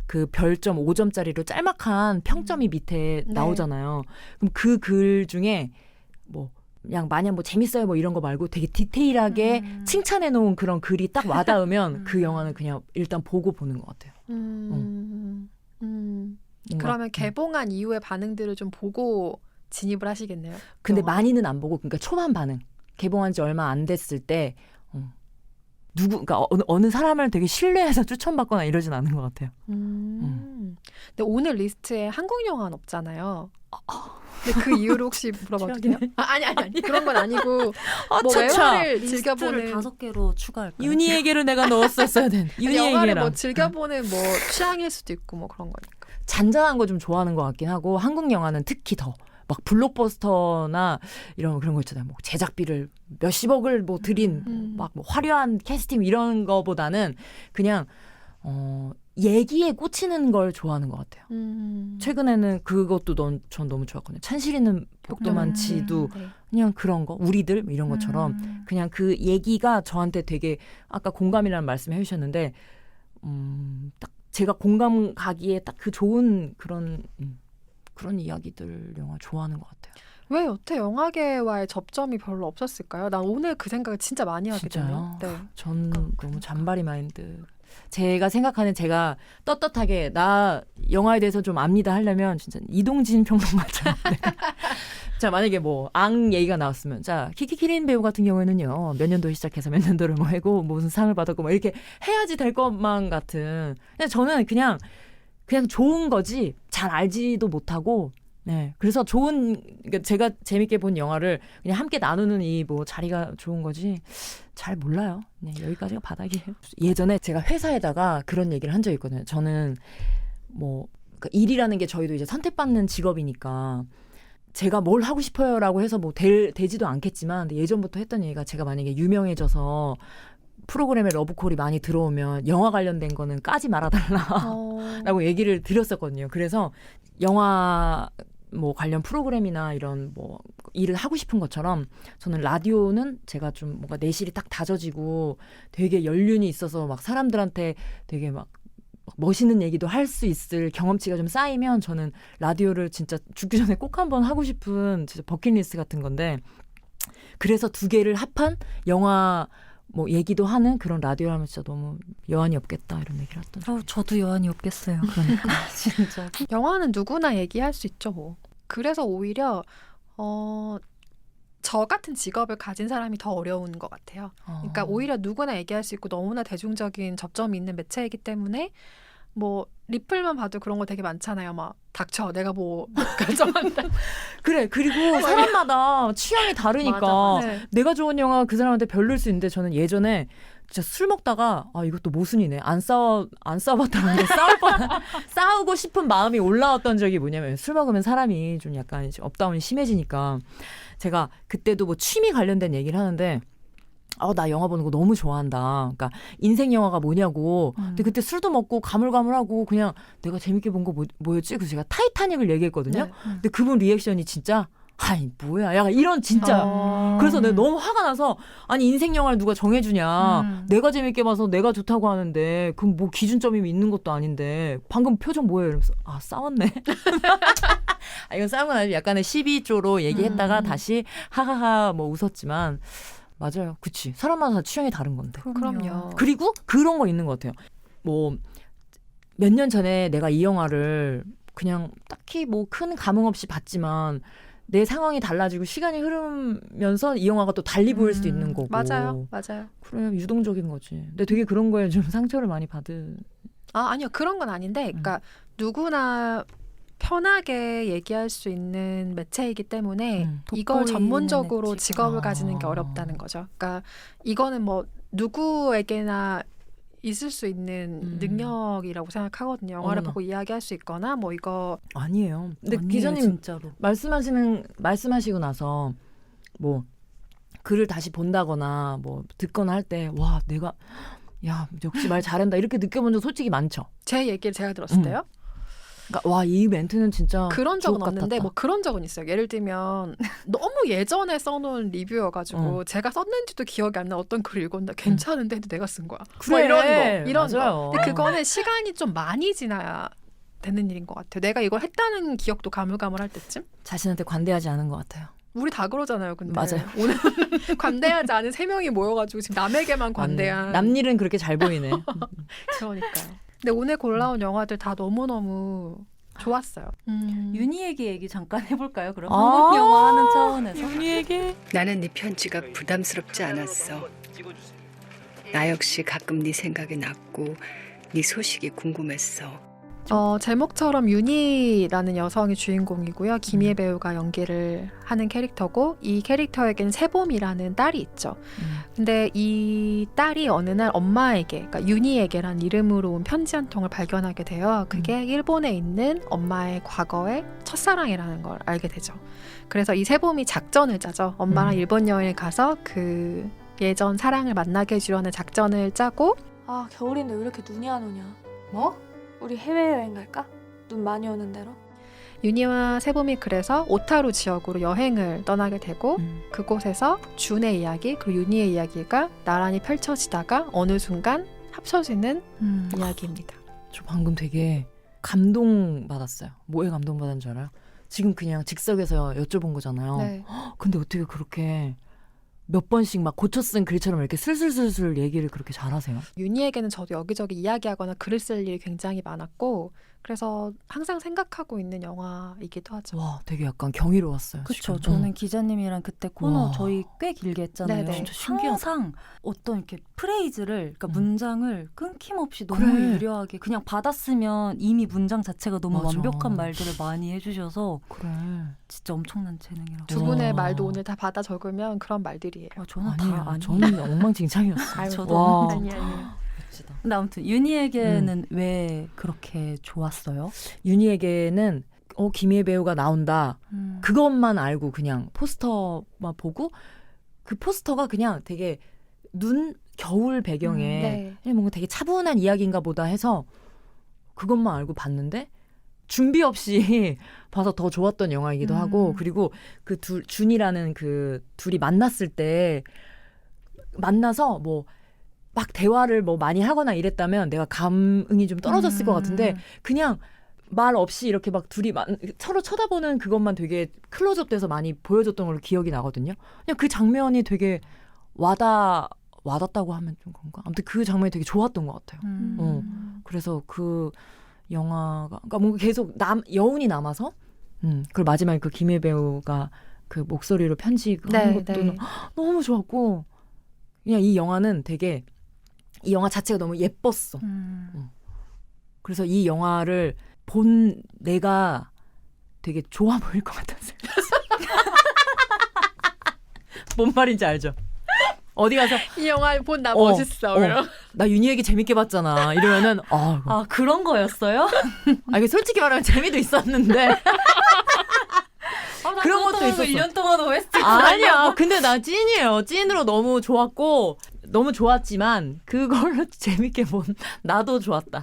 그 별점 5점짜리로 짤막한 평점이 밑에 나오잖아요. 그럼 그 글 중에 뭐 그냥 마냥 뭐 재밌어요 뭐 이런 거 말고 되게 디테일하게 칭찬해 놓은 그런 글이 딱 와닿으면 그 영화는 그냥 일단 보고 보는 것 같아요. 뭔가, 그러면 개봉한 이후의 반응들을 좀 보고 진입을 하시겠네요. 근데 영화. 많이는 안 보고 그러니까 초반 반응 개봉한 지 얼마 안 됐을 때 그러니까 어느 사람을 되게 신뢰해서 추천받거나 이러진 않은 것 같아요. 근데 오늘 리스트에 한국 영화는 없잖아요. 근데 그 이유를 혹시 물어봐도 돼요? 아니 그런 건 아니고 뭐 외화를 즐겨보는 5개로 추가할까요? 윤희에게를 내가 넣었었어야 된. 아니, 영화를 윤희에게랑 뭐 즐겨보는 뭐 취향일 수도 있고 뭐 그런 거니까. 잔잔한 거 좀 좋아하는 것 같긴 하고 한국 영화는 특히 더 막 블록버스터나 이런 그런 거 있잖아요. 뭐 제작비를 몇십억을 뭐 들인 막 뭐 화려한 캐스팅 이런 거보다는 그냥 얘기에 꽂히는 걸 좋아하는 것 같아요. 최근에는 그것도 전 너무 좋았거든요. 찬실이는 복도 많지도 네. 그냥 그런 거 우리들 이런 것처럼 그냥 그 얘기가 저한테 되게 아까 공감이라는 말씀을 해주셨는데 딱 제가 공감 가기에 딱 그 좋은 그런 이야기들 영화 좋아하는 것 같아요. 왜 여태 영화계와의 접점이 별로 없었을까요? 난 오늘 그 생각을 진짜 많이 하거든요. 진짜요? 네. 전 너무 잔바리 마인드. 제가 생각하는 제가 떳떳하게 나 영화에 대해서 좀 압니다 하려면 진짜 이동진 평론가처럼 자 만약에 뭐 앙 얘기가 나왔으면 자 키키키린 배우 같은 경우에는요 몇 년도에 시작해서 몇 년도를 뭐 하고 무슨 상을 받았고 뭐 이렇게 해야지 될 것만 같은. 근데 저는 그냥 좋은 거지 잘 알지도 못하고 그래서 그러니까 제가 재밌게 본 영화를 그냥 함께 나누는 이 뭐 자리가 좋은 거지 잘 몰라요. 여기까지가 바닥이에요. 예전에 제가 회사에다가 그런 얘기를 한 적이 있거든요. 저는 뭐 그러니까 일이라는 게 저희도 이제 선택받는 직업이니까 제가 뭘 하고 싶어요라고 해서 뭐 되지도 않겠지만 예전부터 했던 얘기가 제가 만약에 유명해져서 프로그램에 러브콜이 많이 들어오면 영화 관련된 거는 까지 말아달라라고 얘기를 드렸었거든요. 그래서 영화 뭐 관련 프로그램이나 이런 뭐 일을 하고 싶은 것처럼 저는 라디오는 제가 좀 뭔가 내실이 딱 다져지고 되게 연륜이 있어서 막 사람들한테 되게 막 멋있는 얘기도 할 수 있을 경험치가 좀 쌓이면 저는 라디오를 진짜 죽기 전에 꼭 한번 하고 싶은 진짜 버킷리스트 같은 건데 그래서 두 개를 합한 영화 뭐 얘기도 하는 그런 라디오 하면 진짜 너무 여한이 없겠다 이런 얘기를 했던. 저도 여한이 없겠어요. 그러니까 진짜. 영화는 누구나 얘기할 수 있죠 뭐. 그래서 오히려 저 같은 직업을 가진 사람이 더 어려운 것 같아요. 그러니까 오히려 누구나 얘기할 수 있고 너무나 대중적인 접점이 있는 매체이기 때문에 뭐 리플만 봐도 그런 거 되게 많잖아요. 막 닥쳐 내가 뭐 결정한다. 그래. 그리고 사람마다 취향이 다르니까 맞아. 네. 내가 좋은 영화가 그 사람한테 별로일 수 있는데 저는 예전에 진짜 술 먹다가 이것도 모순이네. 안 싸워봤다는데 싸우고 싶은 마음이 올라왔던 적이 뭐냐면 술 먹으면 사람이 좀 약간 업다운이 심해지니까 제가 그때도 뭐 취미 관련된 얘기를 하는데 나 영화 보는 거 너무 좋아한다. 그러니까 인생 영화가 뭐냐고. 근데 그때 술도 먹고 가물가물하고 그냥 내가 재밌게 본 거 뭐였지? 그래서 제가 타이타닉을 얘기했거든요. 네. 근데 그분 리액션이 진짜 아이 뭐야 약간 이런 진짜 그래서 내가 너무 화가 나서 아니 인생 영화를 누가 정해주냐 내가 재밌게 봐서 내가 좋다고 하는데 그럼 뭐 기준점이 있는 것도 아닌데 방금 표정 뭐예요? 이러면서 싸웠네. 이건 싸운 건 아니고 약간의 시비조로 얘기했다가 다시 하하하 뭐 웃었지만 맞아요. 그치. 사람마다 취향이 다른 건데. 그럼요. 그리고 그런 거 있는 것 같아요. 뭐 몇 년 전에 내가 이 영화를 그냥 딱히 뭐 큰 감흥 없이 봤지만 내 상황이 달라지고 시간이 흐르면서 이 영화가 또 달리 보일 수도 있는 거고. 맞아요. 그래 유동적인 거지. 근데 되게 그런 거에 좀 상처를 많이 아니요. 그런 건 아닌데 그러니까 누구나 편하게 얘기할 수 있는 매체이기 때문에 이걸 돋보이는 전문적으로 매체가. 직업을 가지는 게 어렵다는 거죠. 그러니까 이거는 뭐 누구에게나 있을 수 있는 능력이라고 생각하거든요. 영화를 어머나. 보고 이야기할 수 있거나 뭐 이거 아니에요. 근데 아니에요, 기자님 진짜로. 말씀하시고 나서 뭐 글을 다시 본다거나 뭐 듣거나 할 때 와 내가 야 역시 말 잘한다 이렇게 느껴본 적 솔직히 많죠. 제 얘기를 제가 들었을 때요. 그러니까 와 이 멘트는 진짜 그런 적은 주옥 없는데 같았다. 뭐 그런 적은 있어요. 예를 들면 너무 예전에 써놓은 리뷰여가지고 제가 썼는지도 기억이 안 나 어떤 글을 읽었는데 괜찮은데 근데 내가 쓴 거야. 뭐 이런 거. 맞아요. 근데 그거는 시간이 좀 많이 지나야 되는 일인 것 같아요. 내가 이걸 했다는 기억도 가물가물할 때쯤. 자신한테 관대하지 않은 것 같아요. 우리 다 그러잖아요. 근데 맞아요. 오늘 관대하지 않은 3명이 모여가지고 지금 남에게만 관대한. 남 일은 그렇게 잘 보이네. 그러니까요. 근데 오늘 골라온 영화들 다 너무너무 좋았어요. 윤희에게 얘기 잠깐 해볼까요? 그럼 아, 한국 영화 하는 차원에서. 윤희에게 나는 네 편지가 부담스럽지 않았어. 나 역시 가끔 네 생각이 났고 네 소식이 궁금했어. 제목처럼 윤희라는 여성이 주인공이고요. 김희애 배우가 연기를 하는 캐릭터고 이 캐릭터에겐 세봄이라는 딸이 있죠. 근데 이 딸이 어느 날 엄마에게, 그러니까 윤희에게란 이름으로 온 편지 한 통을 발견하게 돼요. 그게 일본에 있는 엄마의 과거의 첫사랑이라는 걸 알게 되죠. 그래서 이 세봄이 작전을 짜죠. 엄마랑 일본 여행을 가서 그 예전 사랑을 만나게 해주려는 작전을 짜고 아, 겨울인데 왜 이렇게 눈이 안 오냐? 뭐? 우리 해외여행 갈까? 눈 많이 오는 데로? 윤희와 세봄이 그래서 오타루 지역으로 여행을 떠나게 되고 그곳에서 준의 이야기 그리고 윤희의 이야기가 나란히 펼쳐지다가 어느 순간 합쳐지는 이야기입니다. 저 방금 되게 감동받았어요. 뭐에 감동받은 줄 알아요? 지금 그냥 즉석에서 여쭤본 거잖아요. 네. 근데 어떻게 그렇게 몇 번씩 막 고쳐 쓴 글처럼 이렇게 슬슬슬슬 얘기를 그렇게 잘하세요? 윤희에게는 저도 여기저기 이야기하거나 글을 쓸 일이 굉장히 많았고 그래서 항상 생각하고 있는 영화이기도 하죠. 와, 되게 약간 경이로웠어요. 그렇죠. 지금. 저는 기자님이랑 그때 코너 와. 저희 꽤 길게 했잖아요. 네네. 진짜 신기하다. 항상 어떤 이렇게 프레이즈를, 그러니까 문장을 끊김없이 너무 그래. 유려하게 그냥 받았으면 이미 문장 자체가 너무 맞아. 완벽한 말들을 많이 해주셔서 그래. 진짜 엄청난 재능이라고. 두 분의 와. 말도 오늘 다 받아 적으면 그런 말들이에요. 저는 아니에요. 다 아니에요. 저는 엉망진창이었어요. 아유, 저도 와. 아니에요. 근데 아무튼 윤희에게는 왜 그렇게 좋았어요? 윤희에게는 김희애 배우가 나온다. 그것만 알고 그냥 포스터만 보고 그 포스터가 그냥 되게 겨울 배경에 네. 그냥 뭔가 되게 차분한 이야기인가 보다 해서 그것만 알고 봤는데 준비 없이 봐서 더 좋았던 영화이기도 하고 그리고 그 준이라는 그 둘이 만났을 때 만나서 뭐 막 대화를 뭐 많이 하거나 이랬다면 내가 감흥이 좀 떨어졌을 것 같은데 그냥 말 없이 이렇게 막 둘이 서로 쳐다보는 그것만 되게 클로즈업 돼서 많이 보여줬던 걸로 기억이 나거든요. 그냥 그 장면이 되게 와닿다고 하면 좀 그런가? 아무튼 그 장면이 되게 좋았던 것 같아요. 그래서 그 영화가 그러니까 뭔가 계속 여운이 남아서 그리고 마지막에 그 김혜 배우가 그 목소리로 편지 하는 것도 너무 좋았고 그냥 이 영화는 되게 이 영화 자체가 너무 예뻤어. 그래서 이 영화를 본 내가 되게 좋아 보일 것 같았어요. 뭔 말인지 알죠? 어디 가서 이 영화 본 나 어, 멋있어. 이런. 나 윤희 얘기 재밌게 봤잖아. 이러면은 아 그런 거였어요? 이게 솔직히 말하면 재미도 있었는데 그런 것도 있었어. 1년 동안 OST 아니야. 근데 나 찐이에요. 찐으로 너무 좋았고 너무 좋았지만 그걸로 재밌게 본 나도 좋았다.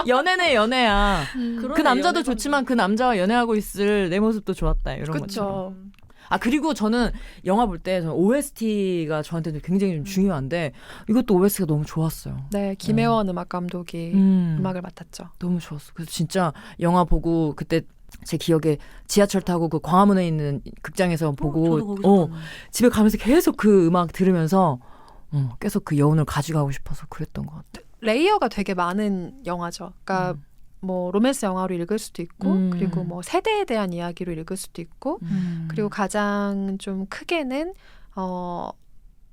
연애네 연애야. 그 남자도 좋지만 그 남자와 연애하고 있을 내 모습도 좋았다. 이런 것처럼. 그렇죠. 그리고 저는 영화 볼 때 OST가 저한테는 굉장히 좀 중요한데 이것도 OST가 너무 좋았어요. 네, 김혜원 음악 감독이 음악을 맡았죠. 너무 좋았어. 그래서 진짜 영화 보고 그때 제 기억에 지하철 타고 그 광화문에 있는 극장에서 보고 집에 가면서 계속 그 음악 들으면서 계속 그 여운을 가져가고 싶어서 그랬던 것 같아요. 레이어가 되게 많은 영화죠. 그러니까 뭐 로맨스 영화로 읽을 수도 있고 그리고 뭐 세대에 대한 이야기로 읽을 수도 있고 그리고 가장 좀 크게는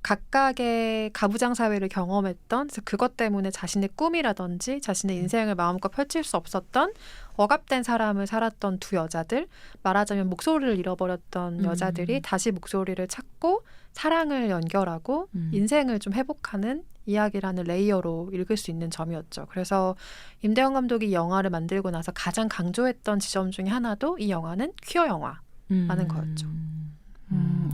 각각의 가부장 사회를 경험했던 그래서 그것 때문에 자신의 꿈이라든지 자신의 인생을 마음껏 펼칠 수 없었던 억압된 사람을 살았던 두 여자들 말하자면 목소리를 잃어버렸던 여자들이 다시 목소리를 찾고 사랑을 연결하고 인생을 좀 회복하는 이야기라는 레이어로 읽을 수 있는 점이었죠. 그래서 임대영 감독이 이 영화를 만들고 나서 가장 강조했던 지점 중에 하나도 이 영화는 퀴어 영화라는 거였죠.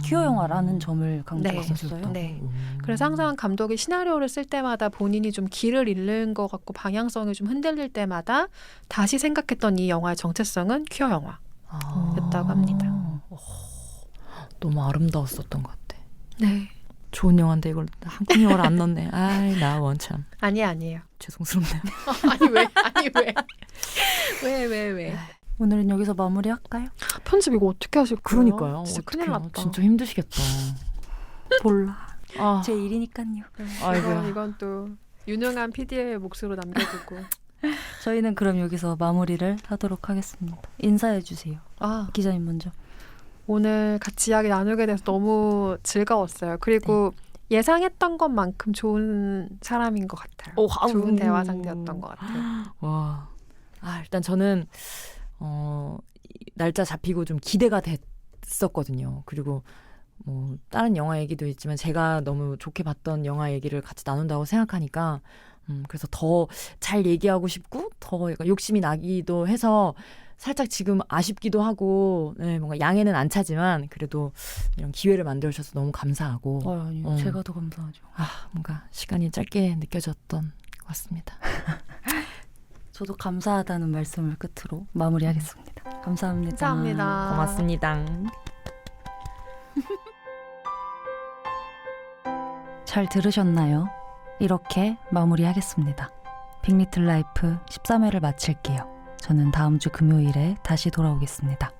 퀴어 영화라는 점을 강조했었어요. 네. 그래서 항상 감독이 시나리오를 쓸 때마다 본인이 좀 길을 잃는 것 같고 방향성이 좀 흔들릴 때마다 다시 생각했던 이 영화의 정체성은 퀴어 영화였다고 합니다. 너무 아름다웠었던 것 같아. 네. 좋은 영화인데 이걸 한국 영화를 안 넣네. 아이 나 원참. 아니에요. 죄송스럽네요. 왜? 오늘은 여기서 마무리할까요? 편집 이거 어떻게 하실 거예요? 그러니까요. 진짜 어떡해요. 큰일 났다. 진짜 힘드시겠다. 몰라. 아, 제 일이니까요. 아이고야. 이건 또 유능한 PD의 몫으로 남겨두고. 저희는 그럼 여기서 마무리를 하도록 하겠습니다. 인사해 주세요. 기자님 먼저. 오늘 같이 이야기 나누게 돼서 너무 즐거웠어요. 그리고 예상했던 것만큼 좋은 사람인 것 같아요. 좋은 대화 상대였던 것 같아요. 와. 일단 저는 날짜 잡히고 좀 기대가 됐었거든요. 그리고 뭐 다른 영화 얘기도 있지만 제가 너무 좋게 봤던 영화 얘기를 같이 나눈다고 생각하니까 그래서 더 잘 얘기하고 싶고 더 약간 욕심이 나기도 해서 살짝 지금 아쉽기도 하고 뭔가 양해는 안 차지만 그래도 이런 기회를 만들어주셔서 너무 감사하고 아니요. 제가 더 감사하죠. 뭔가 시간이 짧게 느껴졌던 것 같습니다. 저도 감사하다는 말씀을 끝으로 마무리하겠습니다. 감사합니다. 감사합니다. 고맙습니다. 잘 들으셨나요? 이렇게 마무리하겠습니다. 빅리틀 라이프 13회를 마칠게요. 저는 다음 주 금요일에 다시 돌아오겠습니다.